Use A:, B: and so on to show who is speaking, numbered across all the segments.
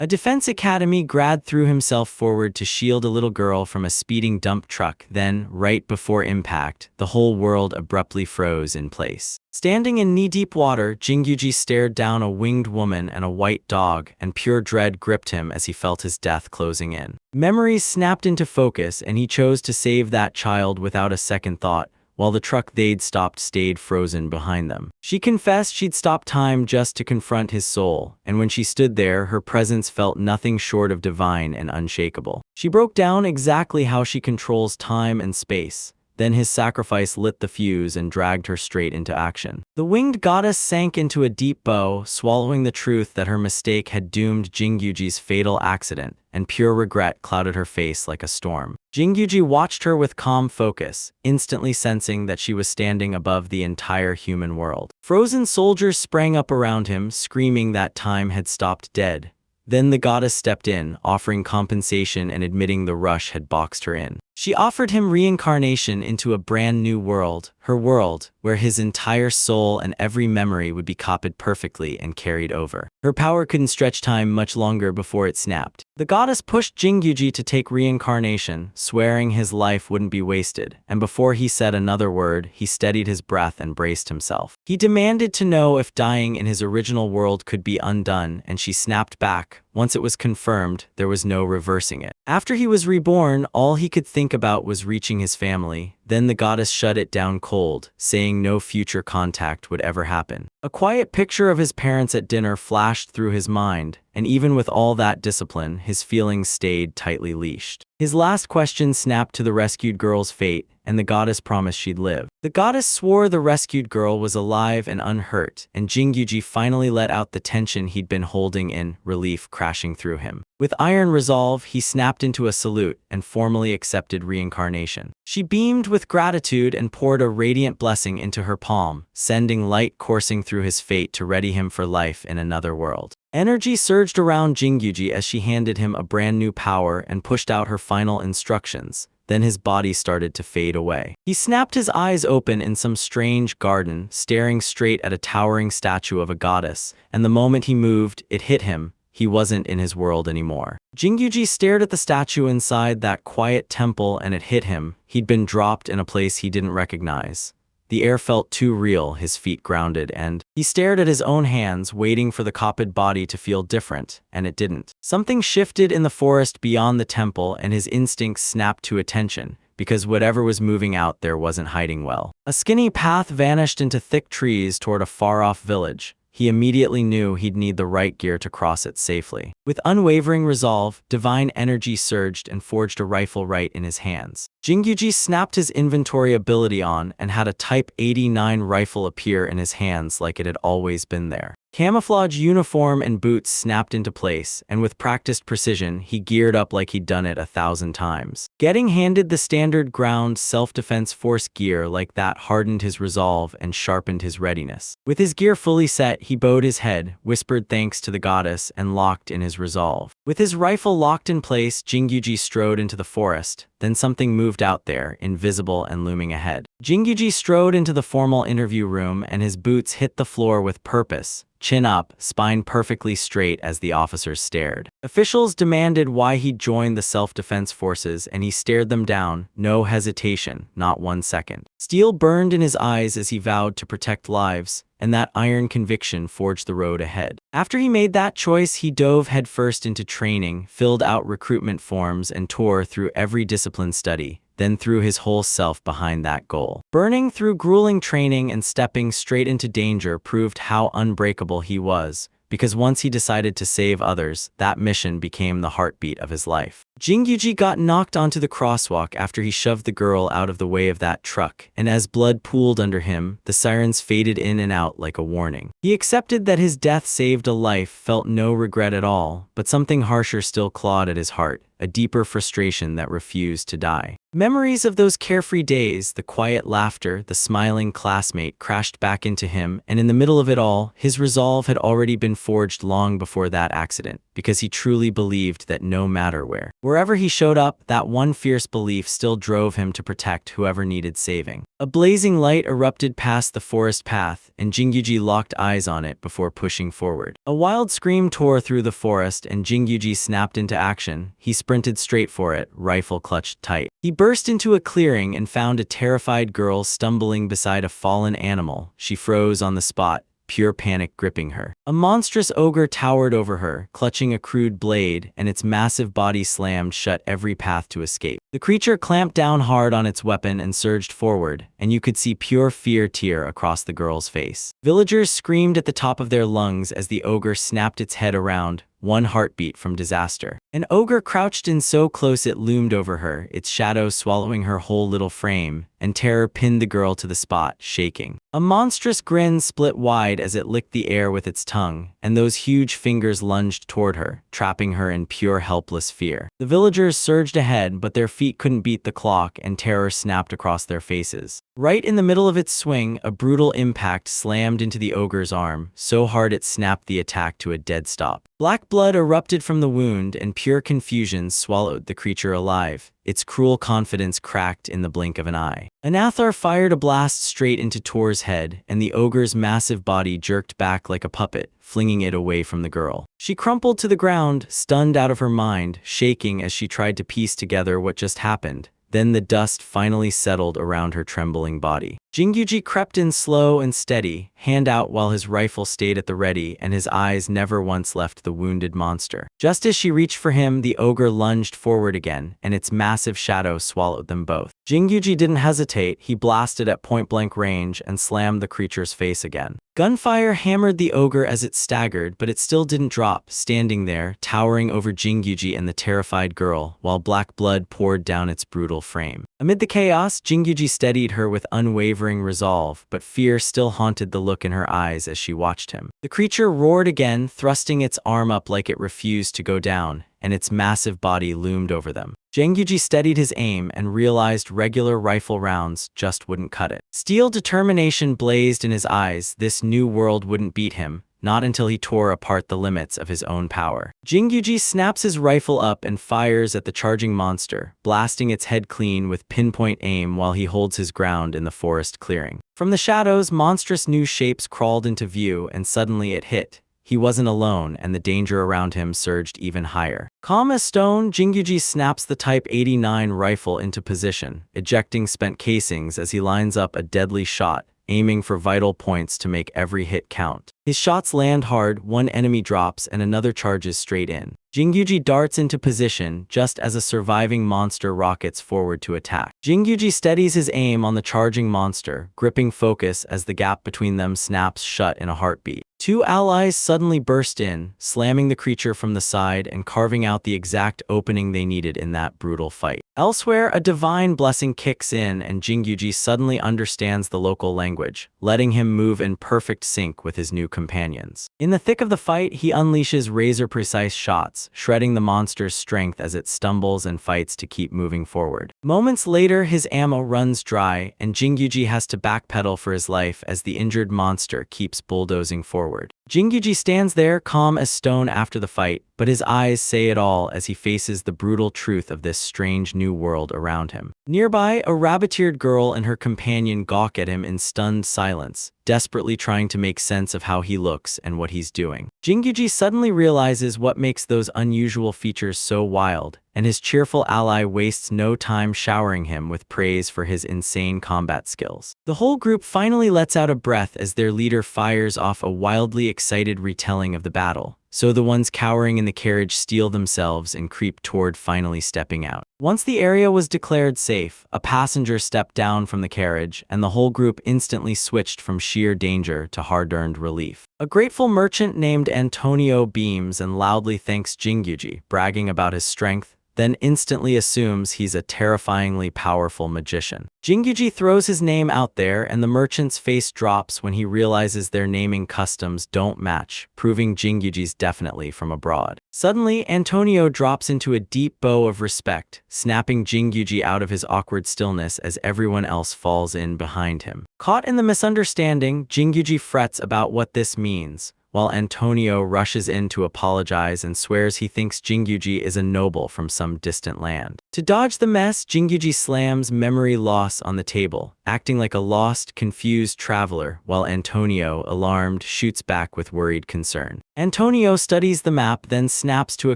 A: A defense academy grad threw himself forward to shield a little girl from a speeding dump truck. Then, right before impact, the whole world abruptly froze in place. Standing in knee-deep water, Jingyuji stared down a winged woman and a white dog, and pure dread gripped him as he felt his death closing in. Memories snapped into focus, and he chose to save that child without a second thought, while the truck they'd stopped stayed frozen behind them. She confessed she'd stopped time just to confront his soul, and when she stood there, her presence felt nothing short of divine and unshakable. She broke down exactly how she controls time and space. Then his sacrifice lit the fuse and dragged her straight into action. The winged goddess sank into a deep bow, swallowing the truth that her mistake had doomed Jingyuji's fatal accident, and pure regret clouded her face like a storm. Jingyuji watched her with calm focus, instantly sensing that she was standing above the entire human world. Frozen soldiers sprang up around him, screaming that time had stopped dead. Then the goddess stepped in, offering compensation and admitting the rush had boxed her in. She offered him reincarnation into a brand new world, her world, where his entire soul and every memory would be copied perfectly and carried over. Her power couldn't stretch time much longer before it snapped. The goddess pushed Jingyuji to take reincarnation, swearing his life wouldn't be wasted, and before he said another word, he steadied his breath and braced himself. He demanded to know if dying in his original world could be undone, and she snapped back. Once it was confirmed, there was no reversing it. After he was reborn, all he could think about was reaching his family. Then the goddess shut it down cold, saying no future contact would ever happen. A quiet picture of his parents at dinner flashed through his mind, and even with all that discipline, his feelings stayed tightly leashed. His last question snapped to the rescued girl's fate, and the goddess promised she'd live. The goddess swore the rescued girl was alive and unhurt, and Jingyuji finally let out the tension he'd been holding in, relief crashing through him. With iron resolve, he snapped into a salute and formally accepted reincarnation. She beamed with gratitude and poured a radiant blessing into her palm, sending light coursing through his fate to ready him for life in another world. Energy surged around Jingyuji as she handed him a brand new power and pushed out her final instructions. Then his body started to fade away. He snapped his eyes open in some strange garden, staring straight at a towering statue of a goddess, and the moment he moved, it hit him. He wasn't in his world anymore. Jingyuji stared at the statue inside that quiet temple and it hit him. He'd been dropped in a place he didn't recognize. The air felt too real, his feet grounded, and he stared at his own hands, waiting for the copied body to feel different, and it didn't. Something shifted in the forest beyond the temple, and his instincts snapped to attention, because whatever was moving out there wasn't hiding well. A skinny path vanished into thick trees toward a far-off village. He immediately knew he'd need the right gear to cross it safely. With unwavering resolve, divine energy surged and forged a rifle right in his hands. Jingyuji snapped his inventory ability on and had a Type 89 rifle appear in his hands like it had always been there. Camouflage uniform and boots snapped into place, and with practiced precision, he geared up like he'd done it 1,000 times. Getting handed the standard ground self-defense force gear like that hardened his resolve and sharpened his readiness. With his gear fully set, he bowed his head, whispered thanks to the goddess, and locked in his resolve. With his rifle locked in place, Jingyuji strode into the forest. Then something moved out there, invisible and looming ahead. Jingyuji strode into the formal interview room, and his boots hit the floor with purpose. Chin up, spine perfectly straight as the officers stared. Officials demanded why he'd joined the self-defense forces, and he stared them down, no hesitation, not 1 second. Steel burned in his eyes as he vowed to protect lives, and that iron conviction forged the road ahead. After he made that choice, he dove headfirst into training, filled out recruitment forms, and tore through every discipline study, then threw his whole self behind that goal. Burning through grueling training and stepping straight into danger proved how unbreakable he was, because once he decided to save others, that mission became the heartbeat of his life. Jingyuji got knocked onto the crosswalk after he shoved the girl out of the way of that truck, and as blood pooled under him, the sirens faded in and out like a warning. He accepted that his death saved a life, felt no regret at all, but something harsher still clawed at his heart, a deeper frustration that refused to die. Memories of those carefree days, the quiet laughter, the smiling classmate crashed back into him, and in the middle of it all, his resolve had already been forged long before that accident, because he truly believed that no matter where Wherever he showed up, that one fierce belief still drove him to protect whoever needed saving. A blazing light erupted past the forest path, and Jingyuji locked eyes on it before pushing forward. A wild scream tore through the forest, and Jingyuji snapped into action. He sprinted straight for it, rifle clutched tight. He burst into a clearing and found a terrified girl stumbling beside a fallen animal. She froze on the spot, pure panic gripping her. A monstrous ogre towered over her, clutching a crude blade, and its massive body slammed shut every path to escape. The creature clamped down hard on its weapon and surged forward, and you could see pure fear tear across the girl's face. Villagers screamed at the top of their lungs as the ogre snapped its head around, one heartbeat from disaster. An ogre crouched in so close it loomed over her, its shadow swallowing her whole little frame, and terror pinned the girl to the spot, shaking. A monstrous grin split wide as it licked the air with its tongue, and those huge fingers lunged toward her, trapping her in pure helpless fear. The villagers surged ahead, but their feet couldn't beat the clock, and terror snapped across their faces. Right in the middle of its swing, a brutal impact slammed into the ogre's arm, so hard it snapped the attack to a dead stop. Black blood erupted from the wound, and pure confusion swallowed the creature alive. Its cruel confidence cracked in the blink of an eye. Anathar fired a blast straight into Tor's head, and the ogre's massive body jerked back like a puppet, flinging it away from the girl. She crumpled to the ground, stunned out of her mind, shaking as she tried to piece together what just happened. Then the dust finally settled around her trembling body. Jingyuji crept in slow and steady, hand out while his rifle stayed at the ready, and his eyes never once left the wounded monster. Just as she reached for him, the ogre lunged forward again, and its massive shadow swallowed them both. Jingyuji didn't hesitate. He blasted at point-blank range and slammed the creature's face again. Gunfire hammered the ogre as it staggered, but it still didn't drop, standing there, towering over Jingyuji and the terrified girl, while black blood poured down its brutal frame. Amid the chaos, Jingyuji steadied her with unwavering resolve, but fear still haunted the look in her eyes as she watched him. The creature roared again, thrusting its arm up like it refused to go down, and its massive body loomed over them. Jingyuji steadied his aim and realized regular rifle rounds just wouldn't cut it. Steel determination blazed in his eyes. This new world wouldn't beat him, not until he tore apart the limits of his own power. Jingyuji snaps his rifle up and fires at the charging monster, blasting its head clean with pinpoint aim while he holds his ground in the forest clearing. From the shadows, monstrous new shapes crawled into view, and suddenly it hit. He wasn't alone, and the danger around him surged even higher. Calm as stone, Jingyuji snaps the Type 89 rifle into position, ejecting spent casings as he lines up a deadly shot, aiming for vital points to make every hit count. His shots land hard, one enemy drops and another charges straight in. Jingyuji darts into position just as a surviving monster rockets forward to attack. Jingyuji steadies his aim on the charging monster, gripping focus as the gap between them snaps shut in a heartbeat. Two allies suddenly burst in, slamming the creature from the side and carving out the exact opening they needed in that brutal fight. Elsewhere, a divine blessing kicks in and Jingyuji suddenly understands the local language, letting him move in perfect sync with his new companions. In the thick of the fight, he unleashes razor-precise shots, shredding the monster's strength as it stumbles and fights to keep moving forward. Moments later, his ammo runs dry, and Jingyuji has to backpedal for his life as the injured monster keeps bulldozing forward. Jingyuji stands there, calm as stone after the fight, but his eyes say it all as he faces the brutal truth of this strange new world around him. Nearby, a rabbit-eared girl and her companion gawk at him in stunned silence, desperately trying to make sense of how he looks and what he's doing. Jingyuji suddenly realizes what makes those unusual features so wild, and his cheerful ally wastes no time showering him with praise for his insane combat skills. The whole group finally lets out a breath as their leader fires off a wildly excited retelling of the battle, so the ones cowering in the carriage steel themselves and creep toward finally stepping out. Once the area was declared safe, a passenger stepped down from the carriage, and the whole group instantly switched from sheer danger to hard-earned relief. A grateful merchant named Antonio beams and loudly thanks Jingyuji, bragging about his strength, then instantly assumes he's a terrifyingly powerful magician. Jingyuji throws his name out there, and the merchant's face drops when he realizes their naming customs don't match, proving Jingyuji's definitely from abroad. Suddenly, Antonio drops into a deep bow of respect, snapping Jingyuji out of his awkward stillness as everyone else falls in behind him. Caught in the misunderstanding, Jingyuji frets about what this means, while Antonio rushes in to apologize and swears he thinks Jingyuji is a noble from some distant land. To dodge the mess, Jingyuji slams memory loss on the table, acting like a lost, confused traveler, while Antonio, alarmed, shoots back with worried concern. Antonio studies the map, then snaps to a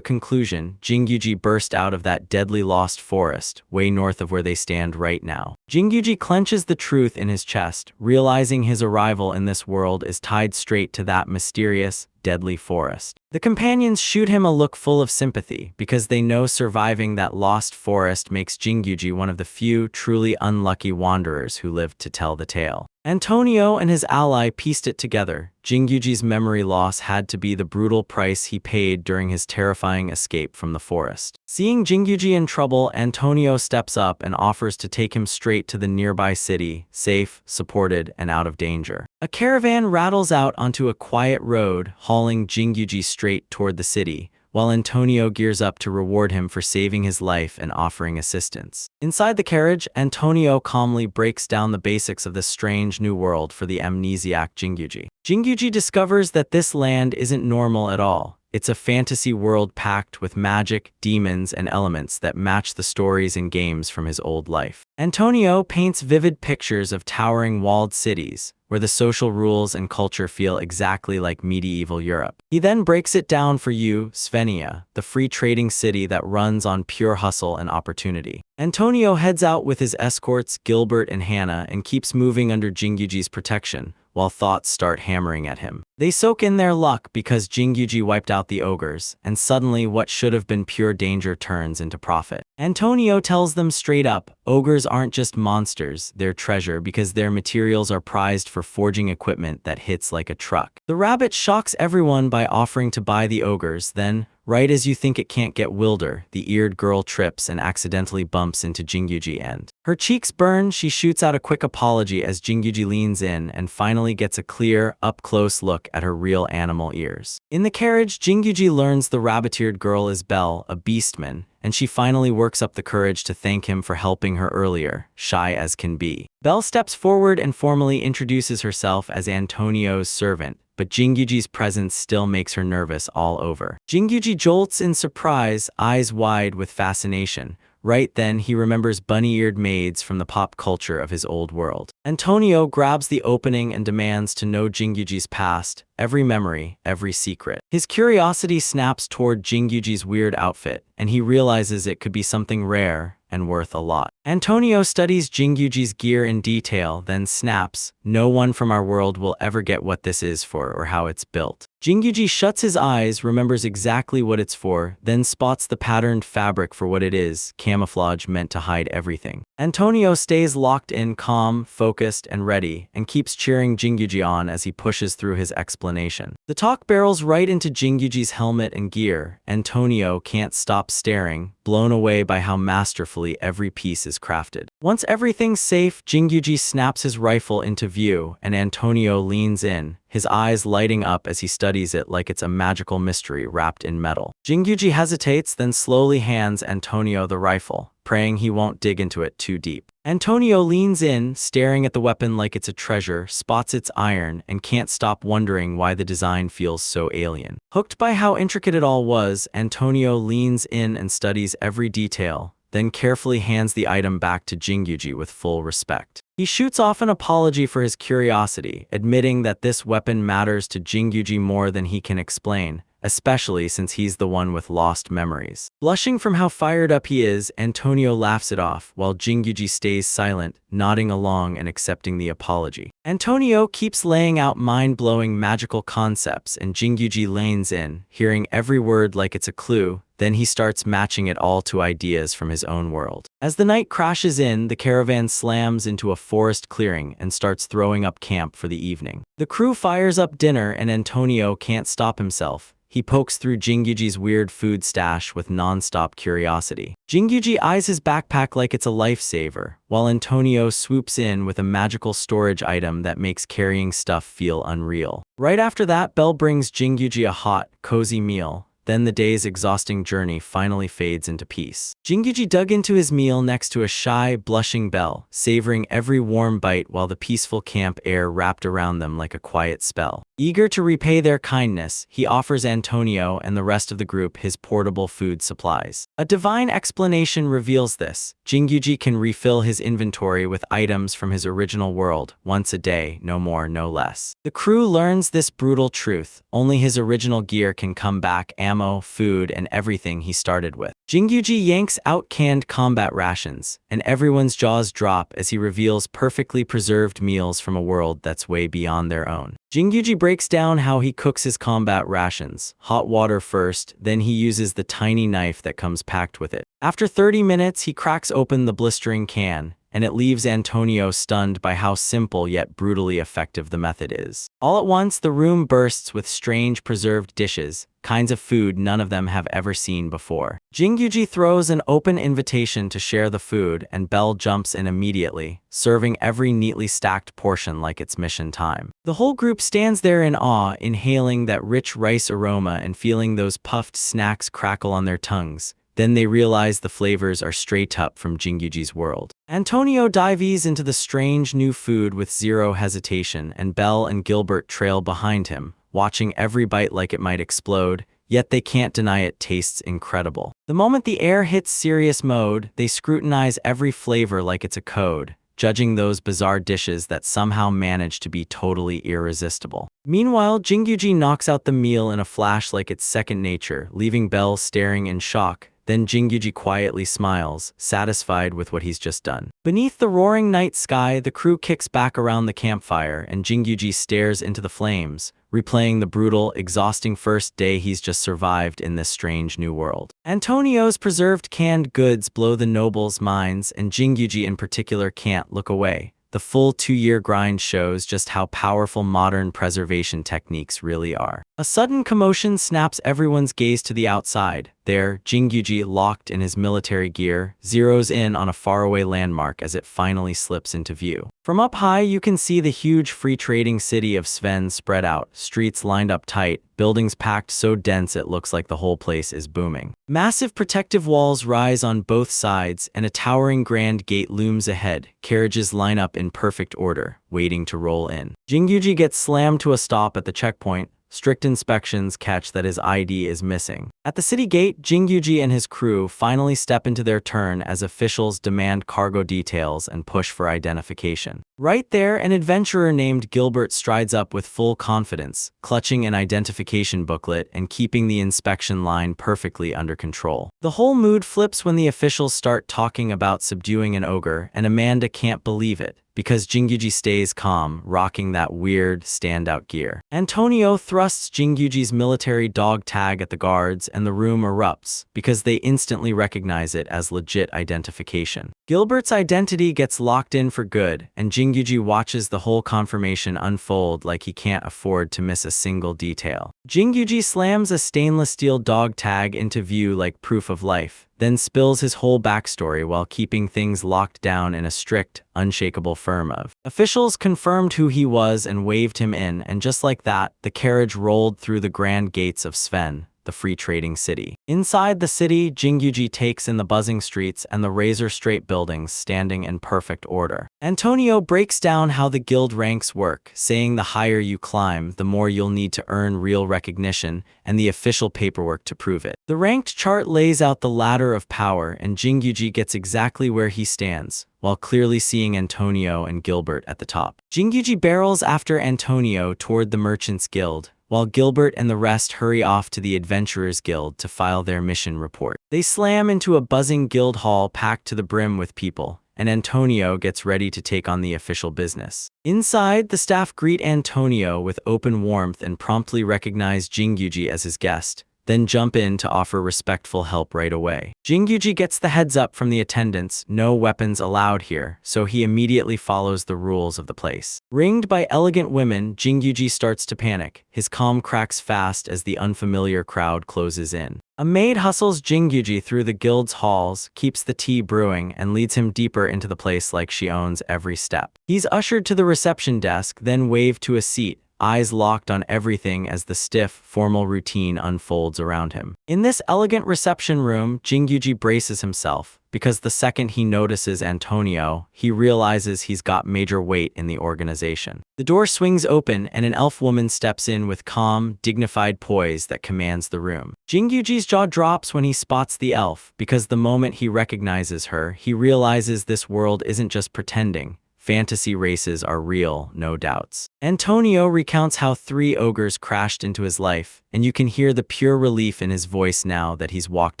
A: conclusion. Jingyuji burst out of that deadly lost forest, way north of where they stand right now. Jingyuji clenches the truth in his chest, realizing his arrival in this world is tied straight to that mysterious, deadly forest. The companions shoot him a look full of sympathy, because they know surviving that lost forest makes Jingyuji one of the few truly unlucky wanderers who lived to tell the tale. Antonio and his ally pieced it together. Jingyuji's memory loss had to be the brutal price he paid during his terrifying escape from the forest. Seeing Jingyuji in trouble, Antonio steps up and offers to take him straight to the nearby city, safe, supported, and out of danger. A caravan rattles out onto a quiet road, hauling Jingyuji straight toward the city, while Antonio gears up to reward him for saving his life and offering assistance. Inside the carriage, Antonio calmly breaks down the basics of this strange new world for the amnesiac Jingyuji. Jingyuji discovers that this land isn't normal at all. It's a fantasy world packed with magic, demons, and elements that match the stories and games from his old life. Antonio paints vivid pictures of towering walled cities, where the social rules and culture feel exactly like medieval Europe. He then breaks it down for you, Svenja, the free trading city that runs on pure hustle and opportunity. Antonio heads out with his escorts, Gilbert and Hannah, and keeps moving under Jingyuji's protection, while thoughts start hammering at him. They soak in their luck because Jingyuji wiped out the ogres, and suddenly what should have been pure danger turns into profit. Antonio tells them straight up, ogres aren't just monsters, they're treasure because their materials are prized for forging equipment that hits like a truck. The rabbit shocks everyone by offering to buy the ogres, then, right as you think it can't get wilder, the eared girl trips and accidentally bumps into Jingyuji and her cheeks burn. She shoots out a quick apology as Jingyuji leans in and finally gets a clear, up-close look at her real animal ears. In the carriage, Jingyuji learns the rabbit-eared girl is Belle, a beastman, and she finally works up the courage to thank him for helping her earlier, shy as can be. Belle steps forward and formally introduces herself as Antonio's servant, but Jingyuji's presence still makes her nervous all over. Jingyuji jolts in surprise, eyes wide with fascination. Right then, he remembers bunny-eared maids from the pop culture of his old world. Antonio grabs the opening and demands to know Jingyuji's past, every memory, every secret. His curiosity snaps toward Jingyuji's weird outfit, and he realizes it could be something rare and worth a lot. Antonio studies Jingyuji's gear in detail, then snaps, "No one from our world will ever get what this is for or how it's built." Jingyuji shuts his eyes, remembers exactly what it's for, then spots the patterned fabric for what it is, camouflage meant to hide everything. Antonio stays locked in, calm, focused, and ready, and keeps cheering Jingyuji on as he pushes through his explanation. The talk barrels right into Jingyuji's helmet and gear. Antonio can't stop staring, blown away by how masterfully every piece is crafted. Once everything's safe, Jingyuji snaps his rifle into view, and Antonio leans in, his eyes lighting up as he studies it like it's a magical mystery wrapped in metal. Jingyuji hesitates, then slowly hands Antonio the rifle, praying he won't dig into it too deep. Antonio leans in, staring at the weapon like it's a treasure, spots its iron, and can't stop wondering why the design feels so alien. Hooked by how intricate it all was, Antonio leans in and studies every detail, then carefully hands the item back to Jingyuji with full respect. He shoots off an apology for his curiosity, admitting that this weapon matters to Jingyuji more than he can explain, especially since he's the one with lost memories. Blushing from how fired up he is, Antonio laughs it off, while Jingyuji stays silent, nodding along and accepting the apology. Antonio keeps laying out mind-blowing magical concepts, and Jingyuji lanes in, hearing every word like it's a clue. Then he starts matching it all to ideas from his own world. As the night crashes in, the caravan slams into a forest clearing and starts throwing up camp for the evening. The crew fires up dinner, and Antonio can't stop himself. He pokes through Jingyuji's weird food stash with non-stop curiosity. Jingyuji eyes his backpack like it's a lifesaver, while Antonio swoops in with a magical storage item that makes carrying stuff feel unreal. Right after that, Belle brings Jingyuji a hot, cozy meal. Then the day's exhausting journey finally fades into peace. Jingyuji dug into his meal next to a shy, blushing Belle, savoring every warm bite while the peaceful camp air wrapped around them like a quiet spell. Eager to repay their kindness, he offers Antonio and the rest of the group his portable food supplies. A divine explanation reveals this. Jingyuji can refill his inventory with items from his original world, once a day, no more, no less. The crew learns this brutal truth. Only his original gear can come back: ammo, food, and everything he started with. Jingyuji yanks out canned combat rations, and everyone's jaws drop as he reveals perfectly preserved meals from a world that's way beyond their own. Jingyuji breaks down how he cooks his combat rations. Hot water first, then he uses the tiny knife that comes packed with it. After 30 minutes, he cracks open the blistering can, and it leaves Antonio stunned by how simple yet brutally effective the method is. All at once, the room bursts with strange preserved dishes, kinds of food none of them have ever seen before. Jingyuji throws an open invitation to share the food, and Belle jumps in immediately, serving every neatly stacked portion like it's mission time. The whole group stands there in awe, inhaling that rich rice aroma and feeling those puffed snacks crackle on their tongues. Then they realize the flavors are straight up from Jingyuji's world. Antonio dives into the strange new food with zero hesitation, and Belle and Gilbert trail behind him, watching every bite like it might explode, yet they can't deny it tastes incredible. The moment the air hits serious mode, they scrutinize every flavor like it's a code, judging those bizarre dishes that somehow manage to be totally irresistible. Meanwhile, Jingyuji knocks out the meal in a flash like it's second nature, leaving Belle staring in shock. Then Jingyuji quietly smiles, satisfied with what he's just done. Beneath the roaring night sky, the crew kicks back around the campfire, and Jingyuji stares into the flames, replaying the brutal, exhausting first day he's just survived in this strange new world. Antonio's preserved canned goods blow the nobles' minds, and Jingyuji in particular can't look away. The full 2-year grind shows just how powerful modern preservation techniques really are. A sudden commotion snaps everyone's gaze to the outside. There, Jingyuji, locked in his military gear, zeroes in on a faraway landmark as it finally slips into view. From up high, you can see the huge free trading city of Sven spread out, streets lined up tight, buildings packed so dense it looks like the whole place is booming. Massive protective walls rise on both sides, and a towering grand gate looms ahead. Carriages line up in perfect order, waiting to roll in. Jingyuji gets slammed to a stop at the checkpoint. Strict inspections catch that his ID is missing. At the city gate, Jingyuji and his crew finally step into their turn as officials demand cargo details and push for identification. Right there, an adventurer named Gilbert strides up with full confidence, clutching an identification booklet and keeping the inspection line perfectly under control. The whole mood flips when the officials start talking about subduing an ogre, and Amanda can't believe it, because Jingyuji stays calm, rocking that weird, standout gear. Antonio thrusts Jingyuji's military dog tag at the guards, and the room erupts, because they instantly recognize it as legit identification. Gilbert's identity gets locked in for good, and Jingyuji watches the whole confirmation unfold like he can't afford to miss a single detail. Jingyuji slams a stainless steel dog tag into view like proof of life, then spills his whole backstory while keeping things locked down in a strict, unshakable firm of. Officials confirmed who he was and waved him in, and just like that, the carriage rolled through the grand gates of Sven, the free trading city. Inside the city, Jingyuji takes in the buzzing streets and the razor-straight buildings standing in perfect order. Antonio breaks down how the guild ranks work, saying the higher you climb, the more you'll need to earn real recognition and the official paperwork to prove it. The ranked chart lays out the ladder of power, and Jingyuji gets exactly where he stands, while clearly seeing Antonio and Gilbert at the top. Jingyuji barrels after Antonio toward the Merchants Guild, while Gilbert and the rest hurry off to the Adventurers Guild to file their mission report. They slam into a buzzing guild hall packed to the brim with people, and Antonio gets ready to take on the official business. Inside, the staff greet Antonio with open warmth and promptly recognize Jingyuji as his guest, then jump in to offer respectful help right away. Jingyuji gets the heads up from the attendants, no weapons allowed here, so he immediately follows the rules of the place. Ringed by elegant women, Jingyuji starts to panic. His calm cracks fast as the unfamiliar crowd closes in. A maid hustles Jingyuji through the guild's halls, keeps the tea brewing, and leads him deeper into the place like she owns every step. He's ushered to the reception desk, then waved to a seat, eyes locked on everything as the stiff, formal routine unfolds around him. In this elegant reception room, Jingyuji braces himself, because the second he notices Antonio, he realizes he's got major weight in the organization. The door swings open and an elf woman steps in with calm, dignified poise that commands the room. Jingyuji's jaw drops when he spots the elf, because the moment he recognizes her, he realizes this world isn't just pretending. Fantasy races are real, no doubts. Antonio recounts how 3 ogres crashed into his life, and you can hear the pure relief in his voice now that he's walked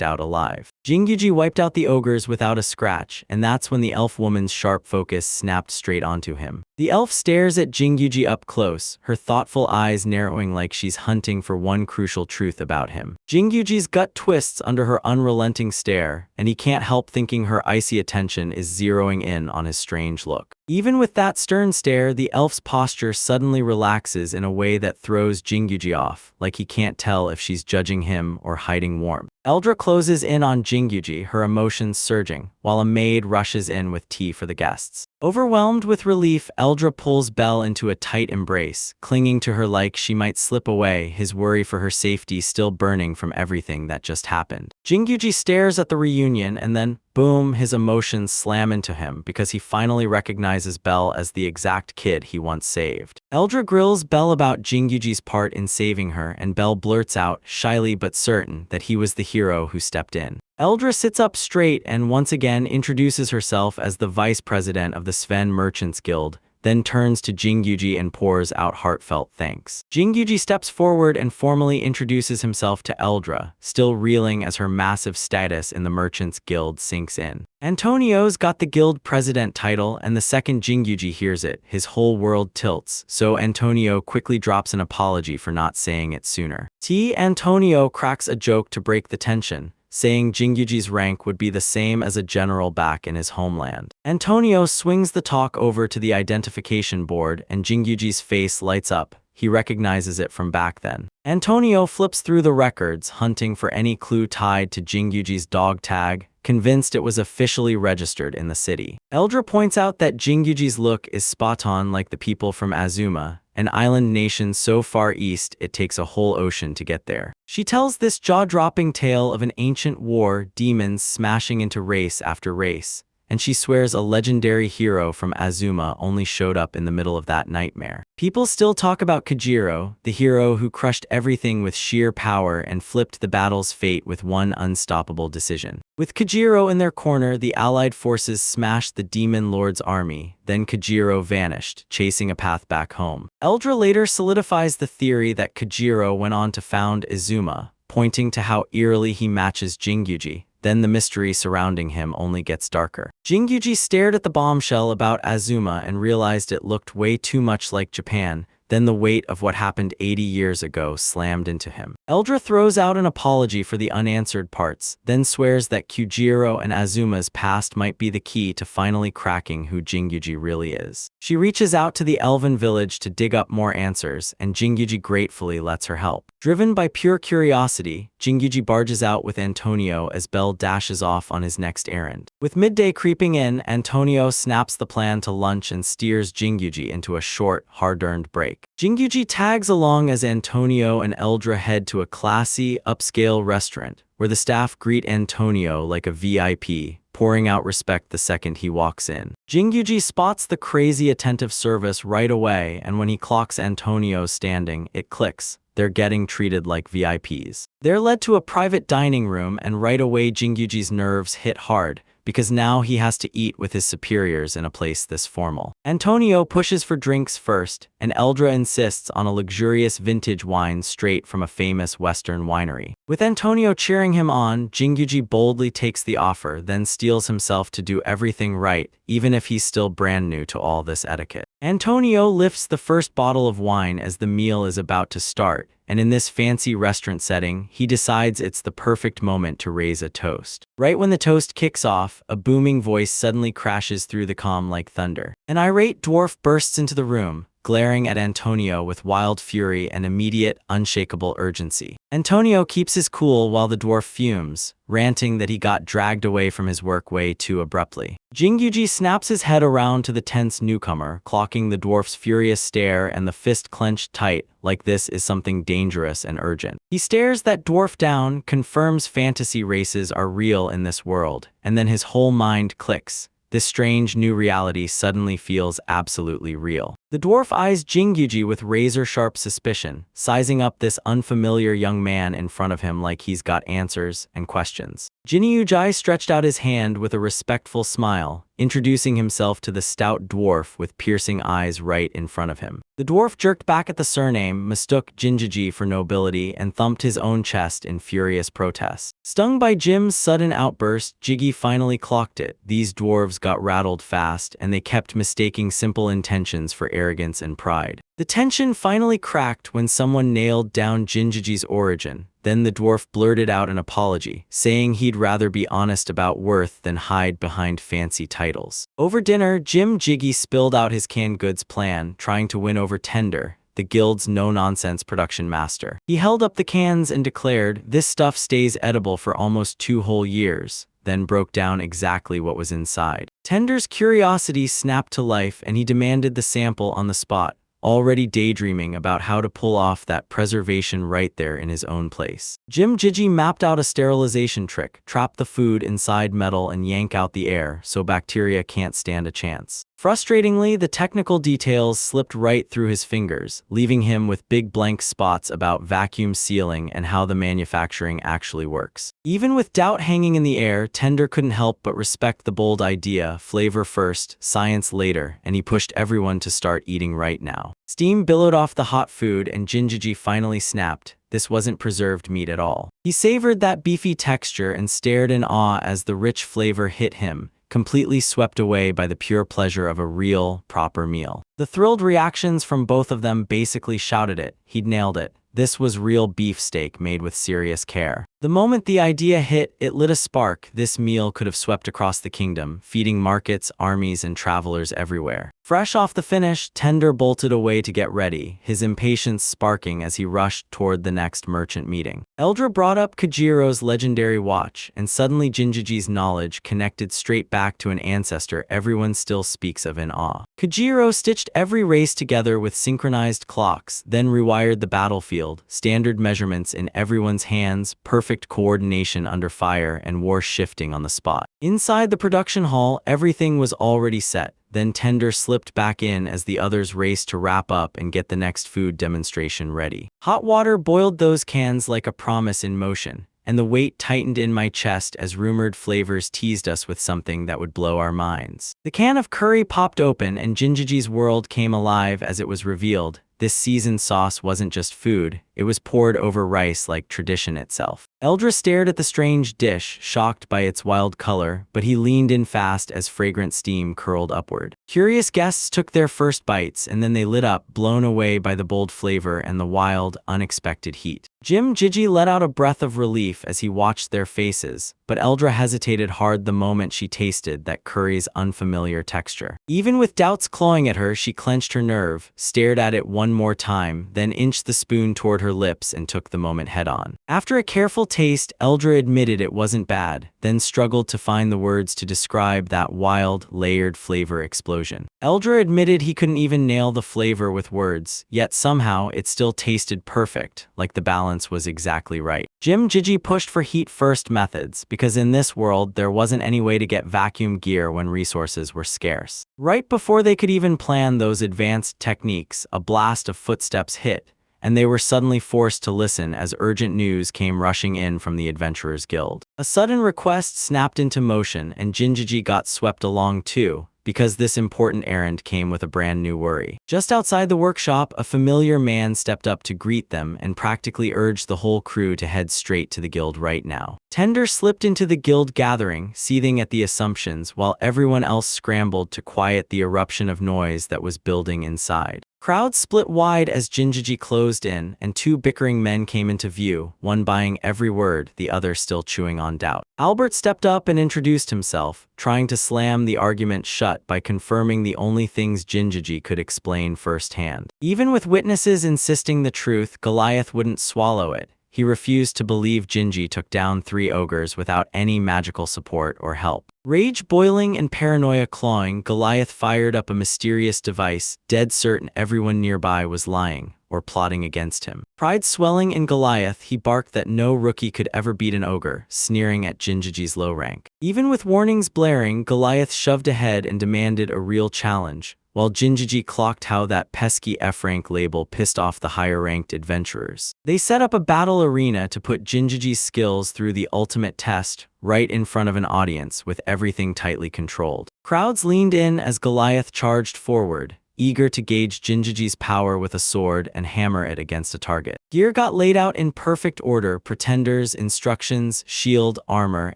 A: out alive. Jingyuji wiped out the ogres without a scratch, and that's when the elf woman's sharp focus snapped straight onto him. The elf stares at Jingyuji up close, her thoughtful eyes narrowing like she's hunting for one crucial truth about him. Jingyuji's gut twists under her unrelenting stare, and he can't help thinking her icy attention is zeroing in on his strange look. Even with that stern stare, the elf's posture suddenly relaxes in a way that throws Jingyuji off, like he can't tell if she's judging him or hiding warmth. Eldra closes in on Jingyuji, her emotions surging, while a maid rushes in with tea for the guests. Overwhelmed with relief, Eldra pulls Belle into a tight embrace, clinging to her like she might slip away, his worry for her safety still burning from everything that just happened. Jingyuji stares at the reunion and then, boom, his emotions slam into him because he finally recognizes Belle as the exact kid he once saved. Eldra grills Belle about Jingyuji's part in saving her, and Belle blurts out, shyly but certain, that he was the hero who stepped in. Eldra sits up straight and once again introduces herself as the vice president of the Sven Merchants Guild, then turns to Jingyuji and pours out heartfelt thanks. Jingyuji steps forward and formally introduces himself to Eldra, still reeling as her massive status in the Merchants Guild sinks in. Antonio's got the guild president title, and the second Jingyuji hears it, his whole world tilts, so Antonio quickly drops an apology for not saying it sooner. Antonio cracks a joke to break the tension, saying Jingyuji's rank would be the same as a general back in his homeland. Antonio swings the talk over to the identification board and Jingyuji's face lights up. He recognizes it from back then. Antonio flips through the records, hunting for any clue tied to Jingyuji's dog tag, convinced it was officially registered in the city. Eldra points out that Jingyuji's look is spot-on like the people from Azuma, an island nation so far east it takes a whole ocean to get there. She tells this jaw-dropping tale of an ancient war, demons smashing into race after race, and she swears a legendary hero from Azuma only showed up in the middle of that nightmare. People still talk about Kojiro, the hero who crushed everything with sheer power and flipped the battle's fate with one unstoppable decision. With Kojiro in their corner, the allied forces smashed the demon lord's army, then Kojiro vanished, chasing a path back home. Eldra later solidifies the theory that Kojiro went on to found Azuma, pointing to how eerily he matches Jingyuji. Then the mystery surrounding him only gets darker. Jingyuji stared at the bombshell about Azuma and realized it looked way too much like Japan. Then the weight of what happened 80 years ago slammed into him. Eldra throws out an apology for the unanswered parts, then swears that Kojiro and Azuma's past might be the key to finally cracking who Jingyuji really is. She reaches out to the elven village to dig up more answers, and Jingyuji gratefully lets her help. Driven by pure curiosity, Jingyuji barges out with Antonio as Belle dashes off on his next errand. With midday creeping in, Antonio snaps the plan to lunch and steers Jingyuji into a short, hard-earned break. Jingyuji tags along as Antonio and Eldra head to a classy, upscale restaurant, where the staff greet Antonio like a VIP, pouring out respect the second he walks in. Jingyuji spots the crazy attentive service right away, and when he clocks Antonio standing, it clicks. They're getting treated like VIPs. They're led to a private dining room, and right away Jingyuji's nerves hit hard, because now he has to eat with his superiors in a place this formal. Antonio pushes for drinks first, and Eldra insists on a luxurious vintage wine straight from a famous Western winery. With Antonio cheering him on, Jingyuji boldly takes the offer, then steels himself to do everything right, even if he's still brand new to all this etiquette. Antonio lifts the first bottle of wine as the meal is about to start, and in this fancy restaurant setting, he decides it's the perfect moment to raise a toast. Right when the toast kicks off, a booming voice suddenly crashes through the calm like thunder. An irate dwarf bursts into the room, glaring at Antonio with wild fury and immediate, unshakable urgency. Antonio keeps his cool while the dwarf fumes, ranting that he got dragged away from his work way too abruptly. Jingyuji snaps his head around to the tense newcomer, clocking the dwarf's furious stare and the fist clenched tight like this is something dangerous and urgent. He stares that dwarf down, confirms fantasy races are real in this world, and then his whole mind clicks. This strange new reality suddenly feels absolutely real. The dwarf eyes Jingyuji with razor-sharp suspicion, sizing up this unfamiliar young man in front of him like he's got answers and questions. Jingyuji stretched out his hand with a respectful smile, introducing himself to the stout dwarf with piercing eyes right in front of him. The dwarf jerked back at the surname, mistook Jingyuji for nobility, and thumped his own chest in furious protest. Stung by Jim's sudden outburst, Jiggy finally clocked it. These dwarves got rattled fast, and they kept mistaking simple intentions for arrogance and pride. The tension finally cracked when someone nailed down Jingyuji's origin. Then the dwarf blurted out an apology, saying he'd rather be honest about worth than hide behind fancy titles. Over dinner, Jiggy spilled out his canned goods plan, trying to win over Tender, the guild's no-nonsense production master. He held up the cans and declared, "This stuff stays edible for almost 2 whole years," then broke down exactly what was inside. Tender's curiosity snapped to life and he demanded the sample on the spot, already daydreaming about how to pull off that preservation right there in his own place. Jiggy mapped out a sterilization trick, trap the food inside metal and yank out the air so bacteria can't stand a chance. Frustratingly, the technical details slipped right through his fingers, leaving him with big blank spots about vacuum sealing and how the manufacturing actually works. Even with doubt hanging in the air, Tender couldn't help but respect the bold idea, flavor first, science later, and he pushed everyone to start eating right now. Steam billowed off the hot food and Jingyuji finally snapped. This wasn't preserved meat at all. He savored that beefy texture and stared in awe as the rich flavor hit him, completely swept away by the pure pleasure of a real, proper meal. The thrilled reactions from both of them basically shouted it. He'd nailed it. This was real beef steak made with serious care. The moment the idea hit, it lit a spark. This meal could have swept across the kingdom, feeding markets, armies, and travelers everywhere. Fresh off the finish, Tender bolted away to get ready, his impatience sparking as he rushed toward the next merchant meeting. Eldra brought up Kajiro's legendary watch, and suddenly Jingyuji's knowledge connected straight back to an ancestor everyone still speaks of in awe. Kajiro stitched every race together with synchronized clocks, then rewired the battlefield, standard measurements in everyone's hands, perfect coordination under fire, and war shifting on the spot. Inside the production hall, everything was already set. Then Tender slipped back in as the others raced to wrap up and get the next food demonstration ready. Hot water boiled those cans like a promise in motion, and the weight tightened in my chest as rumored flavors teased us with something that would blow our minds. The can of curry popped open and Jingyuji's world came alive as it was revealed. This seasoned sauce wasn't just food, it was poured over rice like tradition itself. Eldra stared at the strange dish, shocked by its wild color, but he leaned in fast as fragrant steam curled upward. Curious guests took their first bites and then they lit up, blown away by the bold flavor and the wild, unexpected heat. Jiggy let out a breath of relief as he watched their faces, but Eldra hesitated hard the moment she tasted that curry's unfamiliar texture. Even with doubts clawing at her, she clenched her nerve, stared at it one more time, then inched the spoon toward her lips and took the moment head-on. After a careful taste, Eldra admitted it wasn't bad, then struggled to find the words to describe that wild, layered flavor explosion. Eldra admitted he couldn't even nail the flavor with words, yet somehow it still tasted perfect, like the balance was exactly right. Jiggy pushed for heat-first methods, because in this world there wasn't any way to get vacuum gear when resources were scarce. Right before they could even plan those advanced techniques, a blast of footsteps hit, and they were suddenly forced to listen as urgent news came rushing in from the Adventurers Guild. A sudden request snapped into motion and Jingyuji got swept along too, because this important errand came with a brand new worry. Just outside the workshop, a familiar man stepped up to greet them and practically urged the whole crew to head straight to the guild right now. Tender slipped into the guild gathering, seething at the assumptions, while everyone else scrambled to quiet the eruption of noise that was building inside. Crowds split wide as Jinjiji closed in, and two bickering men came into view, one buying every word, the other still chewing on doubt. Albert stepped up and introduced himself, trying to slam the argument shut by confirming the only things Jinjiji could explain firsthand. Even with witnesses insisting the truth, Goliath wouldn't swallow it. He refused to believe Jinji took down 3 ogres without any magical support or help. Rage boiling and paranoia clawing, Goliath fired up a mysterious device, dead certain everyone nearby was lying or plotting against him. Pride swelling in Goliath, he barked that no rookie could ever beat an ogre, sneering at Jinjiji's low rank. Even with warnings blaring, Goliath shoved ahead and demanded a real challenge, while Jinjiji clocked how that pesky F-rank label pissed off the higher-ranked adventurers. They set up a battle arena to put Jinjiji's skills through the ultimate test, right in front of an audience, with everything tightly controlled. Crowds leaned in as Goliath charged forward, eager to gauge Jinjiji's power with a sword and hammer it against a target. Gear got laid out in perfect order, pretenders, instructions, shield, armor,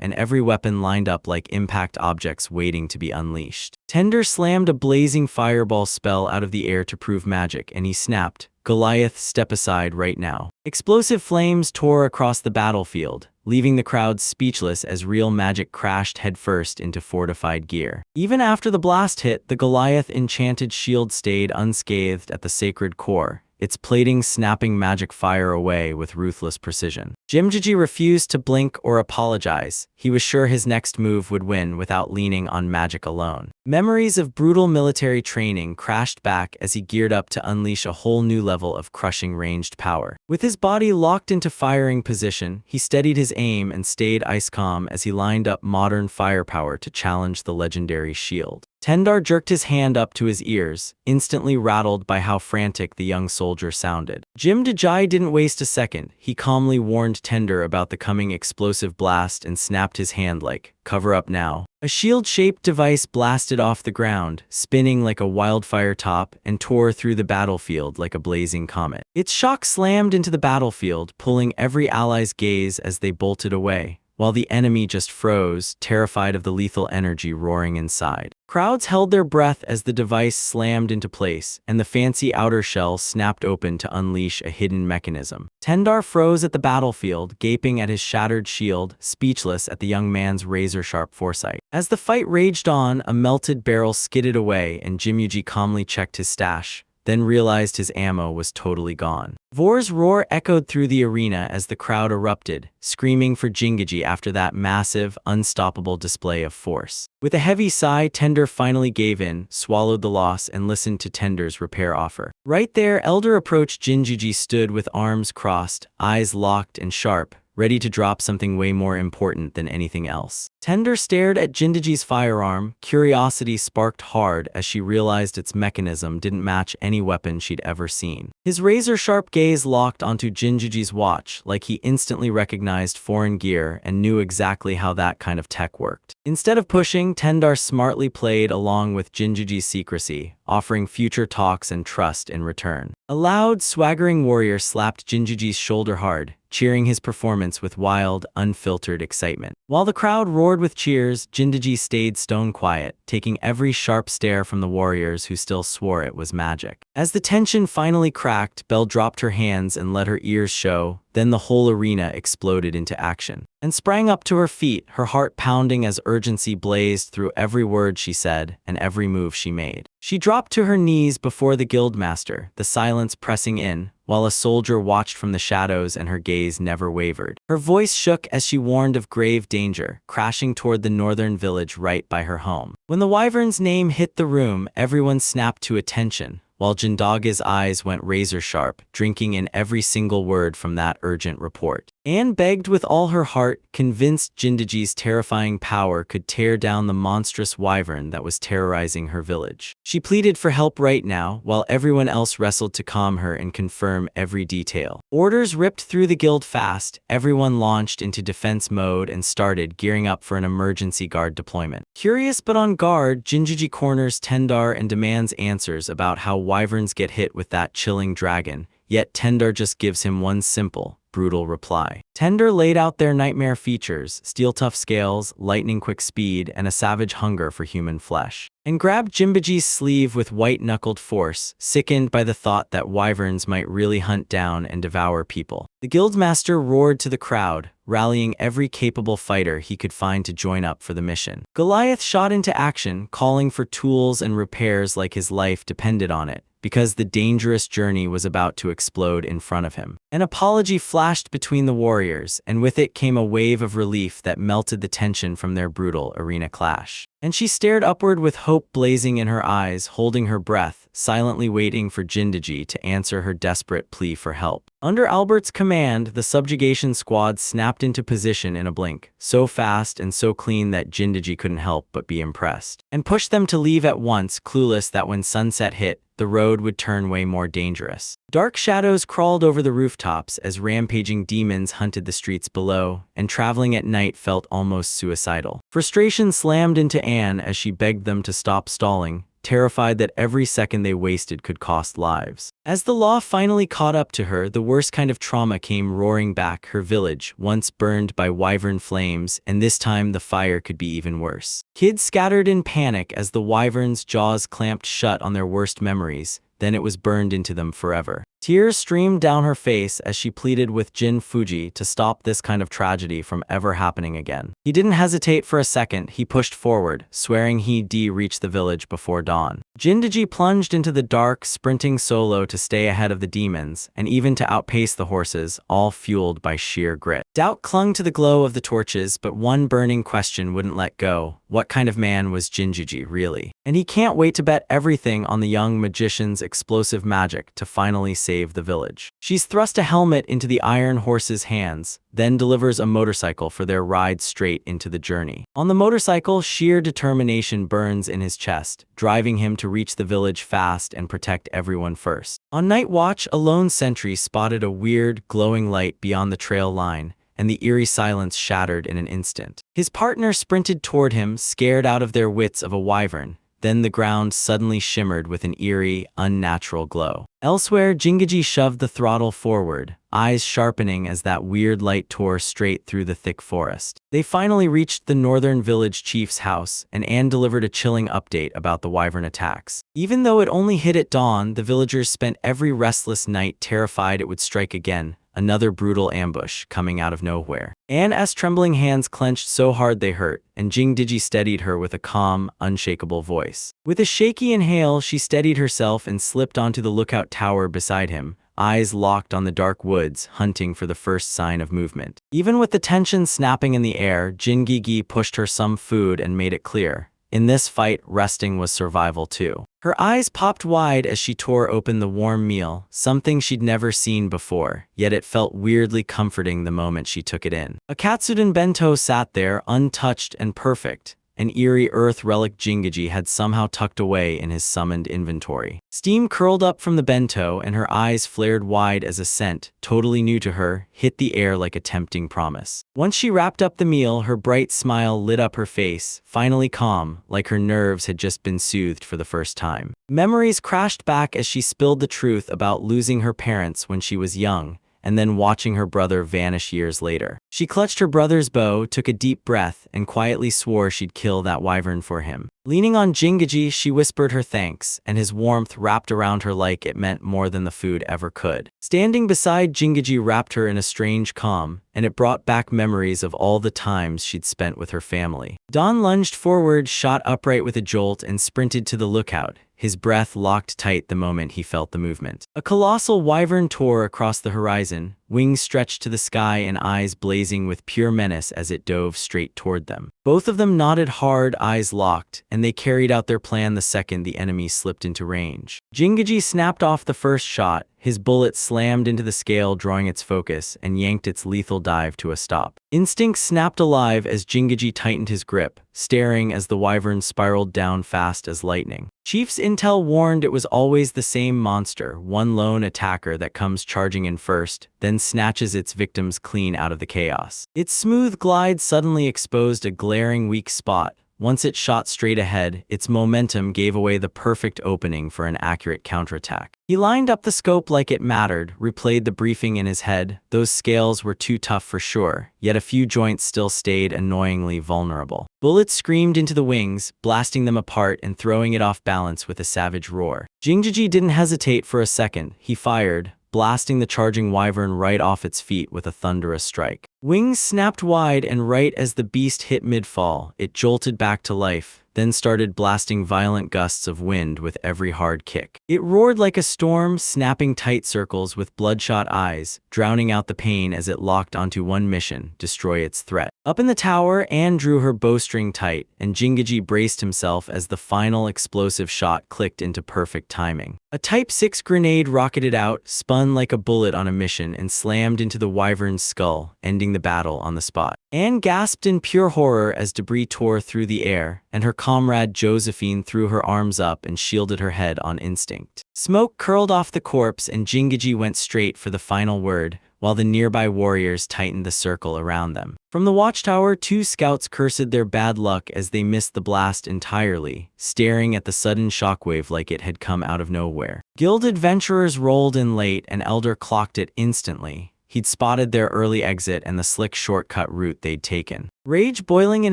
A: and every weapon lined up like impact objects waiting to be unleashed. Tender slammed a blazing fireball spell out of the air to prove magic, and he snapped, "Goliath, step aside right now." Explosive flames tore across the battlefield, leaving the crowd speechless as real magic crashed headfirst into fortified gear. Even after the blast hit, the Goliath enchanted shield stayed unscathed at the sacred core, its plating snapping magic fire away with ruthless precision. Jinjiji refused to blink or apologize. He was sure his next move would win without leaning on magic alone. Memories of brutal military training crashed back as he geared up to unleash a whole new level of crushing ranged power. With his body locked into firing position, he steadied his aim and stayed ice calm as he lined up modern firepower to challenge the legendary shield. Tendar jerked his hand up to his ears, instantly rattled by how frantic the young soldier sounded. Jinjiji didn't waste a second. He calmly warned Tender about the coming explosive blast and snapped his hand like, "Cover up now." A shield-shaped device blasted off the ground, spinning like a wildfire top, and tore through the battlefield like a blazing comet. Its shock slammed into the battlefield, pulling every ally's gaze as they bolted away, while the enemy just froze, terrified of the lethal energy roaring inside. Crowds held their breath as the device slammed into place, and the fancy outer shell snapped open to unleash a hidden mechanism. Tendar froze at the battlefield, gaping at his shattered shield, speechless at the young man's razor-sharp foresight. As the fight raged on, a melted barrel skidded away, and Jinjiji calmly checked his stash, then realized his ammo was totally gone. Vor's roar echoed through the arena as the crowd erupted, screaming for Jinjiji after that massive, unstoppable display of force. With a heavy sigh, Tender finally gave in, swallowed the loss, and listened to Tender's repair offer. Right there, Elder approached Jinjiji stood with arms crossed, eyes locked and sharp, ready to drop something way more important than anything else. Tender stared at Jinjiji's firearm, curiosity sparked hard as she realized its mechanism didn't match any weapon she'd ever seen. His razor-sharp gaze locked onto Jinjiji's watch like he instantly recognized foreign gear and knew exactly how that kind of tech worked. Instead of pushing, Tendar smartly played along with Jinjiji's secrecy, offering future talks and trust in return. A loud, swaggering warrior slapped Jinjiji's shoulder hard, cheering his performance with wild, unfiltered excitement. While the crowd roared with cheers, Jinjiji stayed stone quiet, taking every sharp stare from the warriors who still swore it was magic. As the tension finally cracked, Belle dropped her hands and let her ears show. Then the whole arena exploded into action, and sprang up to her feet, her heart pounding as urgency blazed through every word she said and every move she made. She dropped to her knees before the guildmaster, the silence pressing in, while a soldier watched from the shadows and her gaze never wavered. Her voice shook as she warned of grave danger, crashing toward the northern village right by her home. When the wyvern's name hit the room, everyone snapped to attention, while Jindage's eyes went razor-sharp, drinking in every single word from that urgent report. Anne begged with all her heart, convinced Jinjiji's terrifying power could tear down the monstrous wyvern that was terrorizing her village. She pleaded for help right now, while everyone else wrestled to calm her and confirm every detail. Orders ripped through the guild fast, everyone launched into defense mode and started gearing up for an emergency guard deployment. Curious but on guard, Jinjiji corners Tendar and demands answers about how wyverns get hit with that chilling dragon, yet Tendar just gives him one simple, brutal reply. Tender laid out their nightmare features: steel-tough scales, lightning-quick speed, and a savage hunger for human flesh, and grabbed Jinbaji's sleeve with white-knuckled force, sickened by the thought that wyverns might really hunt down and devour people. The guildmaster roared to the crowd, rallying every capable fighter he could find to join up for the mission. Goliath shot into action, calling for tools and repairs like his life depended on it, because the dangerous journey was about to explode in front of him. An apology flashed between the warriors, and with it came a wave of relief that melted the tension from their brutal arena clash. And she stared upward with hope blazing in her eyes, holding her breath, silently waiting for Jindaji to answer her desperate plea for help. Under Albert's command, the subjugation squad snapped into position in a blink, so fast and so clean that Jindaji couldn't help but be impressed, and pushed them to leave at once, clueless that when sunset hit, the road would turn way more dangerous. Dark shadows crawled over the rooftops as rampaging demons hunted the streets below, and traveling at night felt almost suicidal. Frustration slammed into Anne as she begged them to stop stalling, terrified that every second they wasted could cost lives. As the law finally caught up to her, the worst kind of trauma came roaring back. Her village, once burned by wyvern flames, and this time the fire could be even worse. Kids scattered in panic as the wyvern's jaws clamped shut on their worst memories, then it was burned into them forever. Tears streamed down her face as she pleaded with Jin Fuji to stop this kind of tragedy from ever happening again. He didn't hesitate for a second. He pushed forward, swearing he'd reach the village before dawn. Jindaji plunged into the dark, sprinting solo to stay ahead of the demons, and even to outpace the horses, all fueled by sheer grit. Doubt clung to the glow of the torches, but one burning question wouldn't let go. What kind of man was Jindaji really? And he can't wait to bet everything on the young magician's explosive magic to finally save the village. She's thrust a helmet into the iron horse's hands, then delivers a motorcycle for their ride straight into the journey. On the motorcycle, sheer determination burns in his chest, driving him to reach the village fast and protect everyone first. On night watch, a lone sentry spotted a weird, glowing light beyond the trail line, and the eerie silence shattered in an instant. His partner sprinted toward him, scared out of their wits of a wyvern. Then the ground suddenly shimmered with an eerie, unnatural glow. Elsewhere, Jingaji shoved the throttle forward, eyes sharpening as that weird light tore straight through the thick forest. They finally reached the northern village chief's house, and Anne delivered a chilling update about the wyvern attacks. Even though it only hit at dawn, the villagers spent every restless night terrified it would strike again. Another brutal ambush coming out of nowhere. Anne's trembling hands clenched so hard they hurt, and Jindaji steadied her with a calm, unshakable voice. With a shaky inhale, she steadied herself and slipped onto the lookout tower beside him, eyes locked on the dark woods, hunting for the first sign of movement. Even with the tension snapping in the air, Jindaji pushed her some food and made it clear. In this fight, resting was survival too. Her eyes popped wide as she tore open the warm meal, something she'd never seen before, yet it felt weirdly comforting the moment she took it in. A katsudon bento sat there, untouched and perfect. An eerie earth relic Jingaji had somehow tucked away in his summoned inventory. Steam curled up from the bento, and her eyes flared wide as a scent, totally new to her, hit the air like a tempting promise. Once she wrapped up the meal, her bright smile lit up her face, finally calm, like her nerves had just been soothed for the first time. Memories crashed back as she spilled the truth about losing her parents when she was young, and then watching her brother vanish years later. She clutched her brother's bow, took a deep breath, and quietly swore she'd kill that wyvern for him. Leaning on Jingaji, she whispered her thanks, and his warmth wrapped around her like it meant more than the food ever could. Standing beside Jingaji wrapped her in a strange calm, and it brought back memories of all the times she'd spent with her family. Don lunged forward, shot upright with a jolt, and sprinted to the lookout, his breath locked tight the moment he felt the movement. A colossal wyvern tore across the horizon, wings stretched to the sky and eyes blazing with pure menace as it dove straight toward them. Both of them nodded hard, eyes locked, and they carried out their plan the second the enemy slipped into range. Jingaji snapped off the first shot, his bullet slammed into the scale, drawing its focus, and yanked its lethal dive to a stop. Instinct snapped alive as Jingaji tightened his grip, staring as the wyvern spiraled down fast as lightning. Chief's intel warned it was always the same monster, one lone attacker that comes charging in first, then snatches its victims clean out of the chaos. Its smooth glide suddenly exposed a glaring weak spot, once it shot straight ahead, its momentum gave away the perfect opening for an accurate counterattack. He lined up the scope like it mattered, replayed the briefing in his head. Those scales were too tough for sure, yet a few joints still stayed annoyingly vulnerable. Bullets screamed into the wings, blasting them apart and throwing it off balance with a savage roar. Jingjiji didn't hesitate for a second. He fired, blasting the charging wyvern right off its feet with a thunderous strike. Wings snapped wide, and right as the beast hit mid-fall, it jolted back to life, then started blasting violent gusts of wind with every hard kick. It roared like a storm, snapping tight circles with bloodshot eyes, drowning out the pain as it locked onto one mission: destroy its threat. Up in the tower, Anne drew her bowstring tight, and Jingjiji braced himself as the final explosive shot clicked into perfect timing. A Type 6 grenade rocketed out, spun like a bullet on a mission, and slammed into the wyvern's skull, ending the battle on the spot. Anne gasped in pure horror as debris tore through the air, and her comrade Josephine threw her arms up and shielded her head on instinct. Smoke curled off the corpse, and Jingjiji went straight for the final word, while the nearby warriors tightened the circle around them. From the watchtower, 2 scouts cursed their bad luck as they missed the blast entirely, staring at the sudden shockwave like it had come out of nowhere. Guild adventurers rolled in late, and Elder clocked it instantly. He'd spotted their early exit and the slick shortcut route they'd taken. Rage boiling in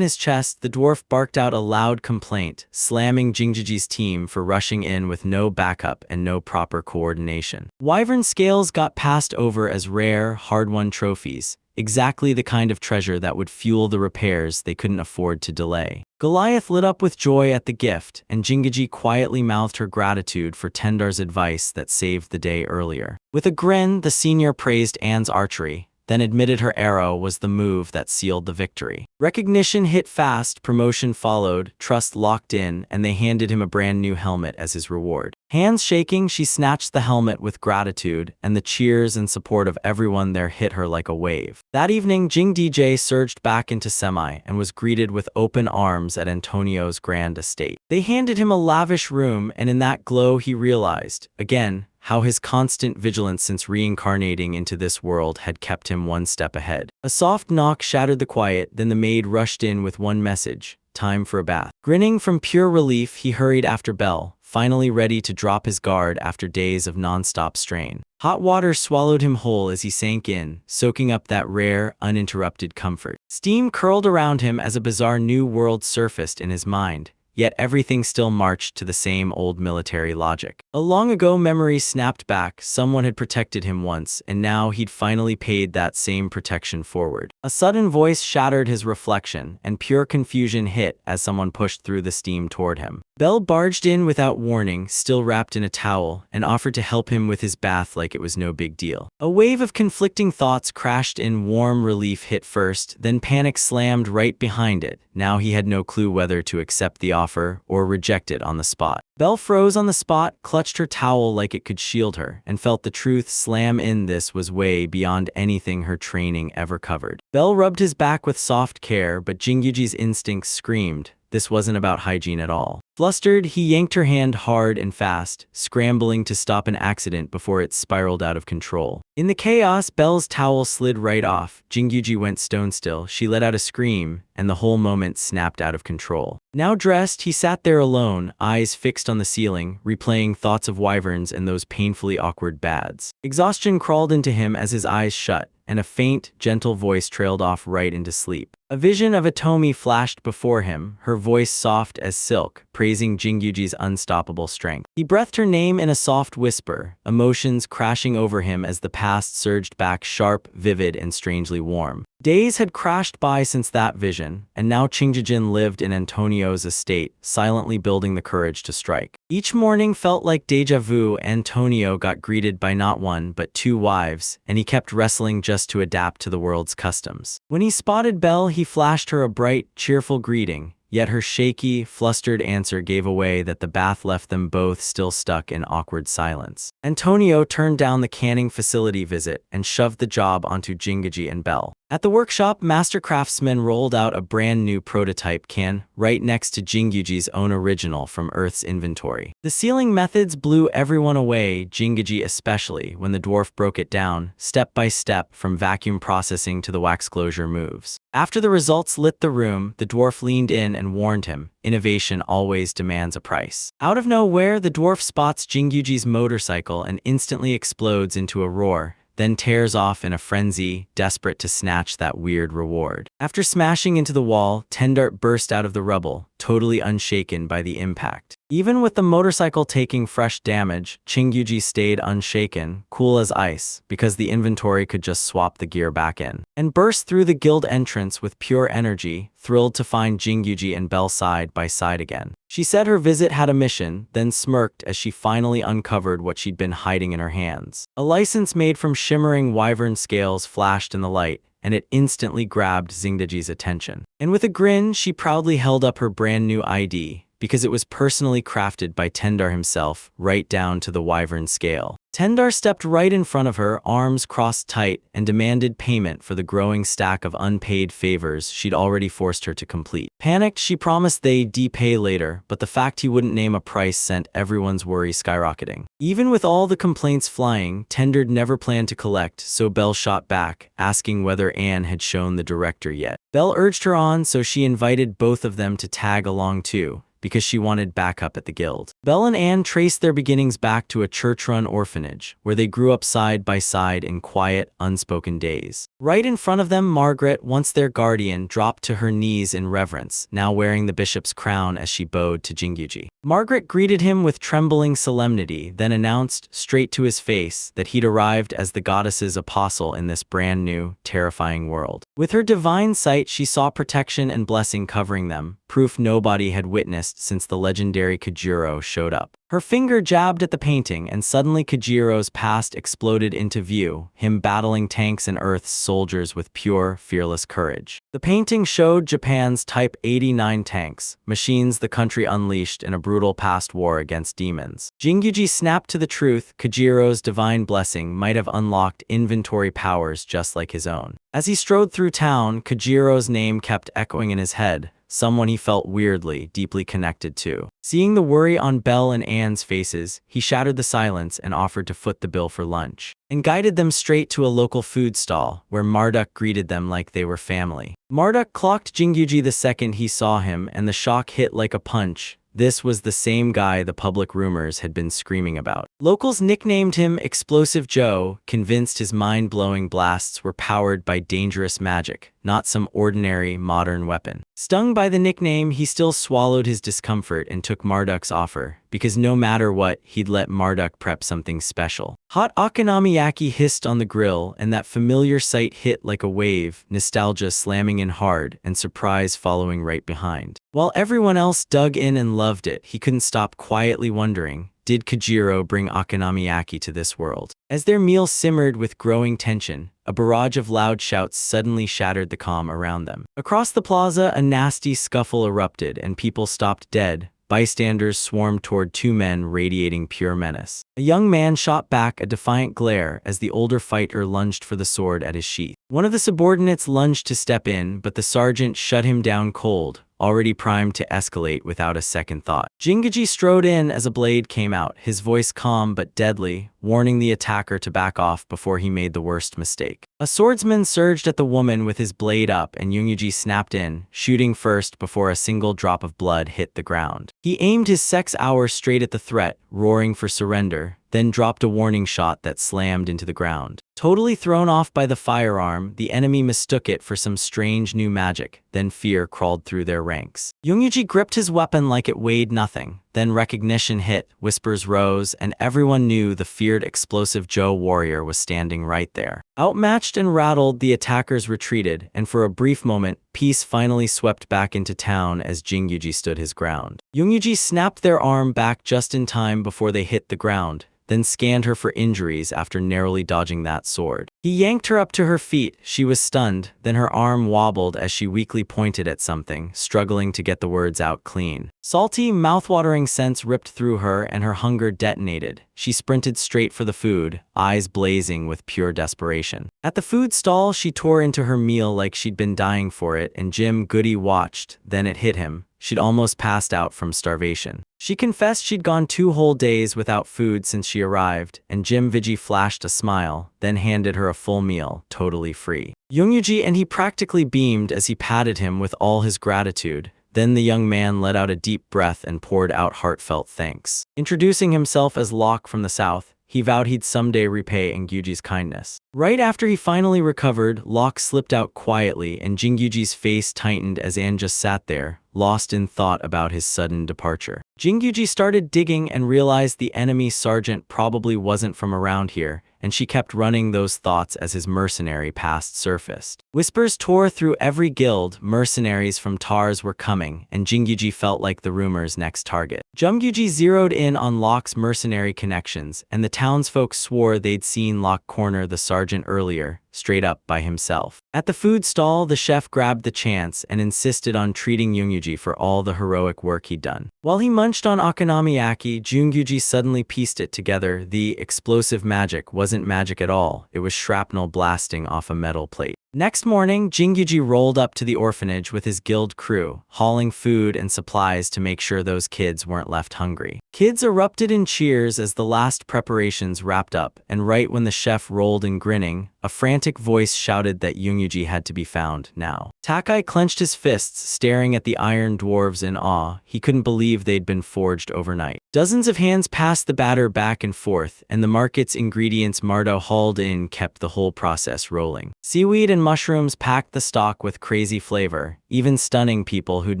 A: his chest, the dwarf barked out a loud complaint, slamming Jingjiji's team for rushing in with no backup and no proper coordination. Wyvern scales got passed over as rare, hard-won trophies, exactly the kind of treasure that would fuel the repairs they couldn't afford to delay. Goliath lit up with joy at the gift, and Jingjiji quietly mouthed her gratitude for Tendar's advice that saved the day earlier. With a grin, the senior praised Anne's archery, then admitted her arrow was the move that sealed the victory. Recognition hit fast, promotion followed, trust locked in, and they handed him a brand new helmet as his reward. Hands shaking, she snatched the helmet with gratitude, and the cheers and support of everyone there hit her like a wave. That evening, Jing DJ surged back into Semi and was greeted with open arms at Antonio's grand estate. They handed him a lavish room, and in that glow he realized, again, how his constant vigilance since reincarnating into this world had kept him one step ahead. A soft knock shattered the quiet, then the maid rushed in with one message: time for a bath. Grinning from pure relief, he hurried after Belle, finally ready to drop his guard after days of non-stop strain. Hot water swallowed him whole as he sank in, soaking up that rare, uninterrupted comfort. Steam curled around him as a bizarre new world surfaced in his mind. Yet everything still marched to the same old military logic. A long-ago memory snapped back. Someone had protected him once, and now he'd finally paid that same protection forward. A sudden voice shattered his reflection, and pure confusion hit as someone pushed through the steam toward him. Belle barged in without warning, still wrapped in a towel, and offered to help him with his bath like it was no big deal. A wave of conflicting thoughts crashed in. Warm relief hit first, then panic slammed right behind it. Now he had no clue whether to accept the offer or reject it on the spot. Belle froze on the spot, clutched her towel like it could shield her, and felt the truth slam in. This was way beyond anything her training ever covered. Belle rubbed his back with soft care, but Jingyuji's instincts screamed this wasn't about hygiene at all. Flustered, he yanked her hand hard and fast, scrambling to stop an accident before it spiraled out of control. In the chaos, Belle's towel slid right off. Jingyuji went stone still. She let out a scream, and the whole moment snapped out of control. Now dressed, he sat there alone, eyes fixed on the ceiling, replaying thoughts of wyverns and those painfully awkward bads. Exhaustion crawled into him as his eyes shut, and a faint, gentle voice trailed off right into sleep. A vision of Atomi flashed before him, her voice soft as silk, praising Jingyuji's unstoppable strength. He breathed her name in a soft whisper, emotions crashing over him as the past surged back, sharp, vivid, and strangely warm. Days had crashed by since that vision, and now Jingjijin lived in Antonio's estate, silently building the courage to strike. Each morning felt like deja vu. Antonio got greeted by not one but 2 wives, and he kept wrestling just to adapt to the world's customs. When he spotted Belle, he flashed her a bright, cheerful greeting, yet her shaky, flustered answer gave away that the bath left them both still stuck in awkward silence. Antonio turned down the canning facility visit and shoved the job onto Jingyuji and Belle. At the workshop, master craftsmen rolled out a brand new prototype can, right next to Jingyuji's own original from Earth's inventory. The sealing methods blew everyone away, Jingyuji especially, when the dwarf broke it down, step by step, from vacuum processing to the wax closure moves. After the results lit the room, the dwarf leaned in and warned him, innovation always demands a price. Out of nowhere, the dwarf spots Jingyuji's motorcycle and instantly explodes into a roar, then tears off in a frenzy, desperate to snatch that weird reward. After smashing into the wall, Tendart burst out of the rubble, totally unshaken by the impact. Even with the motorcycle taking fresh damage, Jingyuji stayed unshaken, cool as ice, because the inventory could just swap the gear back in, and burst through the guild entrance with pure energy, thrilled to find Jingyuji and Belle side by side again. She said her visit had a mission, then smirked as she finally uncovered what she'd been hiding in her hands. A license made from shimmering wyvern scales flashed in the light, and it instantly grabbed Jingyuji's attention. And with a grin, she proudly held up her brand new ID, because it was personally crafted by Tendar himself, right down to the wyvern scale. Tendar stepped right in front of her, arms crossed tight, and demanded payment for the growing stack of unpaid favors she'd already forced her to complete. Panicked, she promised they'd pay later, but the fact he wouldn't name a price sent everyone's worry skyrocketing. Even with all the complaints flying, Tendar never planned to collect, so Belle shot back, asking whether Anne had shown the director yet. Belle urged her on, so she invited both of them to tag along too, because she wanted backup at the guild. Belle and Anne traced their beginnings back to a church-run orphanage, where they grew up side by side in quiet, unspoken days. Right in front of them, Margaret, once their guardian, dropped to her knees in reverence, now wearing the bishop's crown as she bowed to Jingyuji. Margaret greeted him with trembling solemnity, then announced, straight to his face, that he'd arrived as the goddess's apostle in this brand new, terrifying world. With her divine sight, she saw protection and blessing covering them, proof nobody had witnessed since the legendary Kajiro showed up. Her finger jabbed at the painting, and suddenly Kajiro's past exploded into view, him battling tanks and Earth's soldiers with pure, fearless courage. The painting showed Japan's Type 89 tanks, machines the country unleashed in a brutal past war against demons. Jingyuji snapped to the truth. Kajiro's divine blessing might have unlocked inventory powers just like his own. As he strode through town, Kajiro's name kept echoing in his head, someone he felt weirdly, deeply connected to. Seeing the worry on Belle and Anne's faces, he shattered the silence and offered to foot the bill for lunch, and guided them straight to a local food stall, where Marduk greeted them like they were family. Marduk clocked Jingyuji the second he saw him, and the shock hit like a punch. This was the same guy the public rumors had been screaming about. Locals nicknamed him Explosive Joe, convinced his mind-blowing blasts were powered by dangerous magic, not some ordinary, modern weapon. Stung by the nickname, he still swallowed his discomfort and took Marduk's offer, because no matter what, he'd let Marduk prep something special. Hot okonomiyaki hissed on the grill, and that familiar sight hit like a wave, nostalgia slamming in hard, and surprise following right behind. While everyone else dug in and loved it, he couldn't stop quietly wondering, did Kajiro bring okonomiyaki to this world? As their meal simmered with growing tension, a barrage of loud shouts suddenly shattered the calm around them. Across the plaza, a nasty scuffle erupted and people stopped dead. Bystanders swarmed toward two men radiating pure menace. A young man shot back a defiant glare as the older fighter lunged for the sword at his sheath. One of the subordinates lunged to step in, but the sergeant shut him down cold, already primed to escalate without a second thought. Jingyuji strode in as a blade came out, his voice calm but deadly, warning the attacker to back off before he made the worst mistake. A swordsman surged at the woman with his blade up, and Jingyuji snapped in, shooting first before a single drop of blood hit the ground. He aimed his sex hour straight at the threat, roaring for surrender, then dropped a warning shot that slammed into the ground. Totally thrown off by the firearm, the enemy mistook it for some strange new magic, then fear crawled through their ranks. Jingyuji gripped his weapon like it weighed nothing. Then recognition hit, whispers rose, and everyone knew the feared Explosive Joe warrior was standing right there. Outmatched and rattled, the attackers retreated, and for a brief moment, peace finally swept back into town as Jingyuji stood his ground. Jingyuji snapped their arm back just in time before they hit the ground, then scanned her for injuries after narrowly dodging that sword. He yanked her up to her feet. She was stunned, then her arm wobbled as she weakly pointed at something, struggling to get the words out clean. Salty, mouth-watering scents ripped through her, and her hunger detonated. She sprinted straight for the food, eyes blazing with pure desperation. At the food stall, she tore into her meal like she'd been dying for it, and Jim Goody watched. Then it hit him. she'd almost passed out from starvation. She confessed she'd gone 2 whole days without food since she arrived, and Jim Vigi flashed a smile, then handed her a full meal, totally free. Yoongyuji and he practically beamed as he patted him with all his gratitude. Then the young man let out a deep breath and poured out heartfelt thanks. Introducing himself as Locke from the south, he vowed he'd someday repay Jingyuji's kindness. Right after he finally recovered, Locke slipped out quietly and Jingyuji's face tightened as Anne just sat there, lost in thought about his sudden departure. Jingyuji started digging and realized the enemy sergeant probably wasn't from around here, and she kept running those thoughts as his mercenary past surfaced. Whispers tore through every guild, mercenaries from Tars were coming, and Jingyuji felt like the rumor's next target. Jingyuji zeroed in on Locke's mercenary connections, and the townsfolk swore they'd seen Locke corner the sergeant earlier, straight up by himself. At the food stall, the chef grabbed the chance and insisted on treating Yoongyuji for all the heroic work he'd done. While he munched on okonomiyaki, Jingyuji suddenly pieced it together. The explosive magic wasn't magic at all, it was shrapnel blasting off a metal plate. Next morning, Jingyuji rolled up to the orphanage with his guild crew, hauling food and supplies to make sure those kids weren't left hungry. Kids erupted in cheers as the last preparations wrapped up, and right when the chef rolled in grinning, a frantic voice shouted that Yoongyuji had to be found now. Takai clenched his fists, staring at the iron dwarves in awe. He couldn't believe they'd been forged overnight. Dozens of hands passed the batter back and forth, and the market's ingredients Mardo hauled in kept the whole process rolling. Seaweed and mushrooms packed the stock with crazy flavor, even stunning people who'd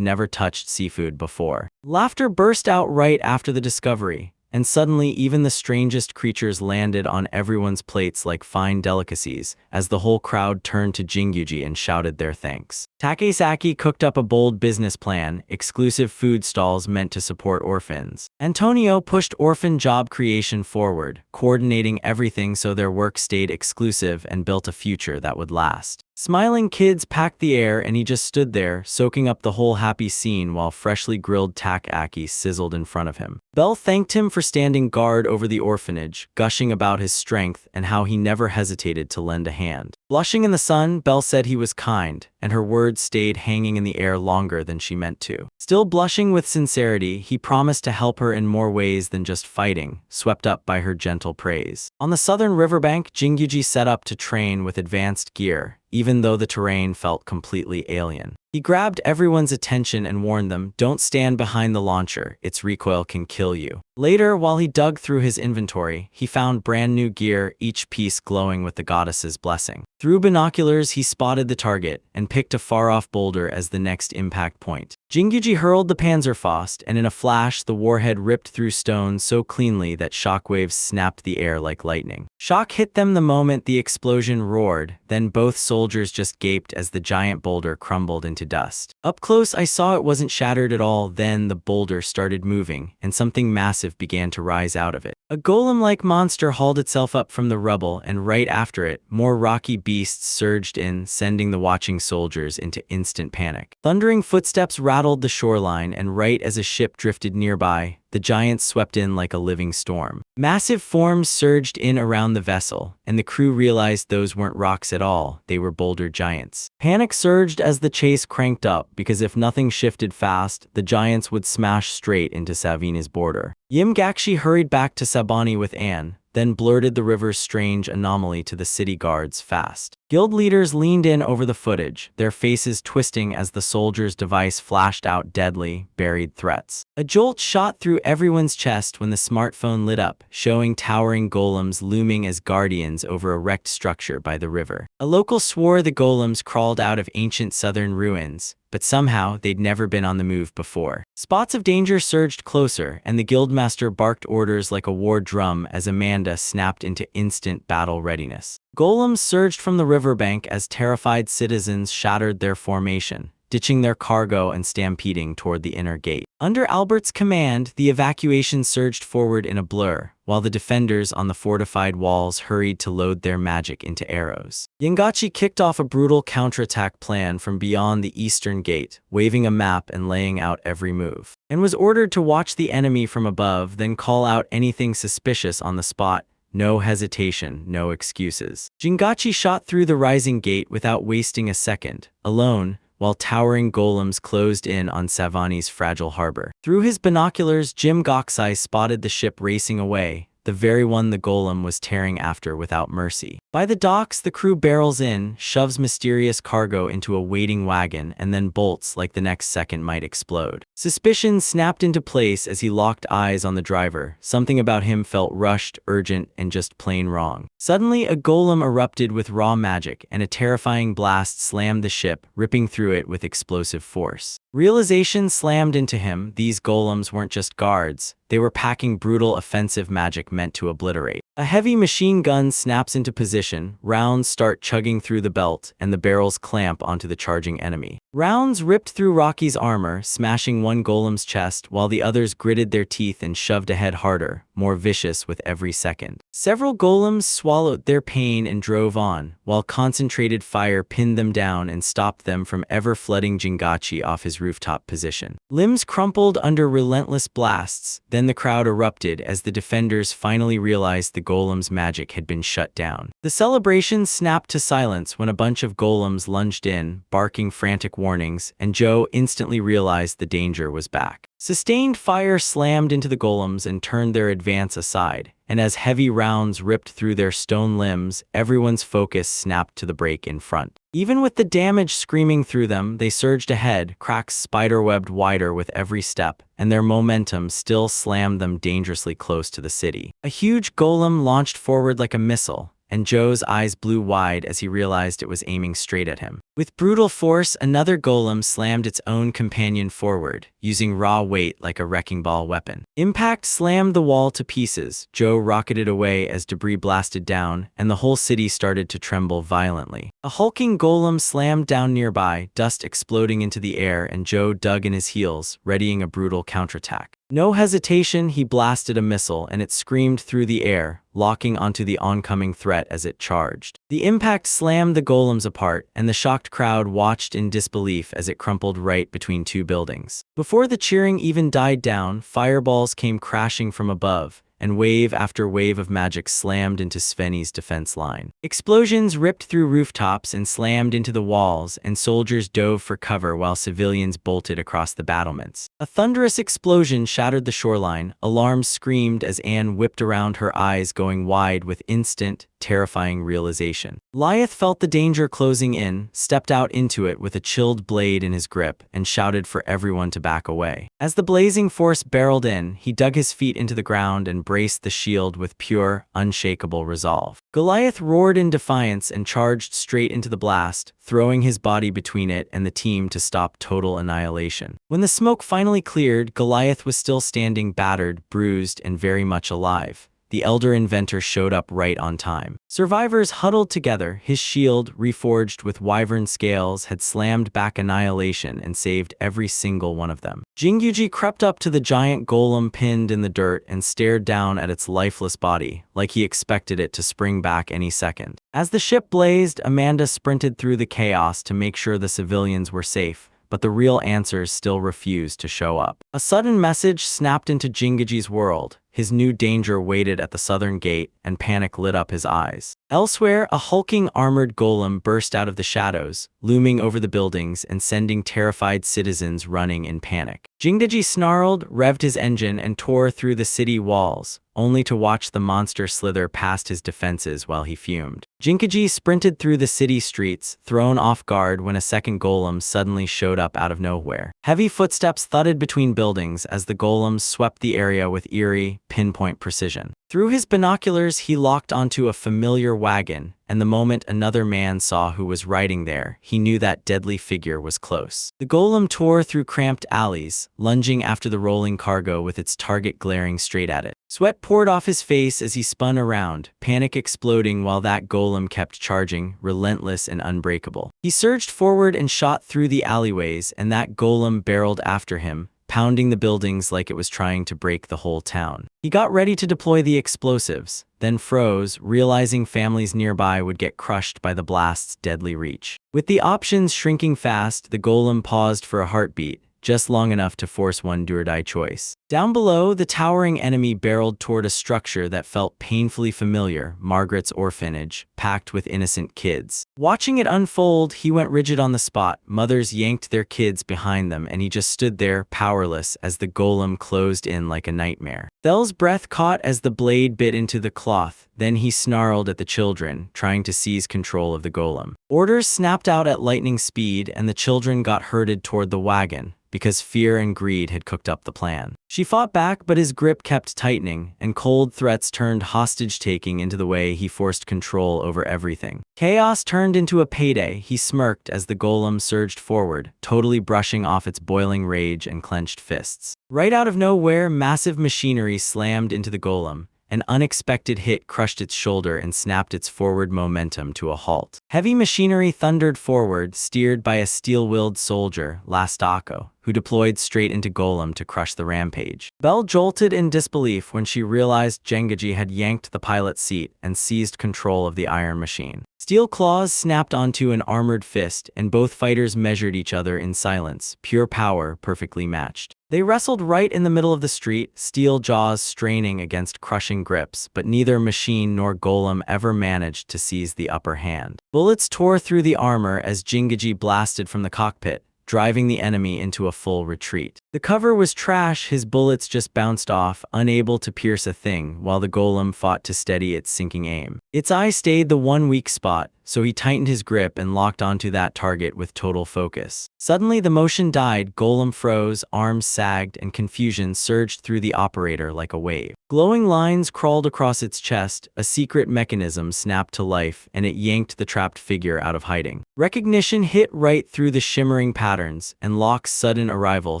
A: never touched seafood before. Laughter burst out right after the discovery, and suddenly even the strangest creatures landed on everyone's plates like fine delicacies, as the whole crowd turned to Jingyuji and shouted their thanks. Takesaki cooked up a bold business plan, exclusive food stalls meant to support orphans. Antonio pushed orphan job creation forward, coordinating everything so their work stayed exclusive and built a future that would last. Smiling kids packed the air and he just stood there, soaking up the whole happy scene while freshly grilled takoyaki sizzled in front of him. Belle thanked him for standing guard over the orphanage, gushing about his strength and how he never hesitated to lend a hand. Blushing in the sun, Belle said he was kind, and her words stayed hanging in the air longer than she meant to. Still blushing with sincerity, he promised to help her in more ways than just fighting, swept up by her gentle praise. On the southern riverbank, Jingyuji set up to train with advanced gear, even though the terrain felt completely alien. He grabbed everyone's attention and warned them, "Don't stand behind the launcher, its recoil can kill you." Later, while he dug through his inventory, he found brand new gear, each piece glowing with the goddess's blessing. Through binoculars, he spotted the target and picked a far-off boulder as the next impact point. Jingyuji hurled the Panzerfaust, and in a flash, the warhead ripped through stone so cleanly that shockwaves snapped the air like lightning. Shock hit them the moment the explosion roared, then both soldiers just gaped as the giant boulder crumbled into dust. Up close, I saw it wasn't shattered at all. Then the boulder started moving, and something massive began to rise out of it. A golem-like monster hauled itself up from the rubble, and right after it, more rocky beasts surged in, sending the watching soldiers into instant panic. Thundering footsteps rattled the shoreline, and right as a ship drifted nearby, the giants swept in like a living storm. Massive forms surged in around the vessel, and the crew realized those weren't rocks at all, they were boulder giants. Panic surged as the chase cranked up, because if nothing shifted fast, the giants would smash straight into Savini's border. Yimgakshi hurried back to Sabani with Anne, then blurted the river's strange anomaly to the city guards fast. Guild leaders leaned in over the footage, their faces twisting as the soldier's device flashed out deadly, buried threats. A jolt shot through everyone's chest when the smartphone lit up, showing towering golems looming as guardians over a wrecked structure by the river. A local swore the golems crawled out of ancient southern ruins, but somehow they'd never been on the move before. Spots of danger surged closer, and the guildmaster barked orders like a war drum as Amanda snapped into instant battle readiness. Golems surged from the riverbank as terrified citizens shattered their formation, ditching their cargo and stampeding toward the inner gate. Under Albert's command, the evacuation surged forward in a blur, while the defenders on the fortified walls hurried to load their magic into arrows. Yangachi kicked off a brutal counterattack plan from beyond the eastern gate, waving a map and laying out every move, and was ordered to watch the enemy from above, then call out anything suspicious on the spot. No hesitation, no excuses. Jingachi shot through the rising gate without wasting a second. Alone, while towering golems closed in on Savani's fragile harbor. Through his binoculars, Jim Goksai spotted the ship racing away, the very one the golem was tearing after without mercy. By the docks, the crew barrels in, shoves mysterious cargo into a waiting wagon, and then bolts like the next second might explode. Suspicion snapped into place as he locked eyes on the driver. Something about him felt rushed, urgent, and just plain wrong. Suddenly, a golem erupted with raw magic, and a terrifying blast slammed the ship, ripping through it with explosive force. Realization slammed into him. These golems weren't just guards. They were packing brutal offensive magic meant to obliterate. A heavy machine gun snaps into position, rounds start chugging through the belt, and the barrels clamp onto the charging enemy. Rounds ripped through Rocky's armor, smashing one golem's chest, while the others gritted their teeth and shoved ahead harder, more vicious with every second. Several golems swallowed their pain and drove on, while concentrated fire pinned them down and stopped them from ever flooding Jingachi off his rooftop position. Limbs crumpled under relentless blasts, then the crowd erupted as the defenders finally realized the golem's magic had been shut down. The celebration snapped to silence when a bunch of golems lunged in, barking frantic warnings, and Joe instantly realized the danger was back. Sustained fire slammed into the golems and turned their advance aside, and as heavy rounds ripped through their stone limbs, everyone's focus snapped to the break in front. Even with the damage screaming through them, they surged ahead, cracks spiderwebbed wider with every step, and their momentum still slammed them dangerously close to the city. A huge golem launched forward like a missile, and Joe's eyes blew wide as he realized it was aiming straight at him. With brutal force, another golem slammed its own companion forward, using raw weight like a wrecking ball weapon. Impact slammed the wall to pieces. Joe rocketed away as debris blasted down, and the whole city started to tremble violently. A hulking golem slammed down nearby, dust exploding into the air, and Joe dug in his heels, readying a brutal counterattack. No hesitation, he blasted a missile, and it screamed through the air, locking onto the oncoming threat as it charged. The impact slammed the golems apart, and the shocked crowd watched in disbelief as it crumpled right between two buildings. Before the cheering even died down, fireballs came crashing from above, and wave after wave of magic slammed into Sveni's defense line. Explosions ripped through rooftops and slammed into the walls, and soldiers dove for cover while civilians bolted across the battlements. A thunderous explosion shattered the shoreline. Alarms screamed as Anne whipped around, her eyes going wide with instant, terrifying realization. Lyeth felt the danger closing in, stepped out into it with a chilled blade in his grip, and shouted for everyone to back away. As the blazing force barreled in, he dug his feet into the ground and braced the shield with pure, unshakable resolve. Goliath roared in defiance and charged straight into the blast, throwing his body between it and the team to stop total annihilation. When the smoke finally cleared, Goliath was still standing, battered, bruised, and very much alive. The elder inventor showed up right on time. Survivors huddled together. His shield, reforged with wyvern scales, had slammed back annihilation and saved every single one of them. Jingyuji crept up to the giant golem pinned in the dirt and stared down at its lifeless body, like he expected it to spring back any second. As the ship blazed, Amanda sprinted through the chaos to make sure the civilians were safe, but the real answers still refused to show up. A sudden message snapped into Jingyuji's world. His new danger waited at the southern gate, and panic lit up his eyes. Elsewhere, a hulking armored golem burst out of the shadows, looming over the buildings and sending terrified citizens running in panic. Jingyuji snarled, revved his engine, and tore through the city walls, only to watch the monster slither past his defenses while he fumed. Jingyuji sprinted through the city streets, thrown off guard when a second golem suddenly showed up out of nowhere. Heavy footsteps thudded between buildings as the golems swept the area with eerie, pinpoint precision. Through his binoculars, he locked onto a familiar wagon, and the moment another man saw who was riding there, he knew that deadly figure was close. The golem tore through cramped alleys, lunging after the rolling cargo with its target glaring straight at it. Sweat poured off his face as he spun around, panic exploding while that golem kept charging, relentless and unbreakable. He surged forward and shot through the alleyways, and that golem barreled after him, pounding the buildings like it was trying to break the whole town. He got ready to deploy the explosives, then froze, realizing families nearby would get crushed by the blast's deadly reach. With the options shrinking fast, the golem paused for a heartbeat, just long enough to force one do-or-die choice. Down below, the towering enemy barreled toward a structure that felt painfully familiar, Margaret's orphanage, packed with innocent kids. Watching it unfold, he went rigid on the spot. Mothers yanked their kids behind them, and he just stood there, powerless, as the golem closed in like a nightmare. Thel's breath caught as the blade bit into the cloth. Then he snarled at the children, trying to seize control of the golem. Orders snapped out at lightning speed, and the children got herded toward the wagon, because fear and greed had cooked up the plan. She fought back, but his grip kept tightening, and cold threats turned hostage-taking into the way he forced control over everything. Chaos turned into a payday. He smirked as the golem surged forward, totally brushing off its boiling rage and clenched fists. Right out of nowhere, massive machinery slammed into the golem. An unexpected hit crushed its shoulder and snapped its forward momentum to a halt. Heavy machinery thundered forward, steered by a steel-willed soldier, Lastako, who deployed straight into Golem to crush the rampage. Belle jolted in disbelief when she realized Gengaji had yanked the pilot's seat and seized control of the iron machine. Steel claws snapped onto an armored fist, and both fighters measured each other in silence, pure power perfectly matched. They wrestled right in the middle of the street, steel jaws straining against crushing grips, but neither machine nor golem ever managed to seize the upper hand. Bullets tore through the armor as Jingaji blasted from the cockpit, driving the enemy into a full retreat. The cover was trash, his bullets just bounced off, unable to pierce a thing, while the golem fought to steady its sinking aim. Its eye stayed the one weak spot, so he tightened his grip and locked onto that target with total focus. Suddenly the motion died, golem froze, arms sagged, and confusion surged through the operator like a wave. Glowing lines crawled across its chest, a secret mechanism snapped to life, and it yanked the trapped figure out of hiding. Recognition hit right through the shimmering patterns, and Locke's sudden arrival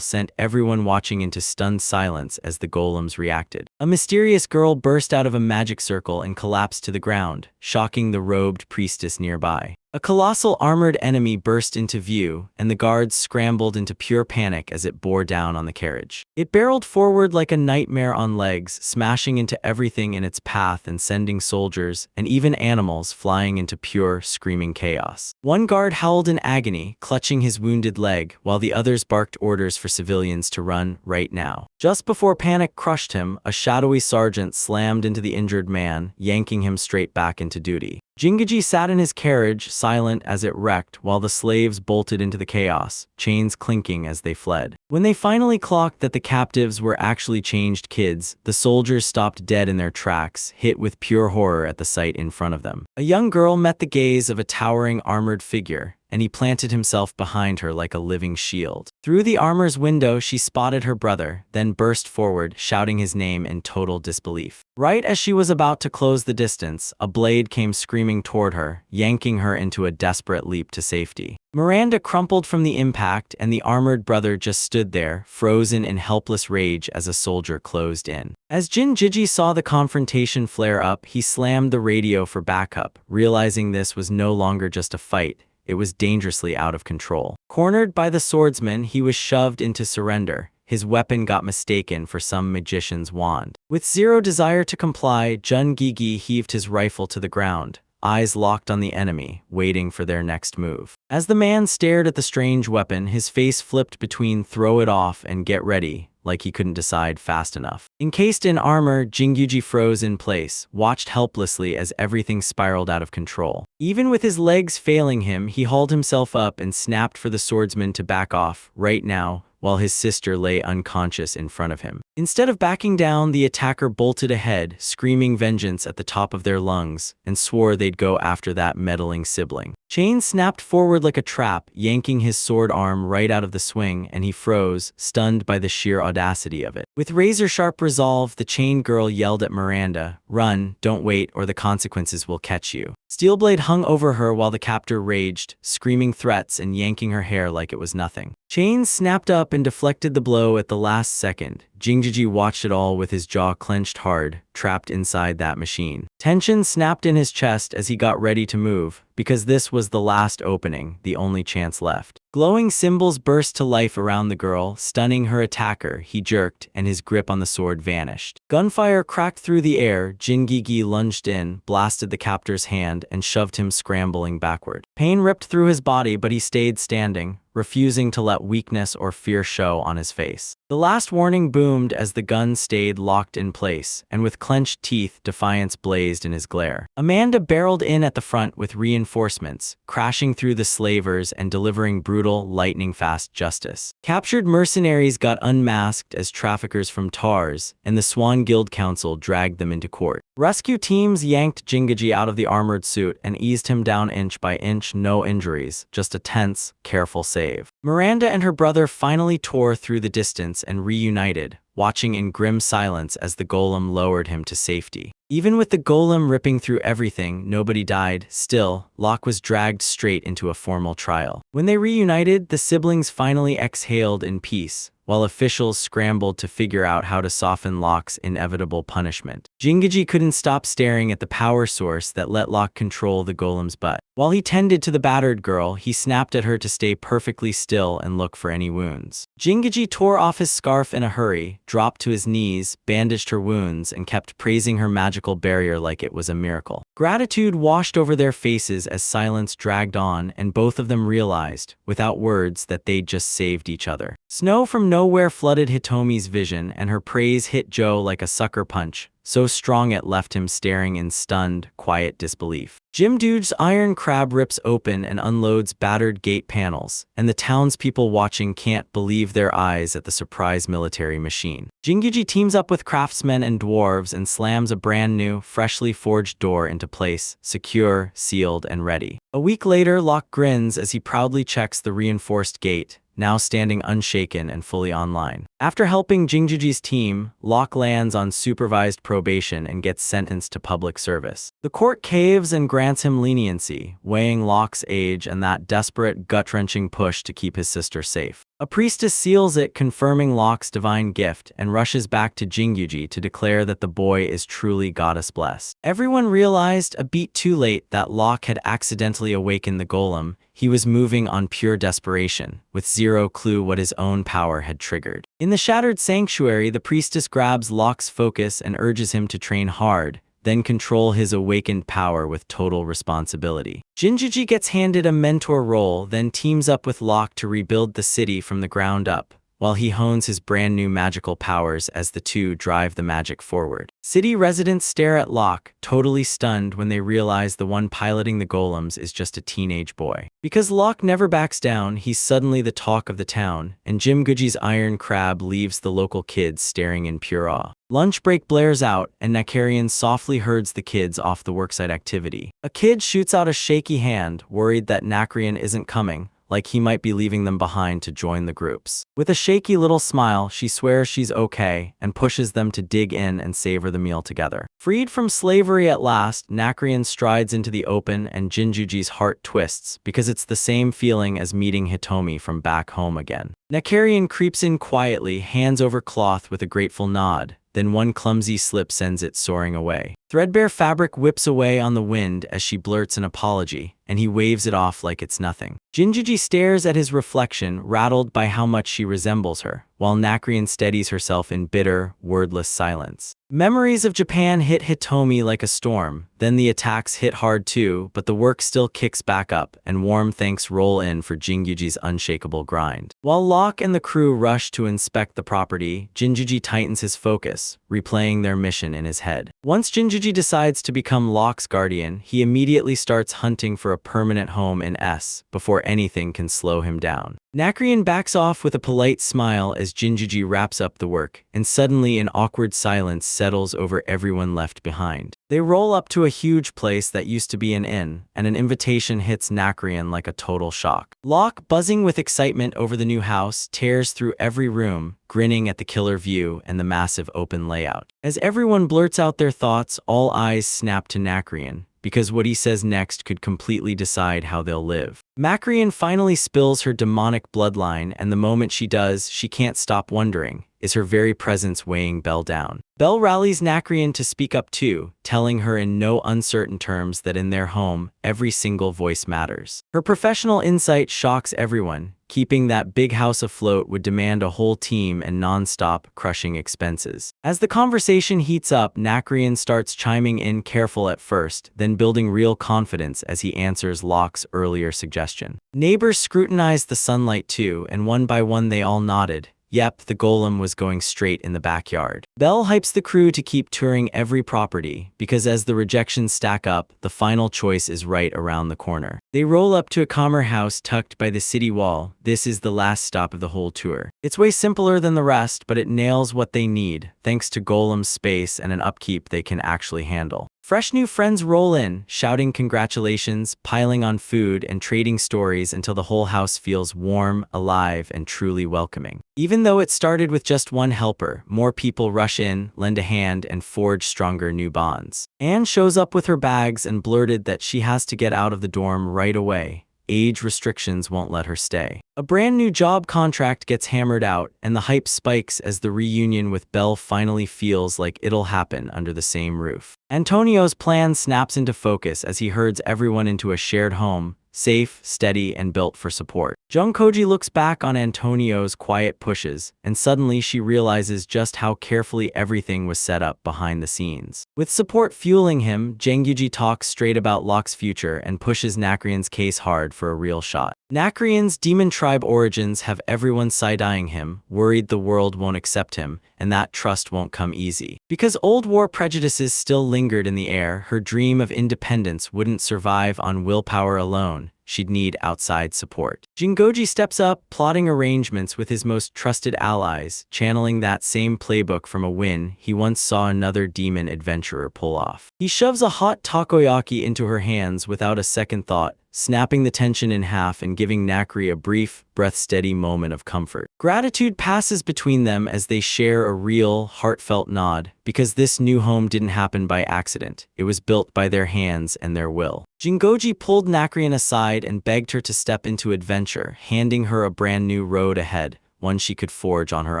A: sent everyone watching into stunned silence as the golems reacted. A mysterious girl burst out of a magic circle and collapsed to the ground, shocking the robed priestess nearby. A colossal armored enemy burst into view, and the guards scrambled into pure panic as it bore down on the carriage. It barreled forward like a nightmare on legs, smashing into everything in its path and sending soldiers, and even animals, flying into pure, screaming chaos. One guard howled in agony, clutching his wounded leg, while the others barked orders for civilians to run right now. Just before panic crushed him, a shadowy sergeant slammed into the injured man, yanking him straight back into duty. Jingaji sat in his carriage, silent as it wrecked, while the slaves bolted into the chaos, chains clinking as they fled. When they finally clocked that the captives were actually changed kids, the soldiers stopped dead in their tracks, hit with pure horror at the sight in front of them. A young girl met the gaze of a towering armored figure, and he planted himself behind her like a living shield. Through the armor's window, she spotted her brother, then burst forward, shouting his name in total disbelief. Right as she was about to close the distance, a blade came screaming toward her, yanking her into a desperate leap to safety. Miranda crumpled from the impact, and the armored brother just stood there, frozen in helpless rage as a soldier closed in. As Jingaji saw the confrontation flare up, he slammed the radio for backup, realizing this was no longer just a fight. It was dangerously out of control. Cornered by the swordsman, he was shoved into surrender. His weapon got mistaken for some magician's wand. With zero desire to comply, Jun-Gigi heaved his rifle to the ground, eyes locked on the enemy, waiting for their next move. As the man stared at the strange weapon, his face flipped between throw it off and get ready, like he couldn't decide fast enough. Encased in armor, Jinguji froze in place, watched helplessly as everything spiraled out of control. Even with his legs failing him, he hauled himself up and snapped for the swordsman to back off, right now, while his sister lay unconscious in front of him. Instead of backing down, the attacker bolted ahead, screaming vengeance at the top of their lungs, and swore they'd go after that meddling sibling. Chain snapped forward like a trap, yanking his sword arm right out of the swing, and he froze, stunned by the sheer audacity of it. With razor-sharp resolve, the chain girl yelled at Miranda, "Run, don't wait, or the consequences will catch you." Steelblade hung over her while the captor raged, screaming threats and yanking her hair like it was nothing. Chain snapped up and deflected the blow at the last second. Jingaji watched it all with his jaw clenched hard, trapped inside that machine. Tension snapped in his chest as he got ready to move, because this was the last opening, the only chance left. Glowing symbols burst to life around the girl, stunning her attacker. He jerked, and his grip on the sword vanished. Gunfire cracked through the air. Jin-Gigi lunged in, blasted the captor's hand, and shoved him scrambling backward. Pain ripped through his body, but he stayed standing, refusing to let weakness or fear show on his face. The last warning boomed as the gun stayed locked in place, and with clenched teeth, defiance blazed in his glare. Amanda barreled in at the front with reinforcements, crashing through the slavers and delivering brutal, lightning-fast justice. Captured mercenaries got unmasked as traffickers from Tars, and the Swan Guild Council dragged them into court. Rescue teams yanked Jingaji out of the armored suit and eased him down inch by inch, no injuries, just a tense, careful save. Miranda and her brother finally tore through the distance and reunited, watching in grim silence as the golem lowered him to safety. Even with the golem ripping through everything, nobody died. Still, Locke was dragged straight into a formal trial. When they reunited, the siblings finally exhaled in peace, while officials scrambled to figure out how to soften Locke's inevitable punishment. Jingaji couldn't stop staring at the power source that let Locke control the golem's butt. While he tended to the battered girl, he snapped at her to stay perfectly still and look for any wounds. Jingaji tore off his scarf in a hurry, dropped to his knees, bandaged her wounds, and kept praising her magical barrier like it was a miracle. Gratitude washed over their faces as silence dragged on, and both of them realized, without words, that they'd just saved each other. Snow from nowhere flooded Hitomi's vision, and her praise hit Joe like a sucker punch, so strong it left him staring in stunned, quiet disbelief. Jim Dude's iron crab rips open and unloads battered gate panels, and the townspeople watching can't believe their eyes at the surprise military machine. Jingaji teams up with craftsmen and dwarves and slams a brand new, freshly forged door into place, secure, sealed, and ready. A week later, Locke grins as he proudly checks the reinforced gate, now standing unshaken and fully online. After helping Jingaji's team, Locke lands on supervised probation and gets sentenced to public service. The court caves and grants him leniency, weighing Locke's age and that desperate, gut-wrenching push to keep his sister safe. A priestess seals it, confirming Locke's divine gift, and rushes back to Jinguji to declare that the boy is truly goddess-blessed. Everyone realized, a beat too late, that Locke had accidentally awakened the golem. He was moving on pure desperation, with zero clue what his own power had triggered. In the shattered sanctuary, the priestess grabs Locke's focus and urges him to train hard, then control his awakened power with total responsibility. Jinguji gets handed a mentor role, then teams up with Locke to rebuild the city from the ground up, while he hones his brand new magical powers as the two drive the magic forward. City residents stare at Locke, totally stunned when they realize the one piloting the golems is just a teenage boy. Because Locke never backs down, he's suddenly the talk of the town, and Jinguji's iron crab leaves the local kids staring in pure awe. Lunch break blares out, and Nakarian softly herds the kids off the worksite activity. A kid shoots out a shaky hand, worried that Nakarian isn't coming, like he might be leaving them behind to join the groups. With a shaky little smile, she swears she's okay and pushes them to dig in and savor the meal together. Freed from slavery at last, Nakarian strides into the open and Jinguji's heart twists because it's the same feeling as meeting Hitomi from back home again. Nakarian creeps in quietly, hands over cloth with a grateful nod. Then one clumsy slip sends it soaring away. Threadbare fabric whips away on the wind as she blurts an apology, and he waves it off like it's nothing. Jinguji stares at his reflection, rattled by how much she resembles her, while Nakarian steadies herself in bitter, wordless silence. Memories of Japan hit Hitomi like a storm, then the attacks hit hard too, but the work still kicks back up, and warm thanks roll in for Jinguji's unshakable grind. While Locke and the crew rush to inspect the property, Jinguji tightens his focus, replaying their mission in his head. Once Jinguji decides to become Locke's guardian, he immediately starts hunting for a permanent home in S, before anything can slow him down. Nakarian backs off with a polite smile as Jinguji wraps up the work, and suddenly an awkward silence settles over everyone left behind. They roll up to a huge place that used to be an inn, and an invitation hits Nakarian like a total shock. Locke, buzzing with excitement over the new house, tears through every room, grinning at the killer view and the massive open layout. As everyone blurts out their thoughts, all eyes snap to Nakarian, because what he says next could completely decide how they'll live. Nakarian finally spills her demonic bloodline, and the moment she does, she can't stop wondering, is her very presence weighing Belle down? Belle rallies Nakarian to speak up too, telling her in no uncertain terms that in their home, every single voice matters. Her professional insight shocks everyone. Keeping that big house afloat would demand a whole team and non-stop, crushing expenses. As the conversation heats up, Nakarian starts chiming in, careful at first, then building real confidence as he answers Locke's earlier suggestions. question. Neighbors scrutinized the sunlight too, and one by one they all nodded. Yep, the golem was going straight in the backyard. Belle hypes the crew to keep touring every property, because as the rejections stack up, the final choice is right around the corner. They roll up to a calmer house tucked by the city wall. This is the last stop of the whole tour. It's way simpler than the rest, but it nails what they need, thanks to Golem's space and an upkeep they can actually handle. Fresh new friends roll in, shouting congratulations, piling on food, and trading stories until the whole house feels warm, alive, and truly welcoming. Even though it started with just one helper, more people rush in, lend a hand, and forge stronger new bonds. Anne shows up with her bags and blurted that she has to get out of the dorm right away. Age restrictions won't let her stay. A brand new job contract gets hammered out, and the hype spikes as the reunion with Belle finally feels like it'll happen under the same roof. Antonio's plan snaps into focus as he herds everyone into a shared home, safe, steady, and built for support. Junkoji looks back on Antonio's quiet pushes, and suddenly she realizes just how carefully everything was set up behind the scenes. With support fueling him, Jangyuji talks straight about Locke's future and pushes Nakrion's case hard for a real shot. Nakrion's demon tribe origins have everyone side-eyeing him, worried the world won't accept him, and that trust won't come easy. Because old war prejudices still lingered in the air, her dream of independence wouldn't survive on willpower alone. She'd need outside support. Jingoji steps up, plotting arrangements with his most trusted allies, channeling that same playbook from a win he once saw another demon adventurer pull off. He shoves a hot takoyaki into her hands without a second thought, snapping the tension in half and giving Nakri a brief, breath-steady moment of comfort. Gratitude passes between them as they share a real, heartfelt nod, because this new home didn't happen by accident. It was built by their hands and their will. Jingoji pulled Nakrion aside and begged her to step into adventure, handing her a brand new road ahead, one she could forge on her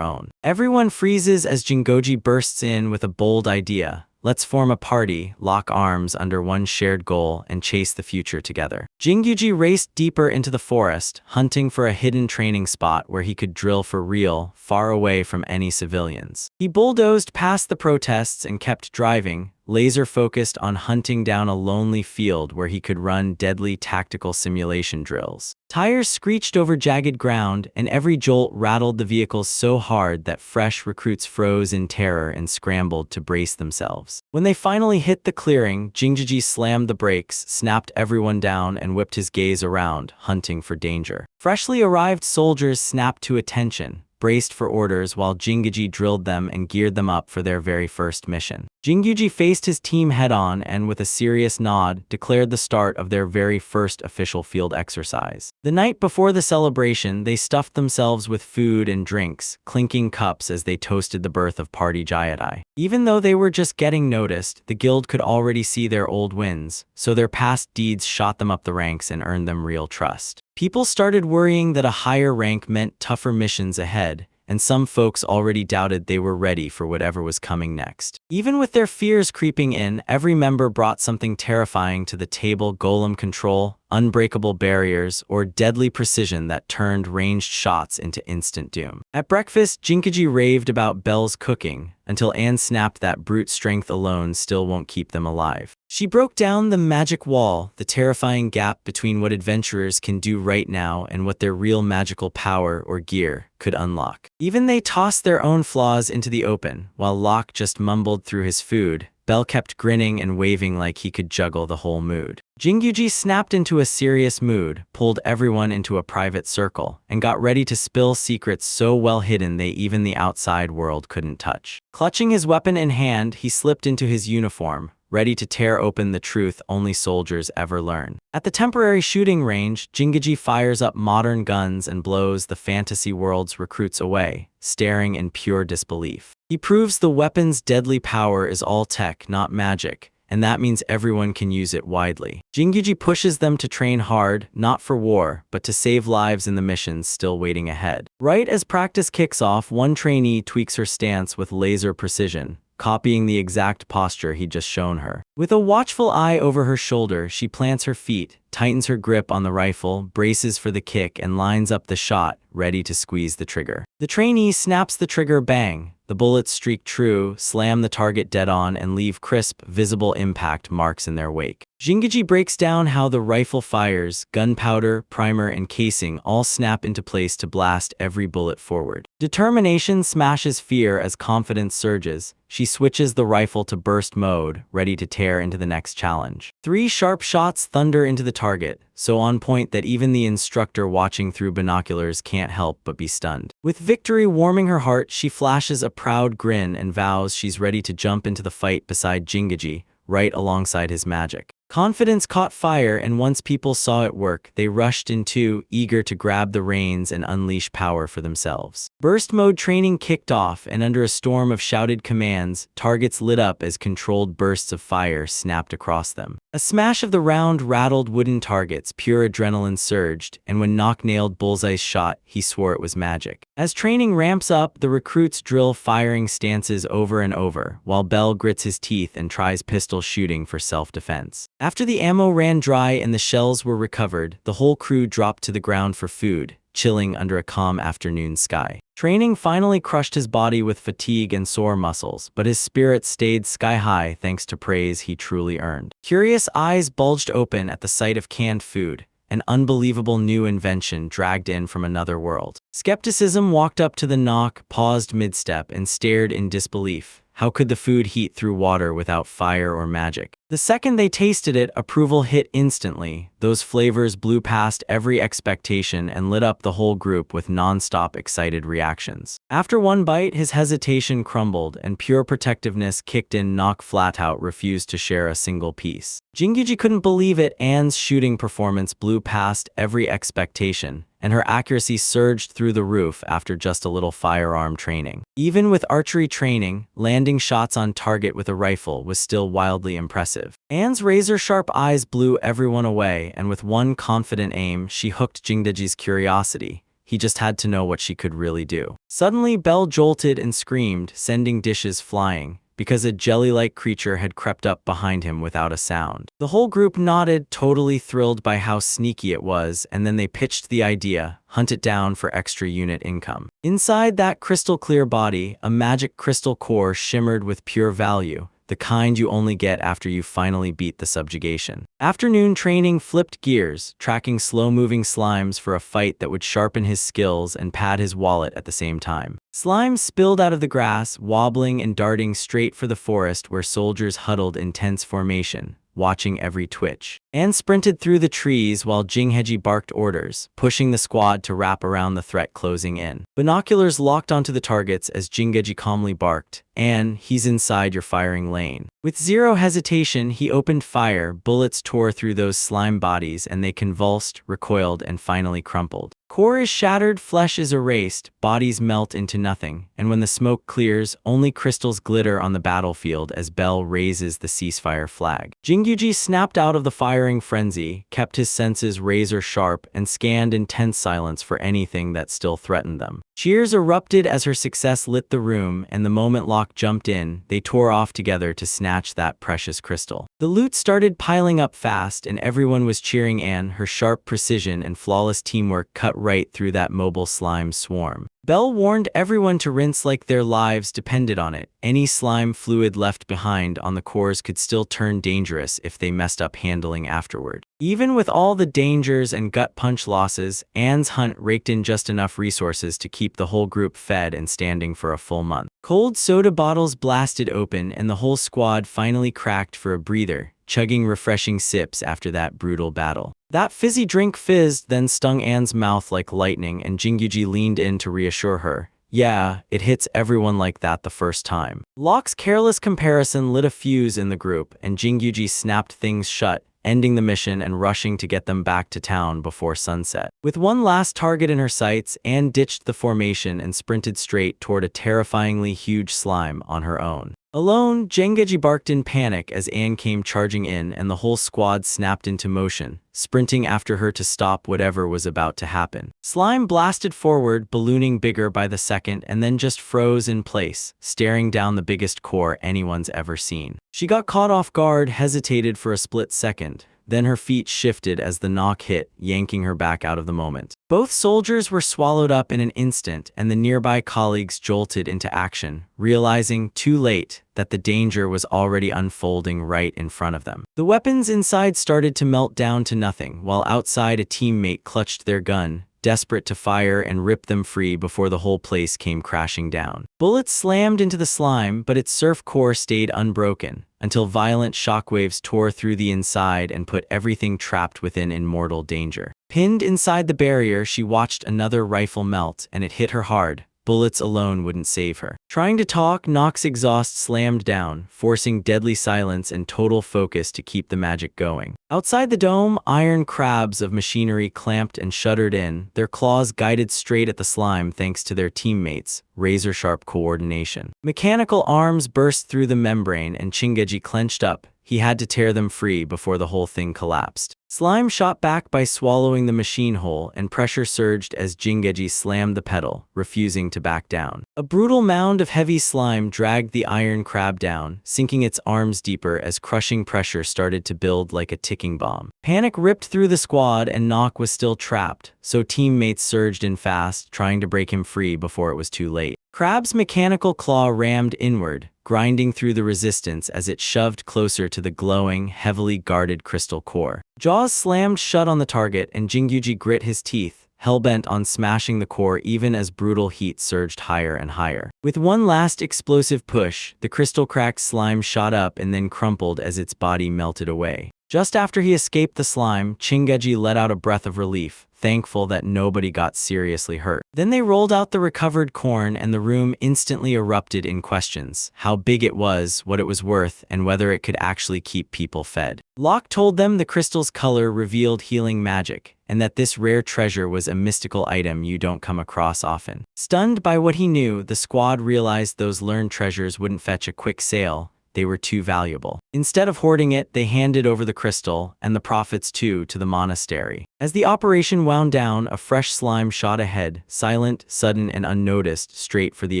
A: own. Everyone freezes as Jingoji bursts in with a bold idea. Let's form a party, lock arms under one shared goal, and chase the future together. Jingyuji raced deeper into the forest, hunting for a hidden training spot where he could drill for real, far away from any civilians. He bulldozed past the protests and kept driving, laser-focused on hunting down a lonely field where he could run deadly tactical simulation drills. Tires screeched over jagged ground, and every jolt rattled the vehicles so hard that fresh recruits froze in terror and scrambled to brace themselves. When they finally hit the clearing, Jingyuji slammed the brakes, snapped everyone down, and whipped his gaze around, hunting for danger. Freshly arrived soldiers snapped to attention, braced for orders while Jingyuji drilled them and geared them up for their very first mission. Jingyuji faced his team head-on and, with a serious nod, declared the start of their very first official field exercise. The night before the celebration, they stuffed themselves with food and drinks, clinking cups as they toasted the birth of Party Jayadai. Even though they were just getting noticed, the guild could already see their old wins, so their past deeds shot them up the ranks and earned them real trust. People started worrying that a higher rank meant tougher missions ahead, and some folks already doubted they were ready for whatever was coming next. Even with their fears creeping in, every member brought something terrifying to the table: golem control, unbreakable barriers, or deadly precision that turned ranged shots into instant doom. At breakfast, Jinkyuji raved about Belle's cooking, until Anne snapped that brute strength alone still won't keep them alive. She broke down the magic wall, the terrifying gap between what adventurers can do right now and what their real magical power or gear could unlock. Even they tossed their own flaws into the open, while Locke just mumbled through his food. Belle kept grinning and waving like he could juggle the whole mood. Jingyuji snapped into a serious mood, pulled everyone into a private circle, and got ready to spill secrets so well hidden they even the outside world couldn't touch. Clutching his weapon in hand, he slipped into his uniform, ready to tear open the truth only soldiers ever learn. At the temporary shooting range, Jingyuji fires up modern guns and blows the fantasy world's recruits away, staring in pure disbelief. He proves the weapon's deadly power is all tech, not magic, and that means everyone can use it widely. Jingyuji pushes them to train hard, not for war, but to save lives in the missions still waiting ahead. Right as practice kicks off, one trainee tweaks her stance with laser precision, copying the exact posture he'd just shown her. With a watchful eye over her shoulder, she plants her feet, tightens her grip on the rifle, braces for the kick, and lines up the shot, ready to squeeze the trigger. The trainee snaps the trigger, bang. The bullets streak true, slam the target dead on, and leave crisp, visible impact marks in their wake. Jinguji breaks down how the rifle fires, gunpowder, primer, and casing all snap into place to blast every bullet forward. Determination smashes fear as confidence surges. She switches the rifle to burst mode, ready to tear into the next challenge. 3 sharp shots thunder into the target, so on point that even the instructor watching through binoculars can't help but be stunned. With victory warming her heart, she flashes a proud grin and vows she's ready to jump into the fight beside Jinguji, right alongside his magic. Confidence caught fire, and once people saw it work, they rushed in too, eager to grab the reins and unleash power for themselves. Burst mode training kicked off, and under a storm of shouted commands, targets lit up as controlled bursts of fire snapped across them. A smash of the round rattled wooden targets, pure adrenaline surged, and when Knock nailed Bullseye's shot, he swore it was magic. As training ramps up, the recruits drill firing stances over and over, while Bell grits his teeth and tries pistol shooting for self-defense. After the ammo ran dry and the shells were recovered, the whole crew dropped to the ground for food, chilling under a calm afternoon sky. Training finally crushed his body with fatigue and sore muscles, but his spirit stayed sky-high thanks to praise he truly earned. Curious eyes bulged open at the sight of canned food, an unbelievable new invention dragged in from another world. Skepticism walked up to the Knock, paused mid-step, and stared in disbelief. How could the food heat through water without fire or magic? The second they tasted it, approval hit instantly. Those flavors blew past every expectation and lit up the whole group with non-stop excited reactions. After one bite, his hesitation crumbled and pure protectiveness kicked in. Knock flat out refused to share a single piece. Jinguji couldn't believe it. Anne's shooting performance blew past every expectation, and her accuracy surged through the roof after just a little firearm training. Even with archery training, landing shots on target with a rifle was still wildly impressive. Anne's razor-sharp eyes blew everyone away, and with one confident aim, she hooked Jinguji's curiosity. He just had to know what she could really do. Suddenly, Belle jolted and screamed, sending dishes flying, because a jelly-like creature had crept up behind him without a sound. The whole group nodded, totally thrilled by how sneaky it was, and then they pitched the idea: hunt it down for extra unit income. Inside that crystal-clear body, a magic crystal core shimmered with pure value, the kind you only get after you finally beat the subjugation. Afternoon training flipped gears, tracking slow-moving slimes for a fight that would sharpen his skills and pad his wallet at the same time. Slimes spilled out of the grass, wobbling and darting straight for the forest where soldiers huddled in tense formation, watching every twitch. Anne sprinted through the trees while Jinguji barked orders, pushing the squad to wrap around the threat closing in. Binoculars locked onto the targets as Jinguji calmly barked, "Anne, he's inside your firing lane." With zero hesitation, he opened fire. Bullets tore through those slime bodies and they convulsed, recoiled, and finally crumpled. Core is shattered, flesh is erased, bodies melt into nothing, and when the smoke clears, only crystals glitter on the battlefield as Bell raises the ceasefire flag. Jinguji snapped out of the firing frenzy, kept his senses razor sharp, and scanned in tense silence for anything that still threatened them. Cheers erupted as her success lit the room, and the moment Locke jumped in, they tore off together to snatch that precious crystal. The loot started piling up fast, and everyone was cheering Anne. Her sharp precision and flawless teamwork cut right through that mobile slime swarm. Bell warned everyone to rinse like their lives depended on it. Any slime fluid left behind on the cores could still turn dangerous if they messed up handling afterward. Even with all the dangers and gut punch losses, Anne's hunt raked in just enough resources to keep the whole group fed and standing for a full month. Cold soda bottles blasted open, and the whole squad finally cracked for a breather, chugging refreshing sips after that brutal battle. That fizzy drink fizzed, then stung Anne's mouth like lightning, and Jinguji leaned in to reassure her. "Yeah, it hits everyone like that the first time." Locke's careless comparison lit a fuse in the group, and Jinguji snapped things shut, ending the mission and rushing to get them back to town before sunset. With one last target in her sights, Anne ditched the formation and sprinted straight toward a terrifyingly huge slime on her own. Alone, Jinguji barked in panic as Anne came charging in, and the whole squad snapped into motion, sprinting after her to stop whatever was about to happen. Slime blasted forward, ballooning bigger by the second, and then just froze in place, staring down the biggest core anyone's ever seen. She got caught off guard, hesitated for a split second, Then her feet shifted as the knock hit, yanking her back out of the moment. Both soldiers were swallowed up in an instant, and the nearby colleagues jolted into action, realizing, too late, that the danger was already unfolding right in front of them. The weapons inside started to melt down to nothing, while outside a teammate clutched their gun, desperate to fire and rip them free before the whole place came crashing down. Bullets slammed into the slime, but its surf core stayed unbroken, until violent shockwaves tore through the inside and put everything trapped within in mortal danger. Pinned inside the barrier, she watched another rifle melt, and it hit her hard. Bullets alone wouldn't save her. Trying to talk, Nock's exhaust slammed down, forcing deadly silence and total focus to keep the magic going. Outside the dome, iron crabs of machinery clamped and shuddered in, their claws guided straight at the slime thanks to their teammates' razor-sharp coordination. Mechanical arms burst through the membrane and Chingeji clenched up. He had to tear them free before the whole thing collapsed. Slime shot back by swallowing the machine whole, and pressure surged as Jingeji slammed the pedal, refusing to back down. A brutal mound of heavy slime dragged the iron crab down, sinking its arms deeper as crushing pressure started to build like a ticking bomb. Panic ripped through the squad, and Nock was still trapped, so teammates surged in fast, trying to break him free before it was too late. Crab's mechanical claw rammed inward, grinding through the resistance as it shoved closer to the glowing, heavily guarded crystal core. Jaws slammed shut on the target, and Jinguji grit his teeth, hell-bent on smashing the core even as brutal heat surged higher and higher. With one last explosive push, the crystal-cracked slime shot up and then crumpled as its body melted away. Just after he escaped the slime, Chingeji let out a breath of relief, thankful that nobody got seriously hurt. Then they rolled out the recovered corn, and the room instantly erupted in questions: how big it was, what it was worth, and whether it could actually keep people fed. Locke told them the crystal's color revealed healing magic, and that this rare treasure was a mystical item you don't come across often. Stunned by what he knew, the squad realized those learned treasures wouldn't fetch a quick sale. They were too valuable. Instead of hoarding it, they handed over the crystal, and the profits too, to the monastery. As the operation wound down, a fresh slime shot ahead, silent, sudden, and unnoticed, straight for the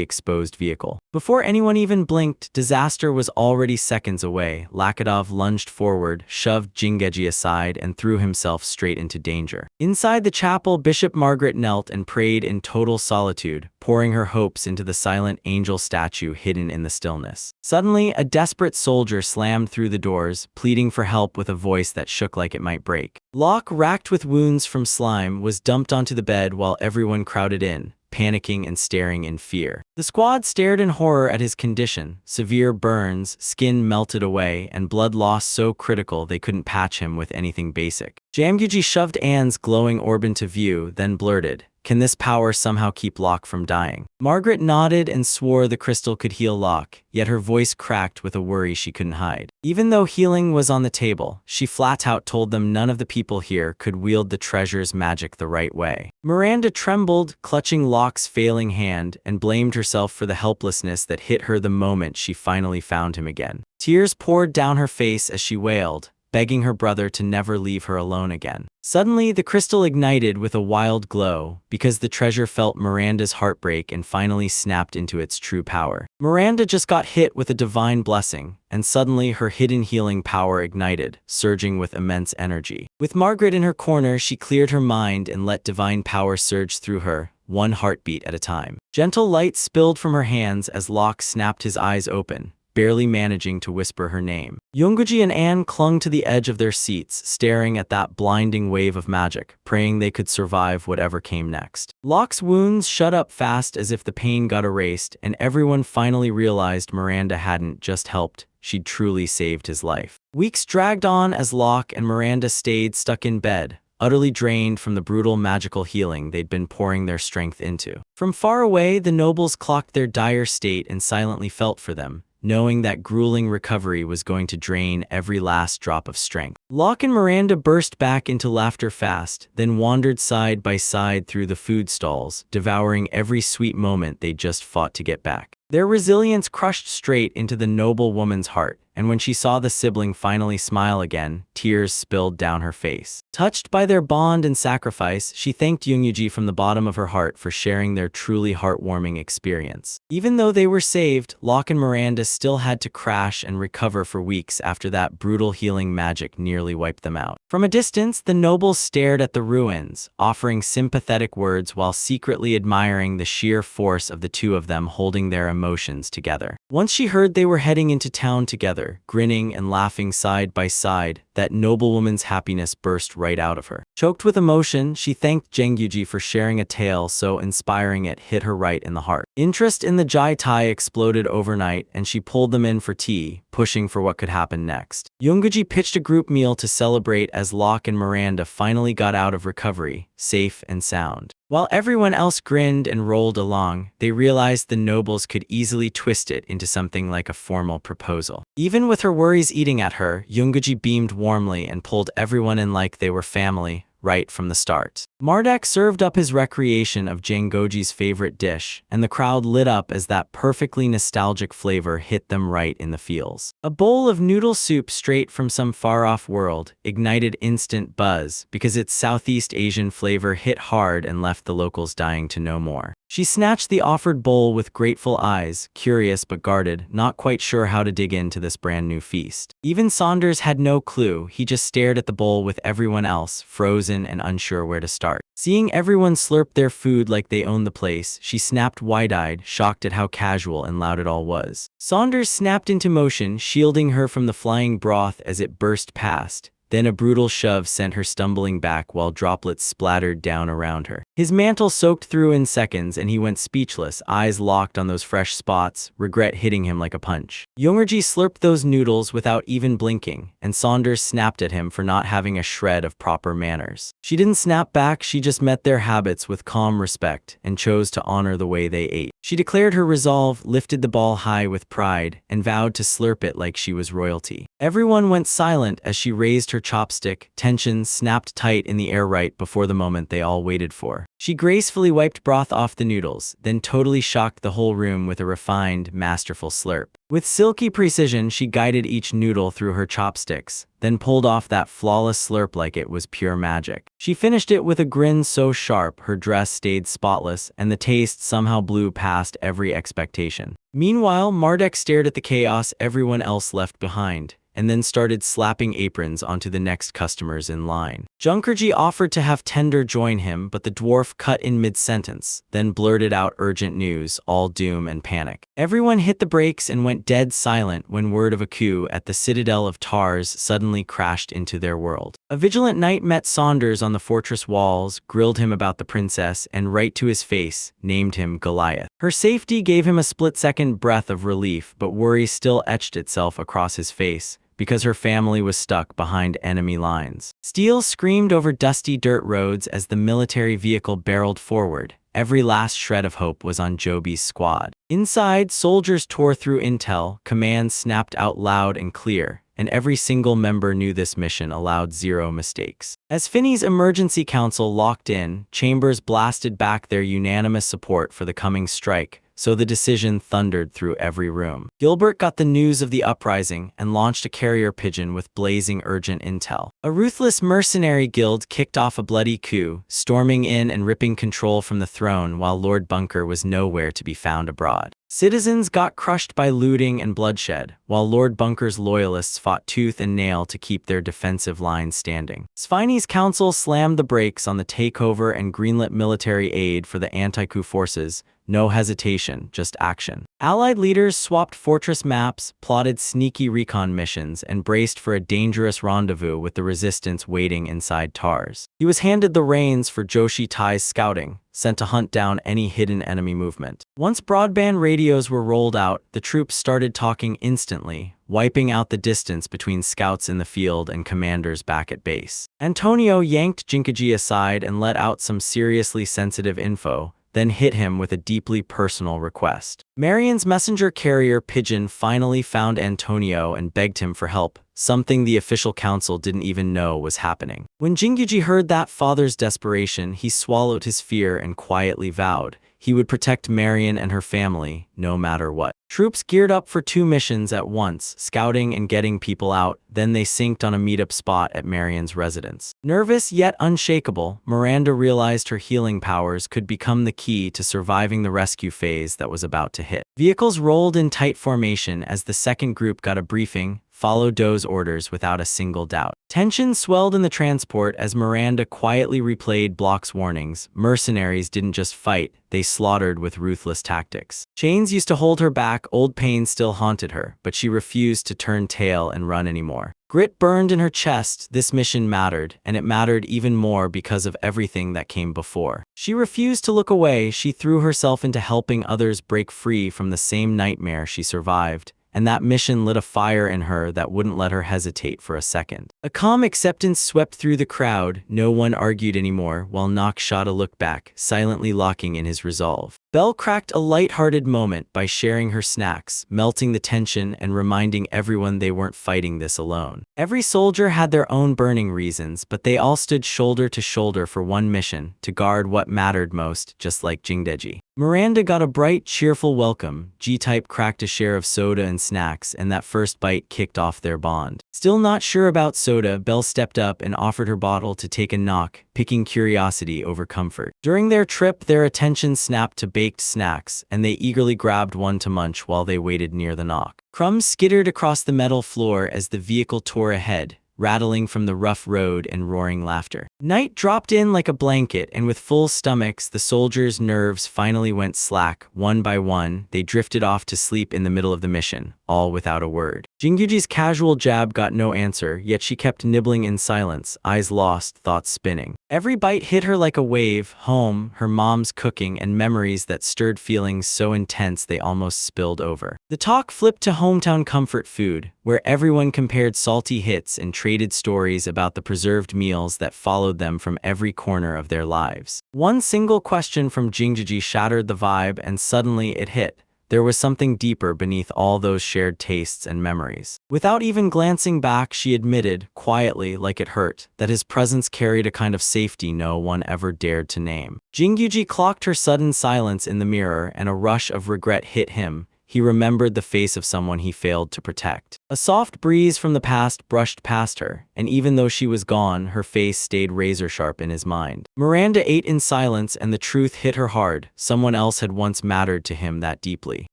A: exposed vehicle. Before anyone even blinked, disaster was already seconds away. Lakhadov lunged forward, shoved Jingeji aside, and threw himself straight into danger. Inside the chapel, Bishop Margaret knelt and prayed in total solitude, pouring her hopes into the silent angel statue hidden in the stillness. Suddenly, a desperate soldier slammed through the doors, pleading for help with a voice that shook like it might break. Locke, racked with wounds from slime, was dumped onto the bed while everyone crowded in, panicking and staring in fear. The squad stared in horror at his condition: severe burns, skin melted away, and blood loss so critical they couldn't patch him with anything basic. Jamguji shoved Anne's glowing orb into view, then blurted, "Can this power somehow keep Locke from dying?" Margaret nodded and swore the crystal could heal Locke, yet her voice cracked with a worry she couldn't hide. Even though healing was on the table, she flat out told them none of the people here could wield the treasure's magic the right way. Miranda trembled, clutching Locke's failing hand, and blamed herself for the helplessness that hit her the moment she finally found him again. Tears poured down her face as she wailed, begging her brother to never leave her alone again. Suddenly, the crystal ignited with a wild glow, because the treasure felt Miranda's heartbreak and finally snapped into its true power. Miranda just got hit with a divine blessing, and suddenly her hidden healing power ignited, surging with immense energy. With Margaret in her corner, she cleared her mind and let divine power surge through her, one heartbeat at a time. Gentle light spilled from her hands as Locke snapped his eyes open, barely managing to whisper her name. Yonguji and Anne clung to the edge of their seats, staring at that blinding wave of magic, praying they could survive whatever came next. Locke's wounds shut up fast as if the pain got erased, and everyone finally realized Miranda hadn't just helped, she'd truly saved his life. Weeks dragged on as Locke and Miranda stayed stuck in bed, utterly drained from the brutal magical healing they'd been pouring their strength into. From far away, the nobles clocked their dire state and silently felt for them, knowing that grueling recovery was going to drain every last drop of strength. Locke and Miranda burst back into laughter fast, then wandered side by side through the food stalls, devouring every sweet moment they'd just fought to get back. Their resilience crushed straight into the noble woman's heart, and when she saw the sibling finally smile again, tears spilled down her face. Touched by their bond and sacrifice, she thanked Yoongyuji from the bottom of her heart for sharing their truly heartwarming experience. Even though they were saved, Locke and Miranda still had to crash and recover for weeks after that brutal healing magic nearly wiped them out. From a distance, the nobles stared at the ruins, offering sympathetic words while secretly admiring the sheer force of the two of them holding their emotions together. Once she heard they were heading into town together, grinning and laughing side by side, that noblewoman's happiness burst right out of her. Choked with emotion, she thanked Janggyuji for sharing a tale so inspiring it hit her right in the heart. Interest in the Jai Tai exploded overnight, and she pulled them in for tea, pushing for what could happen next. Yoonguji pitched a group meal to celebrate as Locke and Miranda finally got out of recovery, safe and sound. While everyone else grinned and rolled along, they realized the nobles could easily twist it into something like a formal proposal. Even with her worries eating at her, Yoonguji beamed warmly and pulled everyone in like they were family, right from the start. Marduk served up his recreation of Janggoji's favorite dish, and the crowd lit up as that perfectly nostalgic flavor hit them right in the feels. A bowl of noodle soup straight from some far-off world ignited instant buzz because its Southeast Asian flavor hit hard and left the locals dying to know more. She snatched the offered bowl with grateful eyes, curious but guarded, not quite sure how to dig into this brand new feast. Even Saunders had no clue, he just stared at the bowl with everyone else, frozen and unsure where to start. Seeing everyone slurp their food like they owned the place, she snapped wide-eyed, shocked at how casual and loud it all was. Saunders snapped into motion, shielding her from the flying broth as it burst past. Then a brutal shove sent her stumbling back while droplets splattered down around her. His mantle soaked through in seconds and he went speechless, eyes locked on those fresh spots, regret hitting him like a punch. Yoonguji slurped those noodles without even blinking, and Saunders snapped at him for not having a shred of proper manners. She didn't snap back, she just met their habits with calm respect and chose to honor the way they ate. She declared her resolve, lifted the ball high with pride, and vowed to slurp it like she was royalty. Everyone went silent as she raised her chopstick, tension snapped tight in the air right before the moment they all waited for. She gracefully wiped broth off the noodles, then totally shocked the whole room with a refined, masterful slurp. With silky precision, she guided each noodle through her chopsticks, then pulled off that flawless slurp like it was pure magic. She finished it with a grin so sharp her dress stayed spotless and the taste somehow blew past every expectation. Meanwhile, Marduk stared at the chaos everyone else left behind, and then started slapping aprons onto the next customers in line. Junkerji offered to have Tender join him, but the dwarf cut in mid-sentence, then blurted out urgent news, all doom and panic. Everyone hit the brakes and went dead silent when word of a coup at the Citadel of Tars suddenly crashed into their world. A vigilant knight met Saunders on the fortress walls, grilled him about the princess, and right to his face, named him Goliath. Her safety gave him a split-second breath of relief, but worry still etched itself across his face, because her family was stuck behind enemy lines. Steel screamed over dusty dirt roads as the military vehicle barreled forward. Every last shred of hope was on Joby's squad. Inside, soldiers tore through intel, commands snapped out loud and clear, and every single member knew this mission allowed zero mistakes. As Finney's emergency council locked in, Chambers blasted back their unanimous support for the coming strike, so the decision thundered through every room. Gilbert got the news of the uprising and launched a carrier pigeon with blazing urgent intel. A ruthless mercenary guild kicked off a bloody coup, storming in and ripping control from the throne while Lord Bunker was nowhere to be found abroad. Citizens got crushed by looting and bloodshed, while Lord Bunker's loyalists fought tooth and nail to keep their defensive lines standing. Sviney's council slammed the brakes on the takeover and greenlit military aid for the anti-coup forces. No hesitation, just action. Allied leaders swapped fortress maps, plotted sneaky recon missions, and braced for a dangerous rendezvous with the resistance waiting inside Tars. He was handed the reins for Joshi Tai's scouting, sent to hunt down any hidden enemy movement. Once broadband radios were rolled out, the troops started talking instantly, wiping out the distance between scouts in the field and commanders back at base. Antonio yanked Jinkaji aside and let out some seriously sensitive info, then hit him with a deeply personal request. Marion's messenger carrier pigeon finally found Antonio and begged him for help, something the official council didn't even know was happening. When Jinguji heard that father's desperation, he swallowed his fear and quietly vowed he would protect Marion and her family, no matter what. Troops geared up for 2 missions at once, scouting and getting people out, then they synced on a meetup spot at Marion's residence. Nervous yet unshakable, Miranda realized her healing powers could become the key to surviving the rescue phase that was about to hit. Vehicles rolled in tight formation as the second group got a briefing, followed Doe's orders without a single doubt. Tension swelled in the transport as Miranda quietly replayed Block's warnings. Mercenaries didn't just fight, they slaughtered with ruthless tactics. Chains used to hold her back, old pain still haunted her, but she refused to turn tail and run anymore. Grit burned in her chest. This mission mattered, and it mattered even more because of everything that came before. She refused to look away. She threw herself into helping others break free from the same nightmare she survived. And that mission lit a fire in her that wouldn't let her hesitate for a second. A calm acceptance swept through the crowd. No one argued anymore, while Nock shot a look back, silently locking in his resolve. Belle cracked a light-hearted moment by sharing her snacks, melting the tension and reminding everyone they weren't fighting this alone. Every soldier had their own burning reasons, but they all stood shoulder to shoulder for one mission, to guard what mattered most, just like Jingdeji. Miranda got a bright, cheerful welcome. G-Type cracked a share of soda and snacks, and that first bite kicked off their bond. Still not sure about soda, Belle stepped up and offered her bottle to take a knock, picking curiosity over comfort. During their trip, their attention snapped to baked snacks, and they eagerly grabbed one to munch while they waited near the knock. Crumbs skittered across the metal floor as the vehicle tore ahead, rattling from the rough road and roaring laughter. Night dropped in like a blanket, and with full stomachs, the soldiers' nerves finally went slack. One by one, they drifted off to sleep in the middle of the mission, all without a word. Jingyuji's casual jab got no answer, yet she kept nibbling in silence, eyes lost, thoughts spinning. Every bite hit her like a wave: home, her mom's cooking, and memories that stirred feelings so intense they almost spilled over. The talk flipped to hometown comfort food, where everyone compared salty hits and traded stories about the preserved meals that followed them from every corner of their lives. One single question from Jingjuji shattered the vibe, and suddenly it hit. There was something deeper beneath all those shared tastes and memories. Without even glancing back, she admitted, quietly, like it hurt, that his presence carried a kind of safety no one ever dared to name. Jingyuji clocked her sudden silence in the mirror, and a rush of regret hit him. He remembered the face of someone he failed to protect. A soft breeze from the past brushed past her, and even though she was gone, her face stayed razor-sharp in his mind. Miranda ate in silence, and the truth hit her hard. Someone else had once mattered to him that deeply.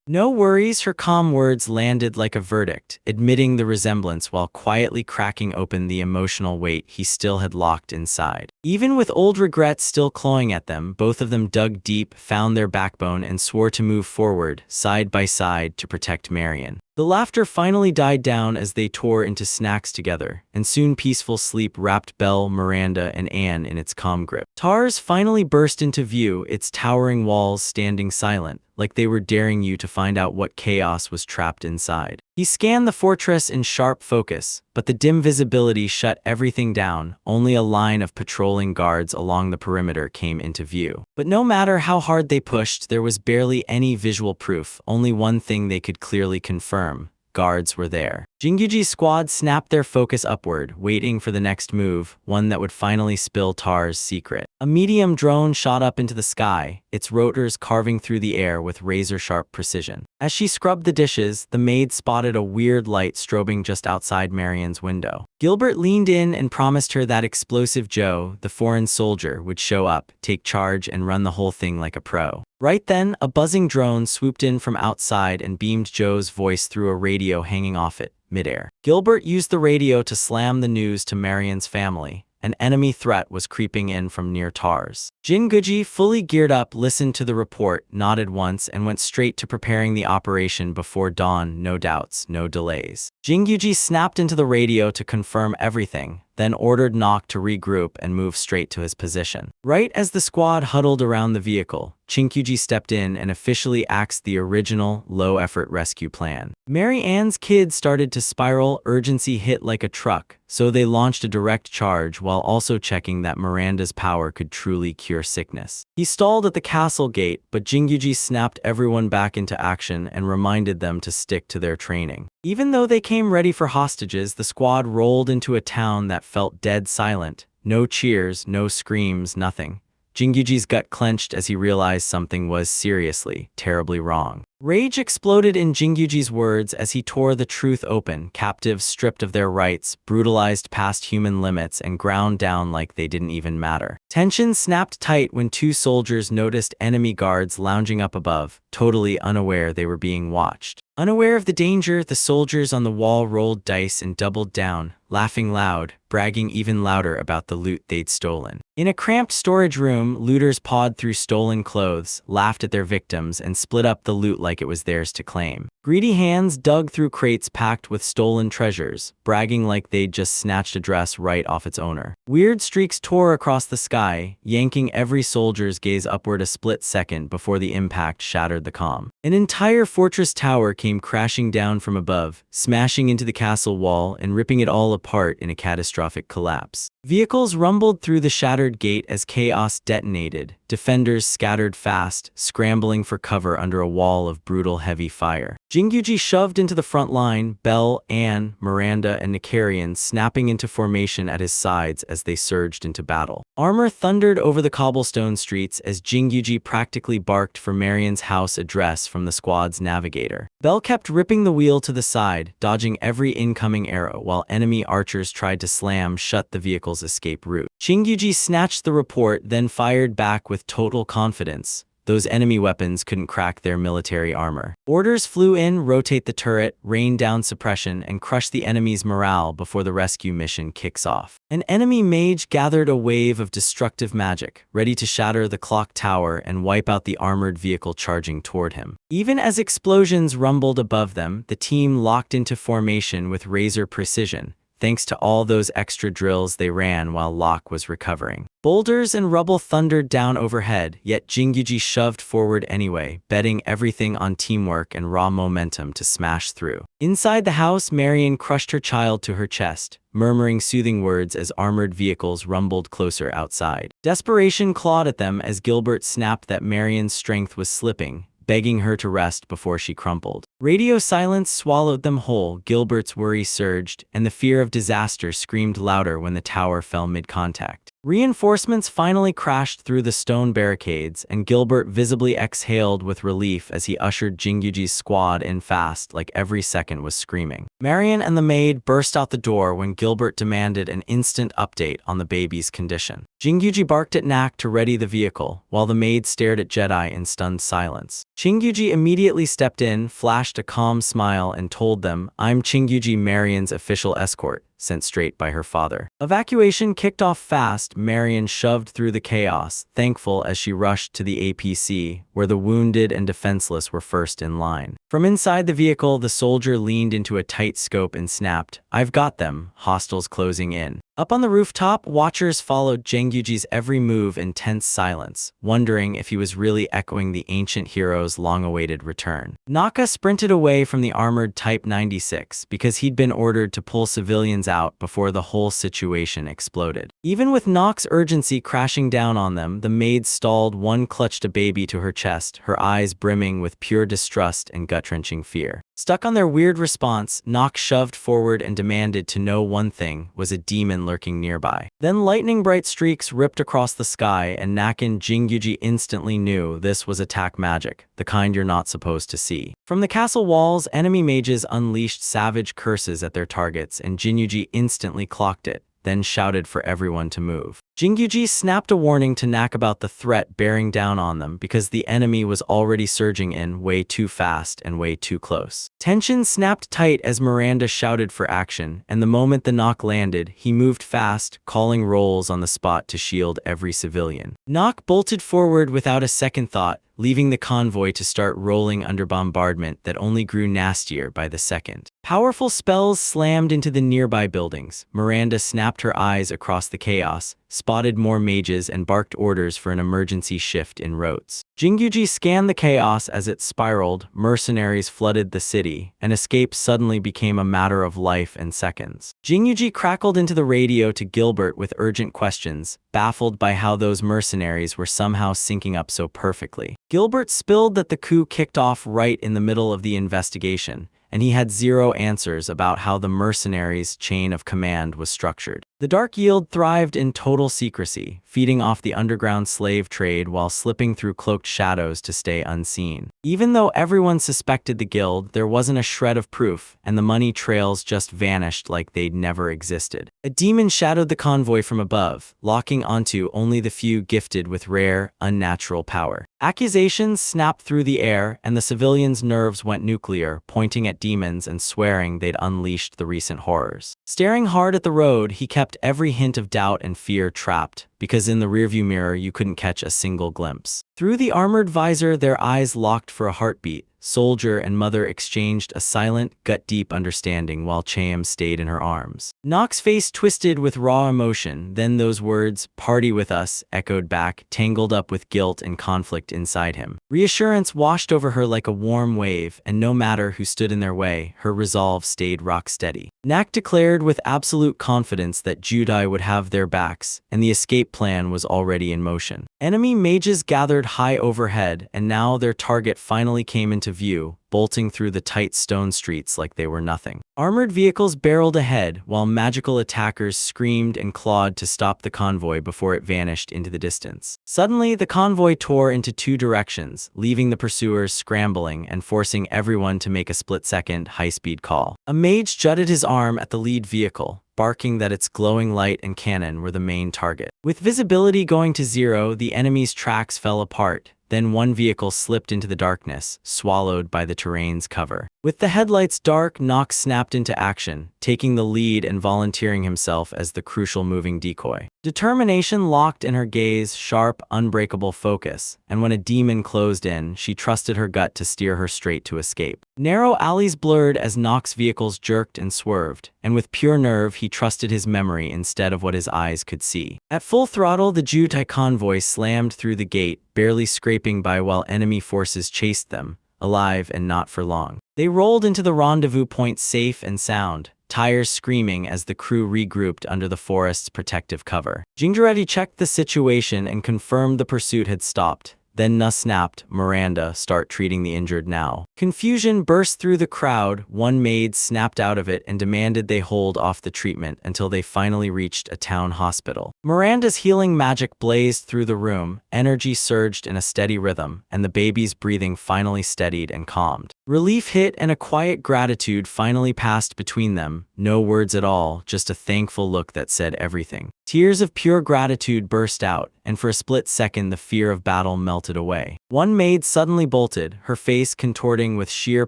A: No worries, her calm words landed like a verdict, admitting the resemblance while quietly cracking open the emotional weight he still had locked inside. Even with old regrets still clawing at them, both of them dug deep, found their backbone, and swore to move forward, side by side, to protect Marion. The laughter finally died down as they tore into snacks together, and soon peaceful sleep wrapped Belle, Miranda, and Anne in its calm grip. Tars finally burst into view, its towering walls standing silent, like they were daring you to find out what chaos was trapped inside. He scanned the fortress in sharp focus, but the dim visibility shut everything down. Only a line of patrolling guards along the perimeter came into view. But no matter how hard they pushed, there was barely any visual proof. Only one thing they could clearly confirm: guards were there. Jingyuji's squad snapped their focus upward, waiting for the next move, one that would finally spill Tar's secret. A medium drone shot up into the sky, its rotors carving through the air with razor-sharp precision. As she scrubbed the dishes, the maid spotted a weird light strobing just outside Marion's window. Gilbert leaned in and promised her that explosive Joe, the foreign soldier, would show up, take charge, and run the whole thing like a pro. Right then, a buzzing drone swooped in from outside and beamed Joe's voice through a radio hanging off it, midair. Gilbert used the radio to slam the news to Marion's family. An enemy threat was creeping in from near Tars. Jinguji, fully geared up, listened to the report, nodded once, and went straight to preparing the operation before dawn. No doubts, no delays. Jinguji snapped into the radio to confirm everything, then ordered Nock to regroup and move straight to his position. Right as the squad huddled around the vehicle, Chinkyuji stepped in and officially axed the original, low-effort rescue plan. Mary Ann's kids started to spiral, urgency hit like a truck, so they launched a direct charge while also checking that Miranda's power could truly cure sickness. He stalled at the castle gate, but Jingyuji snapped everyone back into action and reminded them to stick to their training. Even though they came ready for hostages, the squad rolled into a town that felt dead silent. No cheers, no screams, nothing. Jingyuji's gut clenched as he realized something was seriously, terribly wrong. Rage exploded in Jingyuji's words as he tore the truth open, captives stripped of their rights, brutalized past human limits, and ground down like they didn't even matter. Tension snapped tight when two soldiers noticed enemy guards lounging up above, totally unaware they were being watched. Unaware of the danger, the soldiers on the wall rolled dice and doubled down, laughing loud, bragging even louder about the loot they'd stolen. In a cramped storage room, looters pawed through stolen clothes, laughed at their victims, and split up the loot like it was theirs to claim. Greedy hands dug through crates packed with stolen treasures, bragging like they'd just snatched a dress right off its owner. Weird streaks tore across the sky, yanking every soldier's gaze upward a split second before the impact shattered the calm. An entire fortress tower came crashing down from above, smashing into the castle wall and ripping it all apart in a catastrophic collapse. Vehicles rumbled through the shattered gate as chaos detonated. Defenders scattered fast, scrambling for cover under a wall of brutal heavy fire. Jingyuji shoved into the front line, Belle, Anne, Miranda, and Nicarian snapping into formation at his sides as they surged into battle. Armor thundered over the cobblestone streets as Jingyuji practically barked for Marion's house address from the squad's navigator. Belle kept ripping the wheel to the side, dodging every incoming arrow while enemy archers tried to slam shut the vehicle's escape route. Jingyuji snatched the report, then fired back with total confidence. Those enemy weapons couldn't crack their military armor. Orders flew in: rotate the turret, rain down suppression, and crush the enemy's morale before the rescue mission kicks off. An enemy mage gathered a wave of destructive magic, ready to shatter the clock tower and wipe out the armored vehicle charging toward him. Even as explosions rumbled above them, the team locked into formation with razor precision, thanks to all those extra drills they ran while Locke was recovering. Boulders and rubble thundered down overhead, yet Jingyuji shoved forward anyway, betting everything on teamwork and raw momentum to smash through. Inside the house, Marion crushed her child to her chest, murmuring soothing words as armored vehicles rumbled closer outside. Desperation clawed at them as Gilbert snapped that Marion's strength was slipping, begging her to rest before she crumpled. Radio silence swallowed them whole. Gilbert's worry surged, and the fear of disaster screamed louder when the tower fell mid-contact. Reinforcements finally crashed through the stone barricades, and Gilbert visibly exhaled with relief as he ushered Jingyuji's squad in fast, like every second was screaming. Marion and the maid burst out the door when Gilbert demanded an instant update on the baby's condition. Jingyuji barked at Nak to ready the vehicle, while the maid stared at Jedi in stunned silence. Jingyuji immediately stepped in, flashed a calm smile, and told them, "I'm Jingyuji, Marion's official escort, sent straight by her father." Evacuation kicked off fast. Marion shoved through the chaos, thankful as she rushed to the APC, where the wounded and defenseless were first in line. From inside the vehicle, the soldier leaned into a tight scope and snapped, "I've got them," hostiles closing in. Up on the rooftop, watchers followed Jingyuji's every move in tense silence, wondering if he was really echoing the ancient hero's long-awaited return. Naka sprinted away from the armored Type 96 because he'd been ordered to pull civilians out before the whole situation exploded. Even with Nock's urgency crashing down on them, the maid stalled. One clutched a baby to her chest, her eyes brimming with pure distrust and gut-wrenching fear. Stuck on their weird response, Nock shoved forward and demanded to know one thing: was a demon lurking nearby. Then lightning-bright streaks ripped across the sky, and Nak and Jingyuji instantly knew this was attack magic, the kind you're not supposed to see. From the castle walls, enemy mages unleashed savage curses at their targets, and Jingyuji instantly clocked it, then shouted for everyone to move. Jingyuji snapped a warning to Nak about the threat bearing down on them because the enemy was already surging in way too fast and way too close. Tension snapped tight as Miranda shouted for action, and the moment the knock landed, he moved fast, calling rolls on the spot to shield every civilian. Knock bolted forward without a second thought, leaving the convoy to start rolling under bombardment that only grew nastier by the second. Powerful spells slammed into the nearby buildings. Miranda snapped her eyes across the chaos, spotted more mages, and barked orders for an emergency shift in routes. Jingyuji scanned the chaos as it spiraled. Mercenaries flooded the city, and escape suddenly became a matter of life and seconds. Jingyuji crackled into the radio to Gilbert with urgent questions, baffled by how those mercenaries were somehow syncing up so perfectly. Gilbert spilled that the coup kicked off right in the middle of the investigation, and he had zero answers about how the mercenaries' chain of command was structured. The Dark Yield thrived in total secrecy, feeding off the underground slave trade while slipping through cloaked shadows to stay unseen. Even though everyone suspected the guild, there wasn't a shred of proof, and the money trails just vanished like they'd never existed. A demon shadowed the convoy from above, locking onto only the few gifted with rare, unnatural power. Accusations snapped through the air, and the civilians' nerves went nuclear, pointing at demons and swearing they'd unleashed the recent horrors. Staring hard at the road, he kept every hint of doubt and fear trapped, because in the rearview mirror you couldn't catch a single glimpse. Through the armored visor, their eyes locked for a heartbeat. Soldier and mother exchanged a silent, gut-deep understanding while Chaim stayed in her arms. Nock's face twisted with raw emotion, then those words, "Party with us," echoed back, tangled up with guilt and conflict inside him. Reassurance washed over her like a warm wave, and no matter who stood in their way, her resolve stayed rock steady. Nack declared with absolute confidence that Judai would have their backs, and the escape plan was already in motion. Enemy mages gathered high overhead, and now their target finally came into view, bolting through the tight stone streets like they were nothing. Armored vehicles barreled ahead, while magical attackers screamed and clawed to stop the convoy before it vanished into the distance. Suddenly, the convoy tore into two directions, leaving the pursuers scrambling and forcing everyone to make a split-second, high-speed call. A mage jutted his arm at the lead vehicle, barking that its glowing light and cannon were the main target. With visibility going to zero, the enemy's tracks fell apart. Then one vehicle slipped into the darkness, swallowed by the terrain's cover. With the headlights dark, Nock snapped into action, taking the lead and volunteering himself as the crucial moving decoy. Determination locked in her gaze, sharp, unbreakable focus, and when a demon closed in, she trusted her gut to steer her straight to escape. Narrow alleys blurred as Nock's vehicles jerked and swerved, and with pure nerve he trusted his memory instead of what his eyes could see. At full throttle, the Jutai convoy slammed through the gate, barely scraping by while enemy forces chased them, alive and not for long. They rolled into the rendezvous point safe and sound, tires screaming as the crew regrouped under the forest's protective cover. Jinjaretti checked the situation and confirmed the pursuit had stopped. Then Na snapped, "Miranda, start treating the injured now." Confusion burst through the crowd. One maid snapped out of it and demanded they hold off the treatment until they finally reached a town hospital. Miranda's healing magic blazed through the room, energy surged in a steady rhythm, and the baby's breathing finally steadied and calmed. Relief hit and a quiet gratitude finally passed between them. No words at all, just a thankful look that said everything. Tears of pure gratitude burst out, and for a split second the fear of battle melted away. One maid suddenly bolted, her face contorting with sheer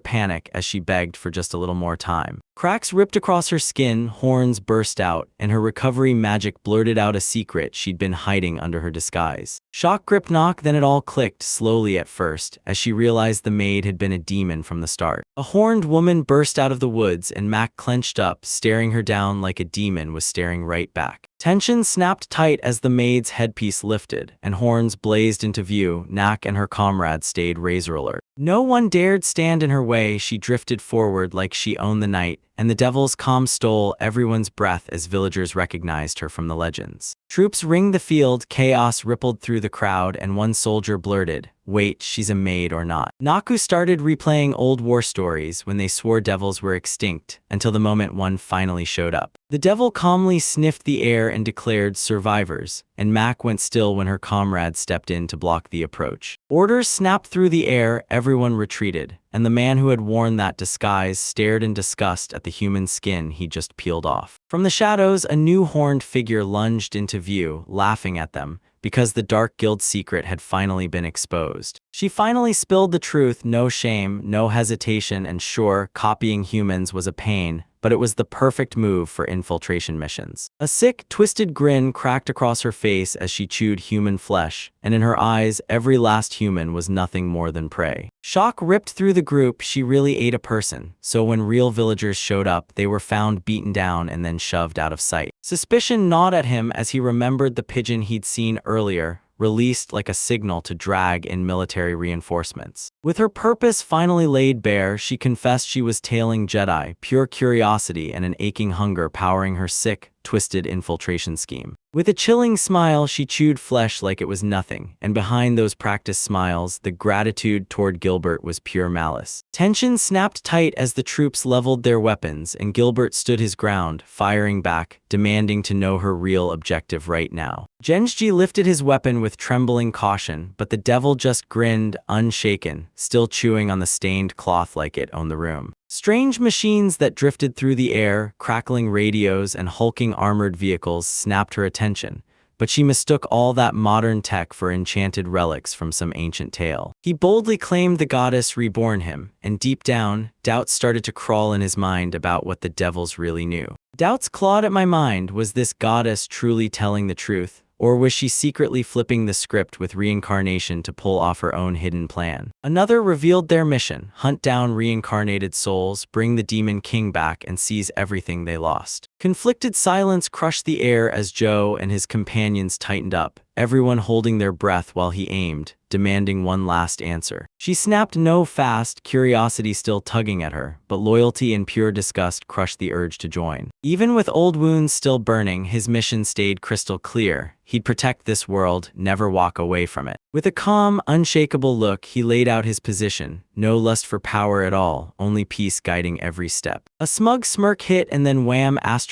A: panic as she begged for just a little more time. Cracks ripped across her skin, horns burst out, and her recovery magic blurted out a secret she'd been hiding under her disguise. Shock gripped Nock, then it all clicked, slowly at first, as she realized the maid had been a demon from the start. A horned woman burst out of the woods, and Mac clenched up, staring her down like a demon was staring right back. Tension snapped tight as the maid's headpiece lifted, and horns blazed into view. Nack and her comrades stayed razor alert. No one dared stand in her way. She drifted forward like she owned the night, and the devil's calm stole everyone's breath as villagers recognized her from the legends. Troops ringed the field, chaos rippled through the crowd, and one soldier blurted, "Wait, she's a maid or not?" Naku started replaying old war stories when they swore devils were extinct, until the moment one finally showed up. The devil calmly sniffed the air and declared survivors, and Mac went still when her comrade stepped in to block the approach. Orders snapped through the air, everyone retreated, and the man who had worn that disguise stared in disgust at the human skin he just peeled off. From the shadows, a new horned figure lunged into view, laughing at them, because the Dark Guild secret had finally been exposed. She finally spilled the truth, no shame, no hesitation, and sure, copying humans was a pain, but it was the perfect move for infiltration missions. A sick, twisted grin cracked across her face as she chewed human flesh, and in her eyes, every last human was nothing more than prey. Shock ripped through the group. She really ate a person, so when real villagers showed up, they were found beaten down and then shoved out of sight. Suspicion gnawed at him as he remembered the pigeon he'd seen earlier, released like a signal to drag in military reinforcements. With her purpose finally laid bare, she confessed she was tailing Jedi, pure curiosity and an aching hunger powering her sick, twisted infiltration scheme. With a chilling smile, she chewed flesh like it was nothing, and behind those practiced smiles, the gratitude toward Gilbert was pure malice. Tension snapped tight as the troops leveled their weapons, and Gilbert stood his ground, firing back, demanding to know her real objective right now. Genji lifted his weapon with trembling caution, but the devil just grinned, unshaken, still chewing on the stained cloth like it owned the room. Strange machines that drifted through the air, crackling radios and hulking armored vehicles snapped her attention, but she mistook all that modern tech for enchanted relics from some ancient tale. He boldly claimed the goddess reborn him, and deep down, doubts started to crawl in his mind about what the devils really knew. Doubts clawed at my mind. Was this goddess truly telling the truth? Or was she secretly flipping the script with reincarnation to pull off her own hidden plan? Another revealed their mission: hunt down reincarnated souls, bring the Demon King back, and seize everything they lost. Conflicted silence crushed the air as Joe and his companions tightened up, everyone holding their breath while he aimed, demanding one last answer. She snapped no fast, curiosity still tugging at her, but loyalty and pure disgust crushed the urge to join. Even with old wounds still burning, his mission stayed crystal clear. He'd protect this world, never walk away from it. With a calm, unshakable look, he laid out his position. No lust for power at all, only peace guiding every step. A smug smirk hit, and then wham, asterisk.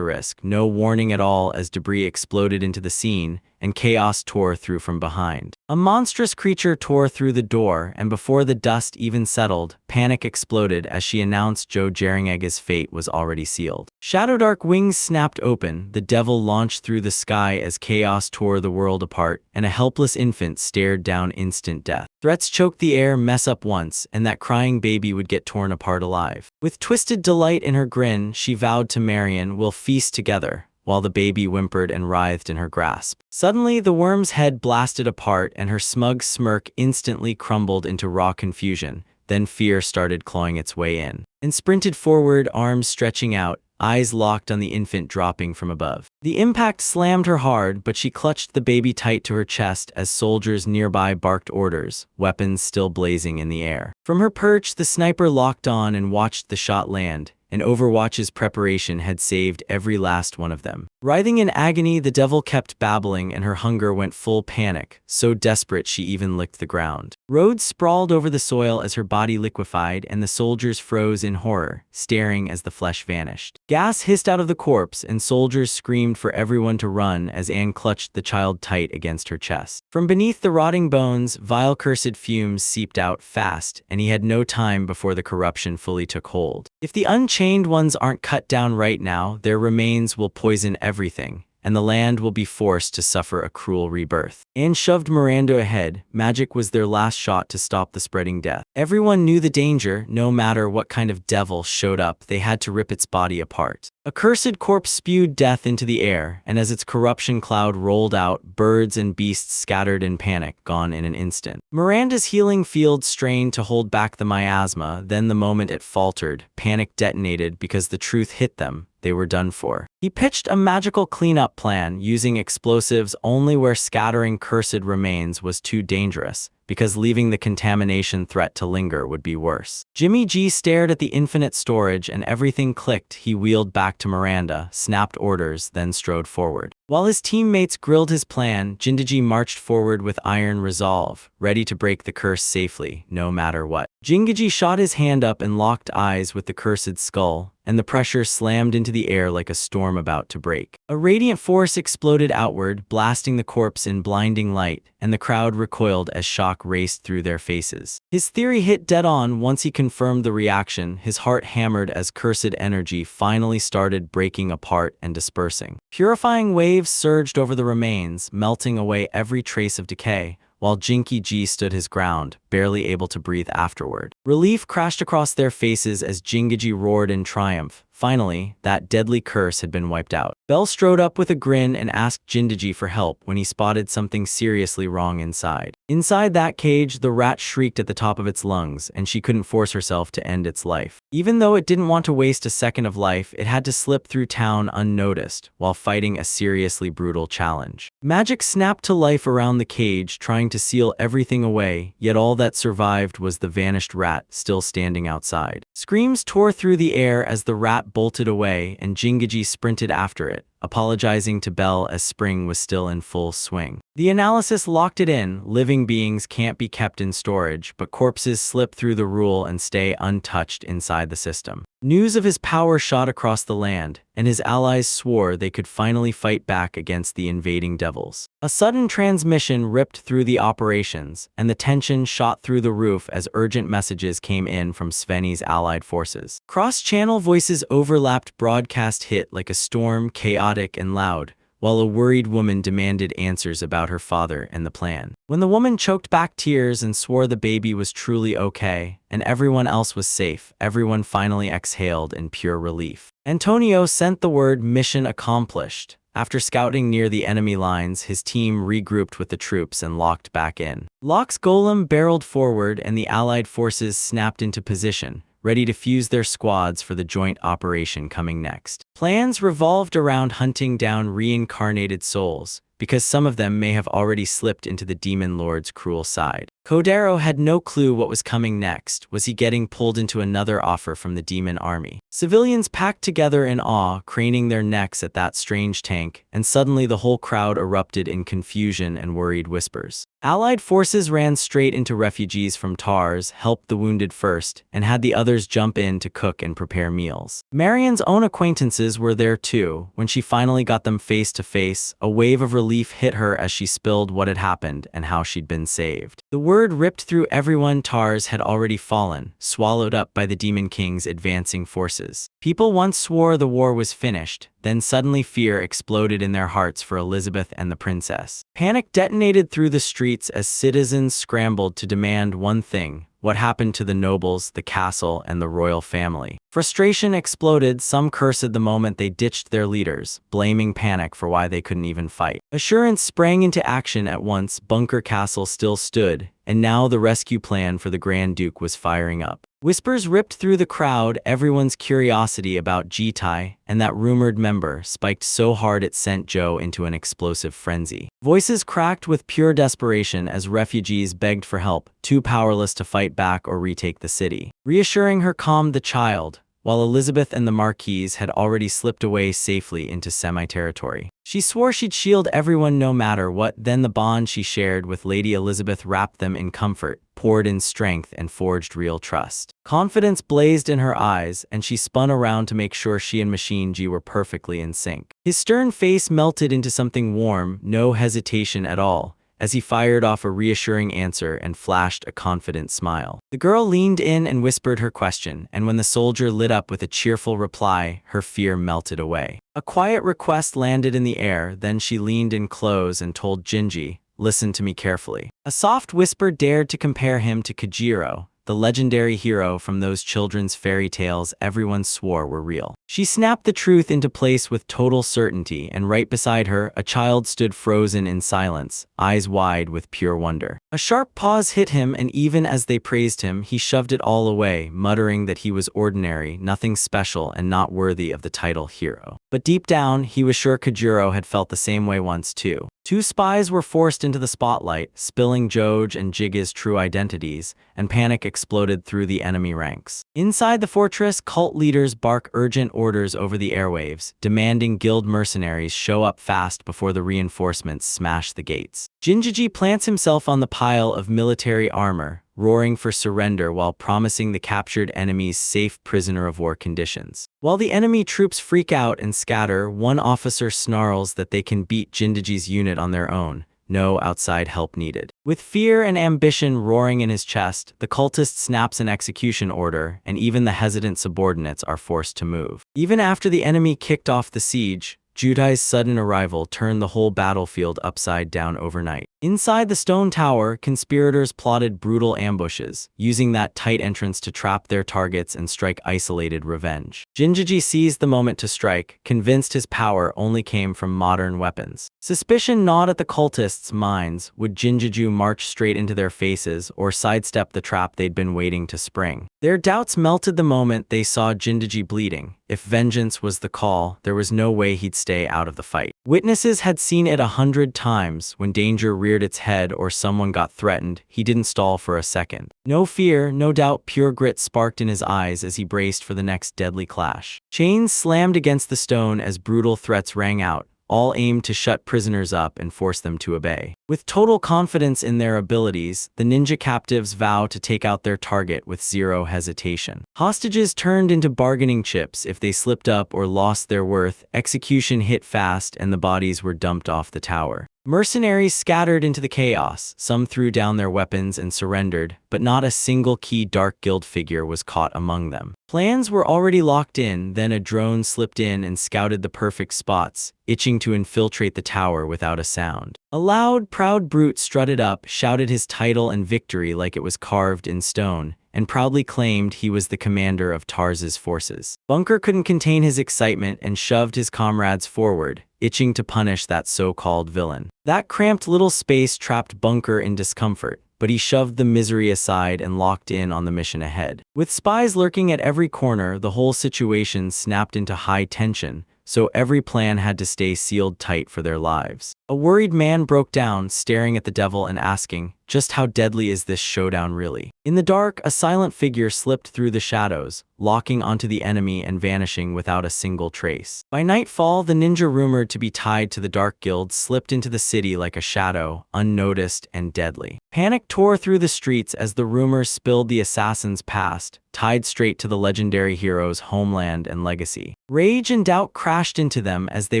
A: No warning at all as debris exploded into the scene, and chaos tore through from behind. A monstrous creature tore through the door, and before the dust even settled, panic exploded as she announced Joe Jaringeg's fate was already sealed. Shadowdark wings snapped open, the devil launched through the sky as chaos tore the world apart, and a helpless infant stared down instant death. Threats choked the air. Mess up once, and that crying baby would get torn apart alive. With twisted delight in her grin, she vowed to Marion, "We'll feast together," while the baby whimpered and writhed in her grasp. Suddenly, the worm's head blasted apart, and her smug smirk instantly crumbled into raw confusion. Then fear started clawing its way in, and sprinted forward, arms stretching out, eyes locked on the infant dropping from above. The impact slammed her hard, but she clutched the baby tight to her chest as soldiers nearby barked orders, weapons still blazing in the air. From her perch, the sniper locked on and watched the shot land, and Overwatch's preparation had saved every last one of them. Writhing in agony, the devil kept babbling, and her hunger went full panic, so desperate she even licked the ground. Roads sprawled over the soil as her body liquefied, and the soldiers froze in horror, staring as the flesh vanished. Gas hissed out of the corpse, and soldiers screamed for everyone to run as Anne clutched the child tight against her chest. From beneath the rotting bones, vile cursed fumes seeped out fast, and he had no time before the corruption fully took hold. If the Unchained Ones aren't cut down right now, their remains will poison everything, and the land will be forced to suffer a cruel rebirth. Anne shoved Miranda ahead. Magic was their last shot to stop the spreading death. Everyone knew the danger. No matter what kind of devil showed up, they had to rip its body apart. A cursed corpse spewed death into the air, and as its corruption cloud rolled out, birds and beasts scattered in panic, gone in an instant. Miranda's healing field strained to hold back the miasma, then the moment it faltered, panic detonated because the truth hit them. They were done for. He pitched a magical cleanup plan, using explosives only where scattering cursed remains was too dangerous, because leaving the contamination threat to linger would be worse. Jimmy G stared at the infinite storage, and everything clicked. He wheeled back to Miranda, snapped orders, then strode forward. While his teammates grilled his plan, Jindaji marched forward with iron resolve, ready to break the curse safely, no matter what. Jindaji shot his hand up and locked eyes with the cursed skull, and the pressure slammed into the air like a storm about to break. A radiant force exploded outward, blasting the corpse in blinding light, and the crowd recoiled as shock raced through their faces. His theory hit dead on once he confirmed the reaction. His heart hammered as cursed energy finally started breaking apart and dispersing. Purifying waves surged over the remains, melting away every trace of decay, while Jinky G stood his ground, barely able to breathe afterward. Relief crashed across their faces as Jingaji roared in triumph. Finally, that deadly curse had been wiped out. Bell strode up with a grin and asked Jindaji for help when he spotted something seriously wrong inside. Inside that cage, the rat shrieked at the top of its lungs, and she couldn't force herself to end its life. Even though it didn't want to waste a second of life, it had to slip through town unnoticed, while fighting a seriously brutal challenge. Magic snapped to life around the cage, trying to seal everything away, yet all that survived was the vanished rat, still standing outside. Screams tore through the air as the rat bolted away, and Jingaji sprinted after it, apologizing to Belle as spring was still in full swing. The analysis locked it in: living beings can't be kept in storage, but corpses slip through the rule and stay untouched inside the system. News of his power shot across the land, and his allies swore they could finally fight back against the invading devils. A sudden transmission ripped through the operations, and the tension shot through the roof as urgent messages came in from Sveni's allied forces. Cross-channel voices overlapped, broadcast hit like a storm, chaotic and loud, while a worried woman demanded answers about her father and the plan. When the woman choked back tears and swore the baby was truly okay, and everyone else was safe, everyone finally exhaled in pure relief. Antonio sent the word "mission accomplished." After scouting near the enemy lines, his team regrouped with the troops and locked back in. Locke's golem barreled forward and the allied forces snapped into position, ready to fuse their squads for the joint operation coming next. Plans revolved around hunting down reincarnated souls, because some of them may have already slipped into the demon lord's cruel side. Cordero had no clue what was coming next. Was he getting pulled into another offer from the demon army? Civilians packed together in awe, craning their necks at that strange tank, and suddenly the whole crowd erupted in confusion and worried whispers. Allied forces ran straight into refugees from Tars, helped the wounded first, and had the others jump in to cook and prepare meals. Marion's own acquaintances were there too. When she finally got them face to face, a wave of relief hit her as she spilled what had happened and how she'd been saved. The word ripped through everyone: Tars had already fallen, swallowed up by the Demon King's advancing forces. People once swore the war was finished, then suddenly fear exploded in their hearts for Elizabeth and the princess. Panic detonated through the streets as citizens scrambled to demand one thing: what happened to the nobles, the castle, and the royal family? Frustration exploded. Some cursed the moment they ditched their leaders, blaming panic for why they couldn't even fight. Assurance sprang into action at once. Bunker Castle still stood, and now the rescue plan for the Grand Duke was firing up. Whispers ripped through the crowd. Everyone's curiosity about Jitai and that rumored member spiked so hard it sent Joe into an explosive frenzy. Voices cracked with pure desperation as refugees begged for help, too powerless to fight back or retake the city. Reassuring her calmed the child, while Elizabeth and the Marquise had already slipped away safely into semi-territory. She swore she'd shield everyone no matter what. Then the bond she shared with Lady Elizabeth wrapped them in comfort, poured in strength, and forged real trust. Confidence blazed in her eyes, and she spun around to make sure she and Machine G were perfectly in sync. His stern face melted into something warm, no hesitation at all, as he fired off a reassuring answer and flashed a confident smile. The girl leaned in and whispered her question, and when the soldier lit up with a cheerful reply, her fear melted away. A quiet request landed in the air, then she leaned in close and told Jinji, "Listen to me carefully." A soft whisper dared to compare him to Kajiro, the legendary hero from those children's fairy tales everyone swore were real. She snapped the truth into place with total certainty, and right beside her, a child stood frozen in silence, eyes wide with pure wonder. A sharp pause hit him, and even as they praised him, he shoved it all away, muttering that he was ordinary, nothing special, and not worthy of the title hero. But deep down, he was sure Kajiro had felt the same way once too. Two spies were forced into the spotlight, spilling Joj and Jigga's true identities, and panic exploded through the enemy ranks. Inside the fortress, cult leaders bark urgent orders over the airwaves, demanding guild mercenaries show up fast before the reinforcements smash the gates. Jinjiji plants himself on the pile of military armor, roaring for surrender while promising the captured enemies safe prisoner of war conditions. While the enemy troops freak out and scatter, one officer snarls that they can beat Jinjiji's unit on their own. No outside help needed. With fear and ambition roaring in his chest, the cultist snaps an execution order, and even the hesitant subordinates are forced to move. Even after the enemy kicked off the siege, Judai's sudden arrival turned the whole battlefield upside down overnight. Inside the stone tower, conspirators plotted brutal ambushes, using that tight entrance to trap their targets and strike isolated revenge. Jinjiji seized the moment to strike, convinced his power only came from modern weapons. Suspicion gnawed at the cultists' minds. Would Jinjiju march straight into their faces or sidestep the trap they'd been waiting to spring? Their doubts melted the moment they saw Jindaji bleeding. If vengeance was the call, there was no way he'd stay out of the fight. Witnesses had seen it 100 times. When danger reared its head or someone got threatened, he didn't stall for a second. No fear, no doubt, pure grit sparked in his eyes as he braced for the next deadly clash. Chains slammed against the stone as brutal threats rang out, all aimed to shut prisoners up and force them to obey. With total confidence in their abilities, the ninja captives vow to take out their target with zero hesitation. Hostages turned into bargaining chips. If they slipped up or lost their worth, execution hit fast and the bodies were dumped off the tower. Mercenaries scattered into the chaos. Some threw down their weapons and surrendered, but not a single key Dark Guild figure was caught among them. Plans were already locked in, then a drone slipped in and scouted the perfect spots, itching to infiltrate the tower without a sound. A loud, proud brute strutted up, shouted his title and victory like it was carved in stone, and proudly claimed he was the commander of Tarz's forces. Bunker couldn't contain his excitement and shoved his comrades forward, itching to punish that so-called villain. That cramped little space trapped Bunker in discomfort, but he shoved the misery aside and locked in on the mission ahead. With spies lurking at every corner, the whole situation snapped into high tension, so every plan had to stay sealed tight for their lives. A worried man broke down, staring at the devil and asking, just how deadly is this showdown really? In the dark, a silent figure slipped through the shadows, locking onto the enemy and vanishing without a single trace. By nightfall, the ninja rumored to be tied to the Dark Guild slipped into the city like a shadow, unnoticed and deadly. Panic tore through the streets as the rumors spilled the assassin's past, tied straight to the legendary hero's homeland and legacy. Rage and doubt crashed into them as they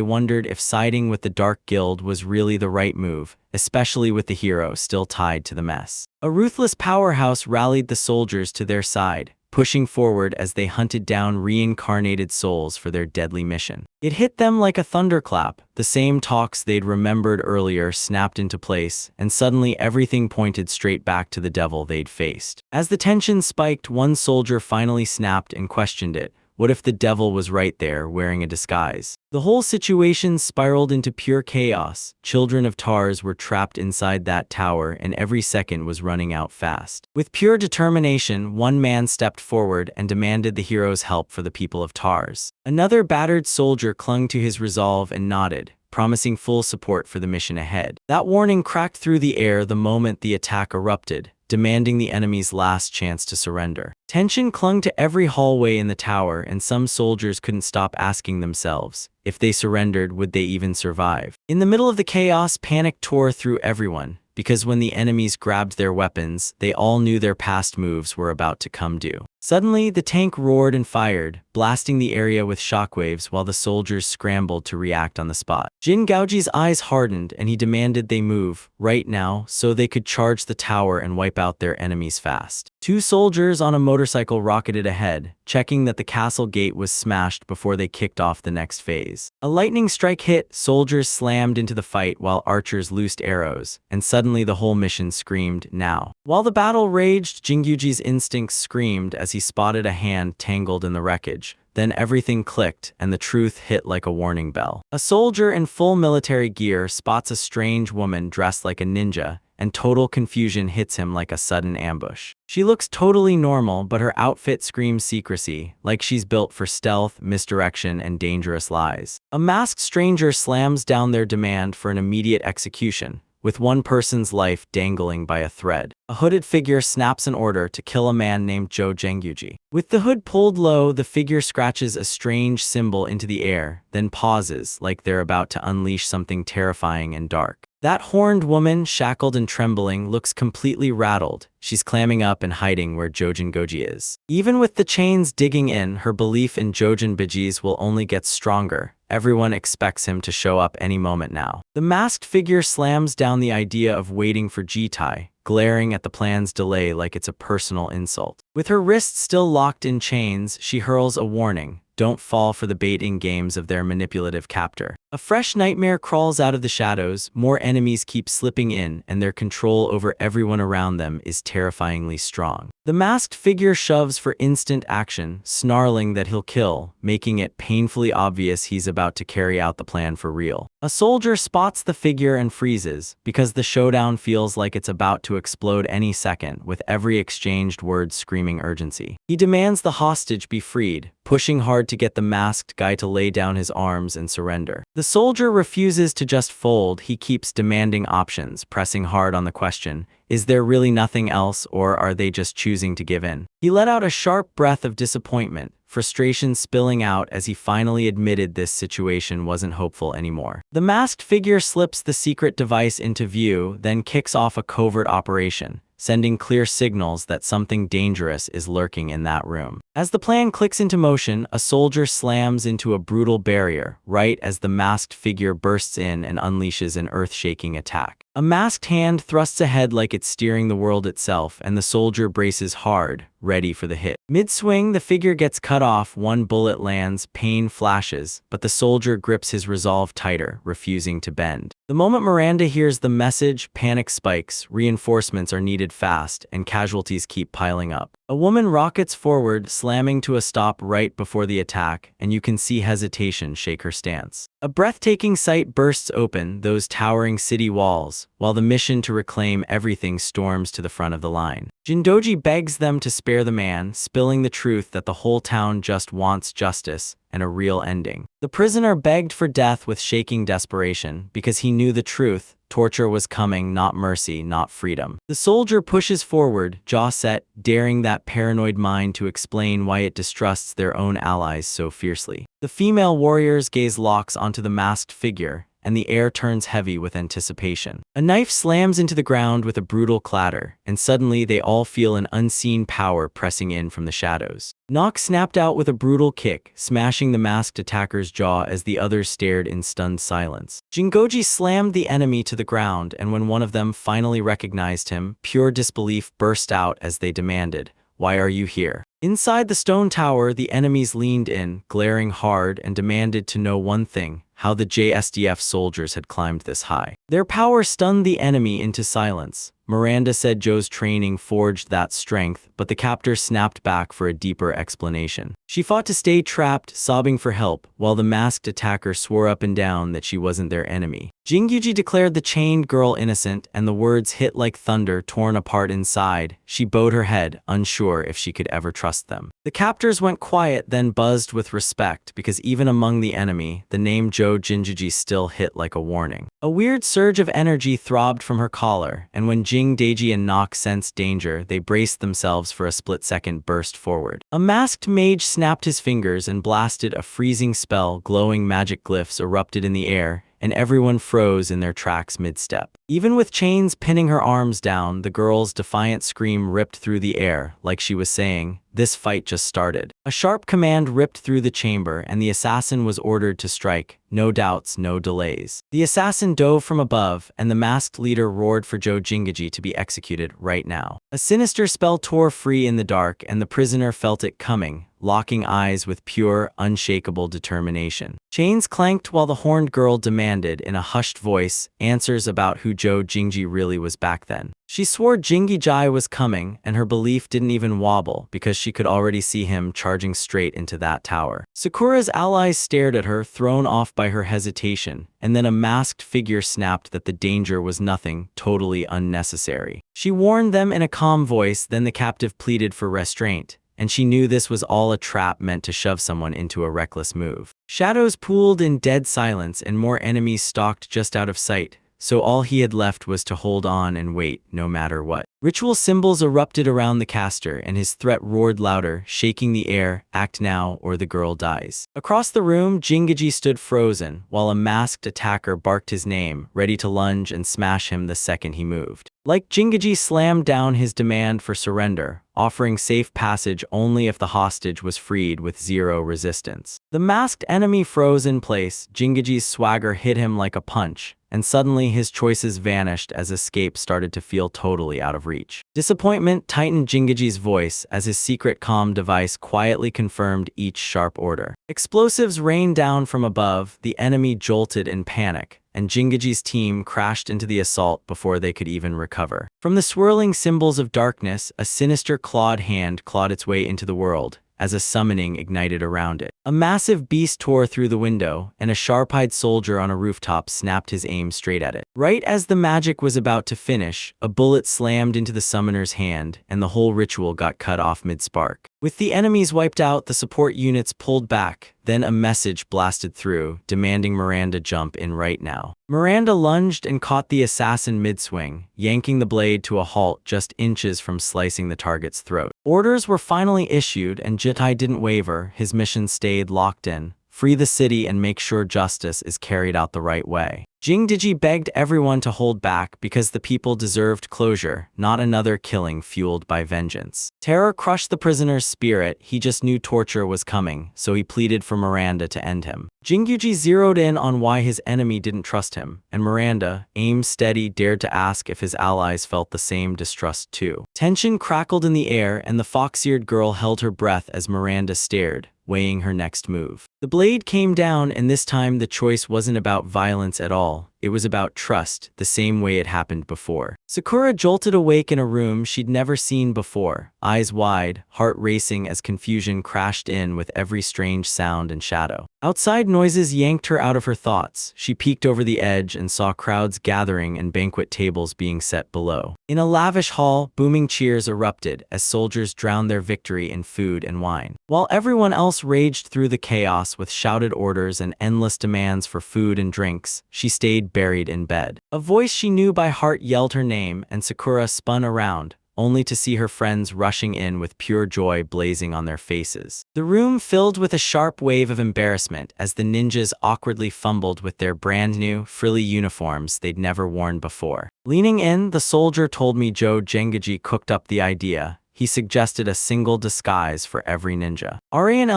A: wondered if siding with the Dark Guild was really the right move, especially with the hero still tied to the mess. A ruthless powerhouse rallied the soldiers to their side, pushing forward as they hunted down reincarnated souls for their deadly mission. It hit them like a thunderclap. The same talks they'd remembered earlier snapped into place, and suddenly everything pointed straight back to the devil they'd faced. As the tension spiked, one soldier finally snapped and questioned it. What if the devil was right there, wearing a disguise? The whole situation spiraled into pure chaos. Children of Tars were trapped inside that tower, and every second was running out fast. With pure determination, one man stepped forward and demanded the hero's help for the people of Tars. Another battered soldier clung to his resolve and nodded, promising full support for the mission ahead. That warning cracked through the air the moment the attack erupted, demanding the enemy's last chance to surrender. Tension clung to every hallway in the tower, and some soldiers couldn't stop asking themselves, if they surrendered, would they even survive? In the middle of the chaos, panic tore through everyone, because when the enemies grabbed their weapons, they all knew their past moves were about to come due. Suddenly, the tank roared and fired, blasting the area with shockwaves while the soldiers scrambled to react on the spot. Jin Gaoji's eyes hardened and he demanded they move, right now, so they could charge the tower and wipe out their enemies fast. Two soldiers on a motorcycle rocketed ahead, checking that the castle gate was smashed before they kicked off the next phase. A lightning strike hit, soldiers slammed into the fight while archers loosed arrows, and suddenly the whole mission screamed, now. While the battle raged, Jingyuji's instincts screamed as he spotted a hand tangled in the wreckage. Then everything clicked, and the truth hit like a warning bell. A soldier in full military gear spots a strange woman dressed like a ninja, and total confusion hits him like a sudden ambush. She looks totally normal, but her outfit screams secrecy, like she's built for stealth, misdirection, and dangerous lies. A masked stranger slams down their demand for an immediate execution, with one person's life dangling by a thread. A hooded figure snaps an order to kill a man named Joe Jengyuji. With the hood pulled low, the figure scratches a strange symbol into the air, then pauses, like they're about to unleash something terrifying and dark. That horned woman, shackled and trembling, looks completely rattled. She's clamming up and hiding where Jojin Goji is. Even with the chains digging in, her belief in Jojin Biji's will only get stronger. Everyone expects him to show up any moment now. The masked figure slams down the idea of waiting for Jitai, glaring at the plan's delay like it's a personal insult. With her wrists still locked in chains, she hurls a warning. Don't fall for the baiting games of their manipulative captor. A fresh nightmare crawls out of the shadows, more enemies keep slipping in, and their control over everyone around them is terrifyingly strong. The masked figure shoves for instant action, snarling that he'll kill, making it painfully obvious he's about to carry out the plan for real. A soldier spots the figure and freezes, because the showdown feels like it's about to explode any second, with every exchanged word screaming urgency. He demands the hostage be freed, pushing hard to get the masked guy to lay down his arms and surrender. The soldier refuses to just fold, he keeps demanding options, pressing hard on the question, is there really nothing else, or are they just choosing to give in? He let out a sharp breath of disappointment, frustration spilling out as he finally admitted this situation wasn't hopeful anymore. The masked figure slips the secret device into view, then kicks off a covert operation, sending clear signals that something dangerous is lurking in that room. As the plan clicks into motion, a soldier slams into a brutal barrier, right as the masked figure bursts in and unleashes an earth-shaking attack. A masked hand thrusts ahead like it's steering the world itself, and the soldier braces hard, ready for the hit. Mid-swing, the figure gets cut off, one bullet lands, pain flashes, but the soldier grips his resolve tighter, refusing to bend. The moment Miranda hears the message, panic spikes, reinforcements are needed fast, and casualties keep piling up. A woman rockets forward, slamming to a stop right before the attack, and you can see hesitation shake her stance. A breathtaking sight bursts open, those towering city walls, while the mission to reclaim everything storms to the front of the line. Jindoji begs them to spare the man, spilling the truth that the whole town just wants justice and a real ending. The prisoner begged for death with shaking desperation, because he knew the truth. Torture was coming, not mercy, not freedom. The soldier pushes forward, jaw set, daring that paranoid mind to explain why it distrusts their own allies so fiercely. The female warrior's gaze locks onto the masked figure, and the air turns heavy with anticipation. A knife slams into the ground with a brutal clatter, and suddenly they all feel an unseen power pressing in from the shadows. Knock snapped out with a brutal kick, smashing the masked attacker's jaw as the others stared in stunned silence. Jingoji slammed the enemy to the ground, and when one of them finally recognized him, pure disbelief burst out as they demanded, "Why are you here?" Inside the stone tower, the enemies leaned in, glaring hard, and demanded to know one thing: how the JSDF soldiers had climbed this high. Their power stunned the enemy into silence. Miranda said Joe's training forged that strength, but the captors snapped back for a deeper explanation. She fought to stay trapped, sobbing for help, while the masked attacker swore up and down that she wasn't their enemy. Jingyuji declared the chained girl innocent, and the words hit like thunder, torn apart inside. She bowed her head, unsure if she could ever trust them. The captors went quiet, then buzzed with respect, because even among the enemy, the name Joe Jinjuji still hit like a warning. A weird surge of energy throbbed from her collar, and when Jing, Deiji, and Nock sensed danger, they braced themselves for a split-second burst forward. A masked mage snapped his fingers and blasted a freezing spell. Glowing magic glyphs erupted in the air, and everyone froze in their tracks mid-step. Even with chains pinning her arms down, the girl's defiant scream ripped through the air, like she was saying, "This fight just started." A sharp command ripped through the chamber, and the assassin was ordered to strike. No doubts, no delays. The assassin dove from above, and the masked leader roared for Joe Jingaji to be executed right now. A sinister spell tore free in the dark, and the prisoner felt it coming, locking eyes with pure, unshakable determination. Chains clanked while the horned girl demanded, in a hushed voice, answers about who Joe Jingji really was back then. She swore Jingi-Jai was coming, and her belief didn't even wobble, because she could already see him charging straight into that tower. Sakura's allies stared at her, thrown off by her hesitation, and then a masked figure snapped that the danger was nothing, totally unnecessary. She warned them in a calm voice, then the captive pleaded for restraint, and she knew this was all a trap meant to shove someone into a reckless move. Shadows pooled in dead silence, and more enemies stalked just out of sight, so all he had left was to hold on and wait, no matter what. Ritual symbols erupted around the caster, and his threat roared louder, shaking the air, "Act now, or the girl dies." Across the room, Jingaji stood frozen, while a masked attacker barked his name, ready to lunge and smash him the second he moved. Like Jingaji slammed down his demand for surrender, offering safe passage only if the hostage was freed with zero resistance. The masked enemy froze in place. Jingaji's swagger hit him like a punch, and suddenly his choices vanished as escape started to feel totally out of reach. reach. Disappointment tightened Jingaji's voice as his secret comm device quietly confirmed each sharp order. Explosives rained down from above, the enemy jolted in panic, and Jingaji's team crashed into the assault before they could even recover. From the swirling symbols of darkness, a sinister clawed hand clawed its way into the world, as a summoning ignited around it. A massive beast tore through the window, and a sharp-eyed soldier on a rooftop snapped his aim straight at it. Right as the magic was about to finish, a bullet slammed into the summoner's hand, and the whole ritual got cut off mid-spark. With the enemies wiped out, the support units pulled back. Then a message blasted through, demanding Miranda jump in right now. Miranda lunged and caught the assassin mid-swing, yanking the blade to a halt just inches from slicing the target's throat. Orders were finally issued, and Jitai didn't waver. His mission stayed locked in. Free the city and make sure justice is carried out the right way. Jingdiji begged everyone to hold back because the people deserved closure, not another killing fueled by vengeance. Terror crushed the prisoner's spirit. He just knew torture was coming, so he pleaded for Miranda to end him. Jinguji zeroed in on why his enemy didn't trust him, and Miranda, aim steady, dared to ask if his allies felt the same distrust too. Tension crackled in the air, and the fox-eared girl held her breath as Miranda stared, weighing her next move. The blade came down, and this time the choice wasn't about violence at all. It was about trust, the same way it happened before. Sakura jolted awake in a room she'd never seen before, eyes wide, heart racing as confusion crashed in with every strange sound and shadow. Outside noises yanked her out of her thoughts. She peeked over the edge and saw crowds gathering and banquet tables being set below. In a lavish hall, booming cheers erupted as soldiers drowned their victory in food and wine. While everyone else raged through the chaos with shouted orders and endless demands for food and drinks, she stayed buried in bed. A voice she knew by heart yelled her name, and Sakura spun around, only to see her friends rushing in with pure joy blazing on their faces. The room filled with a sharp wave of embarrassment as the ninjas awkwardly fumbled with their brand-new, frilly uniforms they'd never worn before. Leaning in, the soldier told me Joe Jengaji cooked up the idea. He suggested a single disguise for every ninja. Arian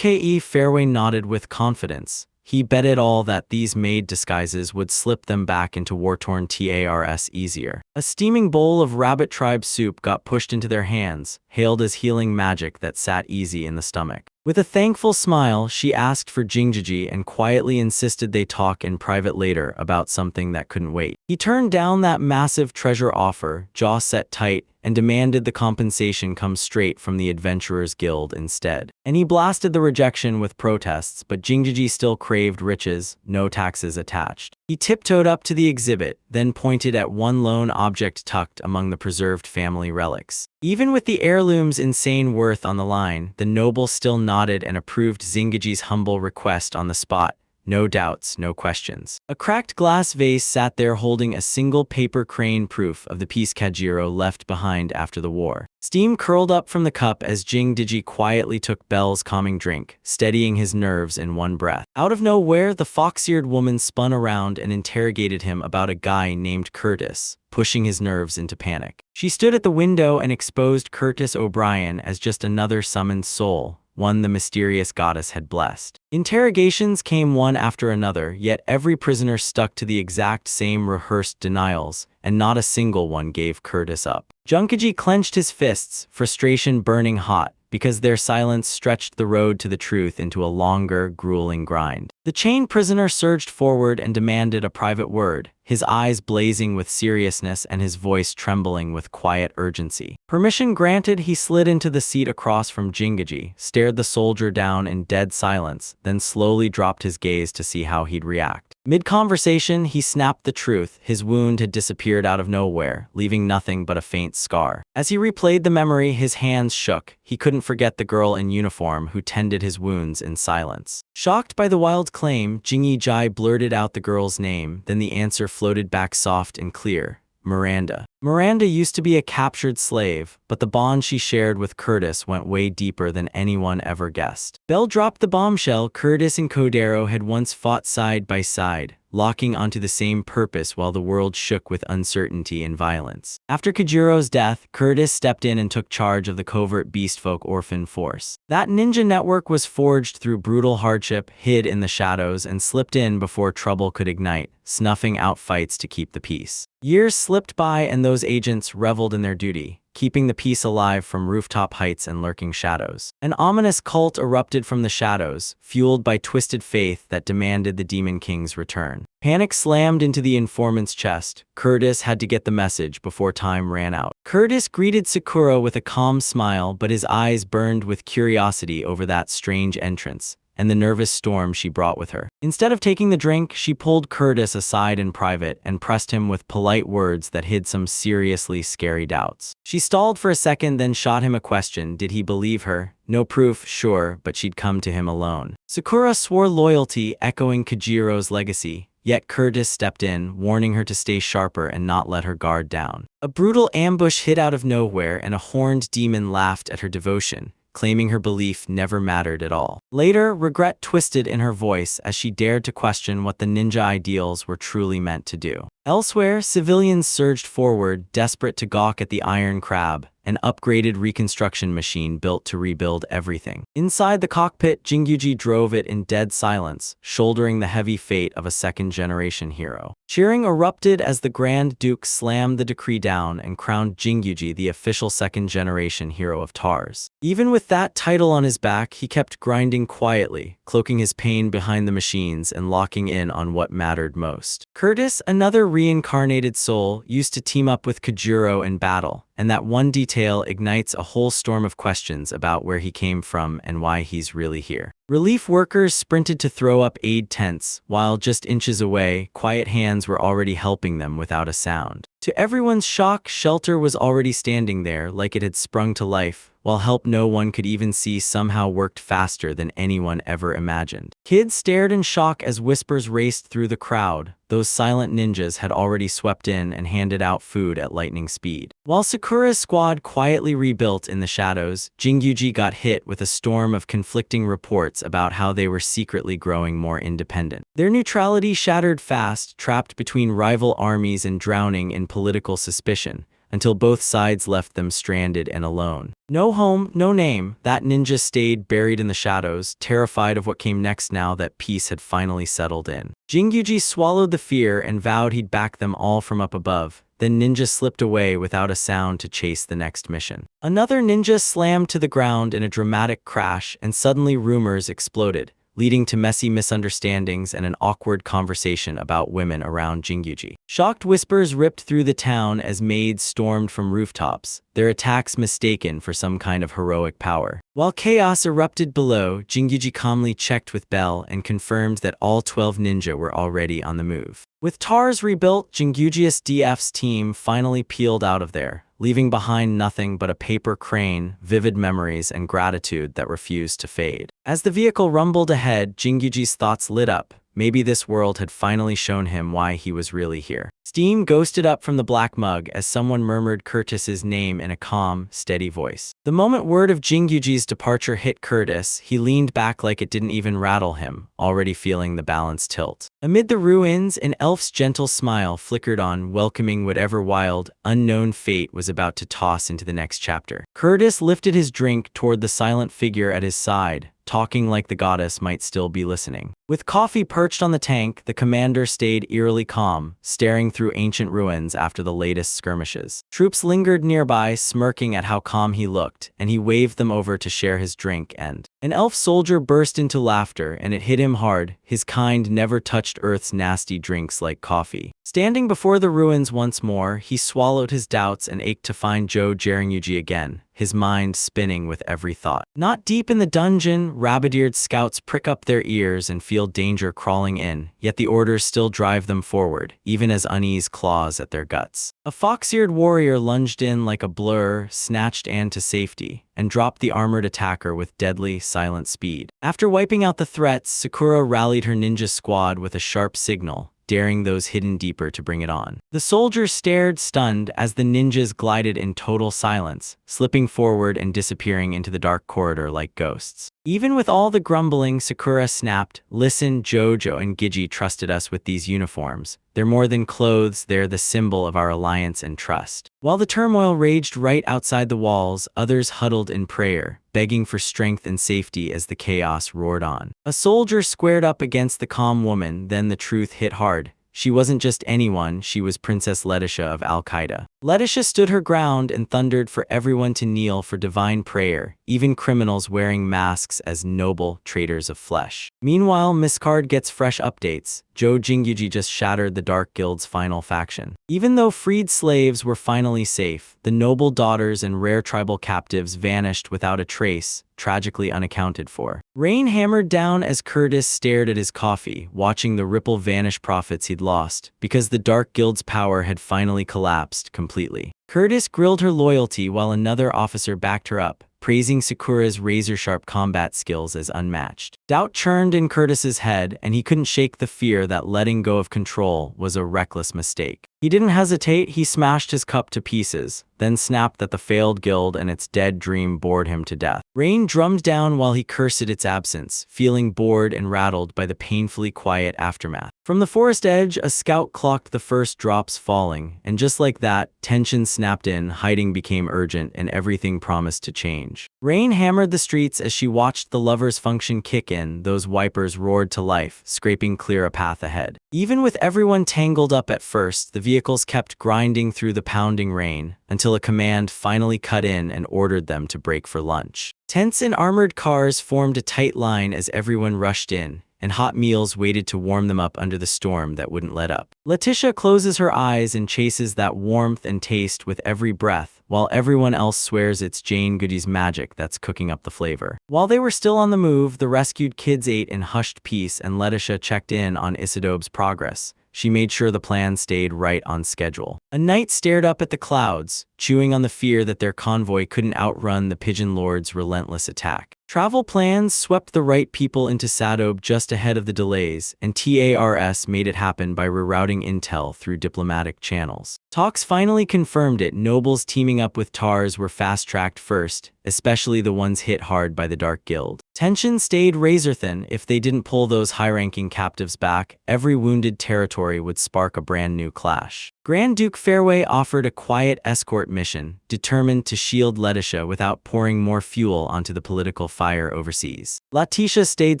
A: Fairway nodded with confidence. He bet it all that these made disguises would slip them back into war-torn TARS easier. A steaming bowl of rabbit tribe soup got pushed into their hands, hailed as healing magic that sat easy in the stomach. With a thankful smile, she asked for Jingjaji and quietly insisted they talk in private later about something that couldn't wait. He turned down that massive treasure offer, jaw set tight, and demanded the compensation come straight from the Adventurers Guild instead. And he blasted the rejection with protests, but Jingjaji still craved riches, no taxes attached. He tiptoed up to the exhibit, then pointed at one lone object tucked among the preserved family relics. Even with the heirloom's insane worth on the line, the noble still nodded and approved Zingaji's humble request on the spot. No doubts, no questions. A cracked glass vase sat there holding a single paper crane proof of the piece Kajiro left behind after the war. Steam curled up from the cup as Jingdiji quietly took Bell's calming drink, steadying his nerves in one breath. Out of nowhere, the fox-eared woman spun around and interrogated him about a guy named Curtis, pushing his nerves into panic. She stood at the window and exposed Curtis O'Brien as just another summoned soul, one the mysterious goddess had blessed. Interrogations came one after another, yet every prisoner stuck to the exact same rehearsed denials, and not a single one gave Curtis up. Junkaji clenched his fists, frustration burning hot, because their silence stretched the road to the truth into a longer, grueling grind. The chained prisoner surged forward and demanded a private word, his eyes blazing with seriousness and his voice trembling with quiet urgency. Permission granted, he slid into the seat across from Jingaji, stared the soldier down in dead silence, then slowly dropped his gaze to see how he'd react. Mid-conversation, he snapped the truth. His wound had disappeared out of nowhere, leaving nothing but a faint scar. As he replayed the memory, his hands shook. He couldn't forget the girl in uniform who tended his wounds in silence. Shocked by the wild claim, Jingyi Jai blurted out the girl's name, then the answer floated back soft and clear. Miranda. Miranda used to be a captured slave, but the bond she shared with Curtis went way deeper than anyone ever guessed. Bell dropped the bombshell. Curtis and Codero had once fought side by side, locking onto the same purpose while the world shook with uncertainty and violence. After Kajiro's death, Curtis stepped in and took charge of the covert Beastfolk Orphan Force. That ninja network was forged through brutal hardship, hid in the shadows, and slipped in before trouble could ignite, snuffing out fights to keep the peace. Years slipped by and those agents reveled in their duty, keeping the peace alive from rooftop heights and lurking shadows. An ominous cult erupted from the shadows, fueled by twisted faith that demanded the Demon King's return. Panic slammed into the informant's chest. Curtis had to get the message before time ran out. Curtis greeted Sakura with a calm smile, but his eyes burned with curiosity over that strange entrance and the nervous storm she brought with her. Instead of taking the drink, she pulled Curtis aside in private and pressed him with polite words that hid some seriously scary doubts. She stalled for a second, then shot him a question. Did he believe her? No proof, sure, but she'd come to him alone. Sakura swore loyalty, echoing Kajiro's legacy. Yet Curtis stepped in, warning her to stay sharper and not let her guard down. A brutal ambush hit out of nowhere, and a horned demon laughed at her devotion, claiming her belief never mattered at all. Later, regret twisted in her voice as she dared to question what the ninja ideals were truly meant to do. Elsewhere, civilians surged forward, desperate to gawk at the Iron Crab, an upgraded reconstruction machine built to rebuild everything. Inside the cockpit, Jingyuji drove it in dead silence, shouldering the heavy fate of a second-generation hero. Cheering erupted as the Grand Duke slammed the decree down and crowned Jingyuji the official second-generation hero of Tars. Even with that title on his back, he kept grinding quietly, cloaking his pain behind the machines and locking in on what mattered most. Curtis, another reincarnated soul, used to team up with Kajiro in battle, and that one detail ignites a whole storm of questions about where he came from and why he's really here. Relief workers sprinted to throw up aid tents, while just inches away, quiet hands were already helping them without a sound. To everyone's shock, shelter was already standing there like it had sprung to life, while help no one could even see somehow worked faster than anyone ever imagined. Kids stared in shock as whispers raced through the crowd. Those silent ninjas had already swept in and handed out food at lightning speed. While Sakura's squad quietly rebuilt in the shadows, Jingyuji got hit with a storm of conflicting reports about how they were secretly growing more independent. Their neutrality shattered fast, trapped between rival armies and drowning in political suspicion, until both sides left them stranded and alone. No home, no name, that ninja stayed buried in the shadows, terrified of what came next now that peace had finally settled in. Jingyuji swallowed the fear and vowed he'd back them all from up above. Then ninja slipped away without a sound to chase the next mission. Another ninja slammed to the ground in a dramatic crash, and suddenly rumors exploded, leading to messy misunderstandings and an awkward conversation about women around Jingyuji. Shocked whispers ripped through the town as maids stormed from rooftops, their attacks mistaken for some kind of heroic power. While chaos erupted below, Jingyuji calmly checked with Bell and confirmed that all 12 ninja were already on the move. With Tars rebuilt, Jingyuji's DF's team finally peeled out of there, leaving behind nothing but a paper crane, vivid memories, and gratitude that refused to fade. As the vehicle rumbled ahead, Jingyuji's thoughts lit up. Maybe this world had finally shown him why he was really here. Steam ghosted up from the black mug as someone murmured Curtis's name in a calm, steady voice. The moment word of Jingyuji's departure hit Curtis, he leaned back like it didn't even rattle him, already feeling the balance tilt. Amid the ruins, an elf's gentle smile flickered on, welcoming whatever wild, unknown fate was about to toss into the next chapter. Curtis lifted his drink toward the silent figure at his side, talking like the goddess might still be listening. With coffee perched on the tank, the commander stayed eerily calm, staring through ancient ruins after the latest skirmishes. Troops lingered nearby, smirking at how calm he looked, and he waved them over to share his drink. And an elf soldier burst into laughter, and it hit him hard. His kind never touched Earth's nasty drinks like coffee. Standing before the ruins once more, he swallowed his doubts and ached to find Joe Jingyuji again, his mind spinning with every thought. Not deep in the dungeon, rabbit-eared scouts prick up their ears and feel danger crawling in, yet the orders still drive them forward, even as unease claws at their guts. A fox-eared warrior lunged in like a blur, snatched Anne to safety, and dropped the armored attacker with deadly, silent speed. After wiping out the threats, Sakura rallied her ninja squad with a sharp signal, daring those hidden deeper to bring it on. The soldiers stared stunned as the ninjas glided in total silence, slipping forward and disappearing into the dark corridor like ghosts. Even with all the grumbling, Sakura snapped, "Listen, Jojo and Gigi trusted us with these uniforms. They're more than clothes, they're the symbol of our alliance and trust." While the turmoil raged right outside the walls, others huddled in prayer, begging for strength and safety as the chaos roared on. A soldier squared up against the calm woman, then the truth hit hard. She wasn't just anyone, she was Princess Letitia of Al-Qaeda. Letitia stood her ground and thundered for everyone to kneel for divine prayer, even criminals wearing masks as noble traitors of flesh. Meanwhile, Miss-Card gets fresh updates. Joe Jingyuji just shattered the Dark Guild's final faction. Even though freed slaves were finally safe, the noble daughters and rare tribal captives vanished without a trace, tragically unaccounted for. Rain hammered down as Curtis stared at his coffee, watching the ripple vanish profits he'd lost, because the Dark Guild's power had finally collapsed completely. Curtis grilled her loyalty while another officer backed her up, praising Sakura's razor-sharp combat skills as unmatched. Doubt churned in Curtis's head, and he couldn't shake the fear that letting go of control was a reckless mistake. He didn't hesitate, he smashed his cup to pieces, then snapped that the failed guild and its dead dream bored him to death. Rain drummed down while he cursed its absence, feeling bored and rattled by the painfully quiet aftermath. From the forest edge, a scout clocked the first drops falling, and just like that, tension snapped in, hiding became urgent, and everything promised to change. Rain hammered the streets as she watched the lover's function kick in, those wipers roared to life, scraping clear a path ahead. Even with everyone tangled up at first, the vehicles kept grinding through the pounding rain, until a command finally cut in and ordered them to break for lunch. Tents and armored cars formed a tight line as everyone rushed in, and hot meals waited to warm them up under the storm that wouldn't let up. Letitia closes her eyes and chases that warmth and taste with every breath, while everyone else swears it's Jane Goody's magic that's cooking up the flavor. While they were still on the move, the rescued kids ate in hushed peace and Letitia checked in on Isekai'D's progress. She made sure the plan stayed right on schedule. A knight stared up at the clouds, chewing on the fear that their convoy couldn't outrun the Pigeon Lord's relentless attack. Travel plans swept the right people into Sadob just ahead of the delays, and TARS made it happen by rerouting intel through diplomatic channels. Talks finally confirmed it. Nobles teaming up with Tars were fast-tracked first, especially the ones hit hard by the Dark Guild. Tension stayed razor-thin. If they didn't pull those high-ranking captives back, every wounded territory would spark a brand new clash. Grand Duke Fairway offered a quiet escort mission, determined to shield Letitia without pouring more fuel onto the political fire overseas. Letitia stayed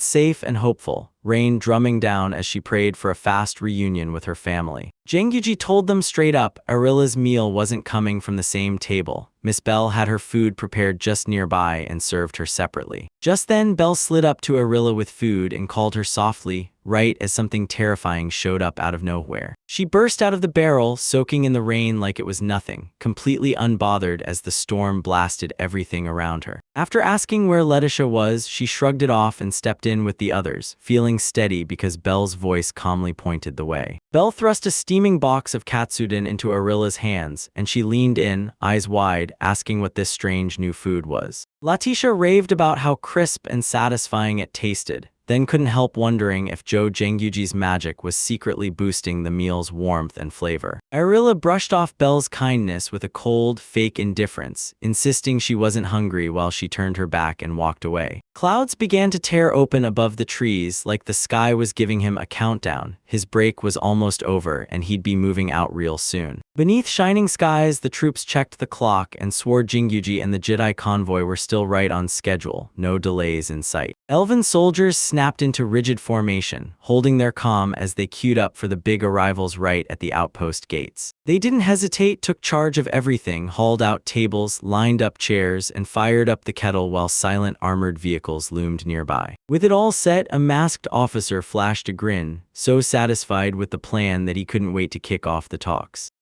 A: safe and hopeful, rain drumming down as she prayed for a fast reunion with her family. Jangyuji told them straight up, Arilla's meal wasn't coming from the same table. Miss Belle had her food prepared just nearby and served her separately. Just then, Belle slid up to Arilla with food and called her softly, right as something terrifying showed up out of nowhere. She burst out of the barrel, soaking in the rain like it was nothing, completely unbothered as the storm blasted everything around her. After asking where Letitia was, she shrugged it off and stepped in with the others, feeling steady because Belle's voice calmly pointed the way. Belle thrust a steaming box of katsudon into Arilla's hands, and she leaned in, eyes wide, asking what this strange new food was. Letitia raved about how crisp and satisfying it tasted, then couldn't help wondering if Joe Jangyuji's magic was secretly boosting the meal's warmth and flavor. Arilla brushed off Belle's kindness with a cold, fake indifference, insisting she wasn't hungry while she turned her back and walked away. Clouds began to tear open above the trees like the sky was giving him a countdown. His break was almost over and he'd be moving out real soon. Beneath shining skies, the troops checked the clock and swore Jingyuji and the Jedi convoy were still right on schedule, no delays in sight. Elven soldiers snapped into rigid formation, holding their calm as they queued up for the big arrivals right at the outpost gates. They didn't hesitate, took charge of everything, hauled out tables, lined up chairs, and fired up the kettle while silent armored vehicles loomed nearby. With it all set, a masked officer flashed a grin, so satisfied with the plan that he couldn't wait to kick off the talks.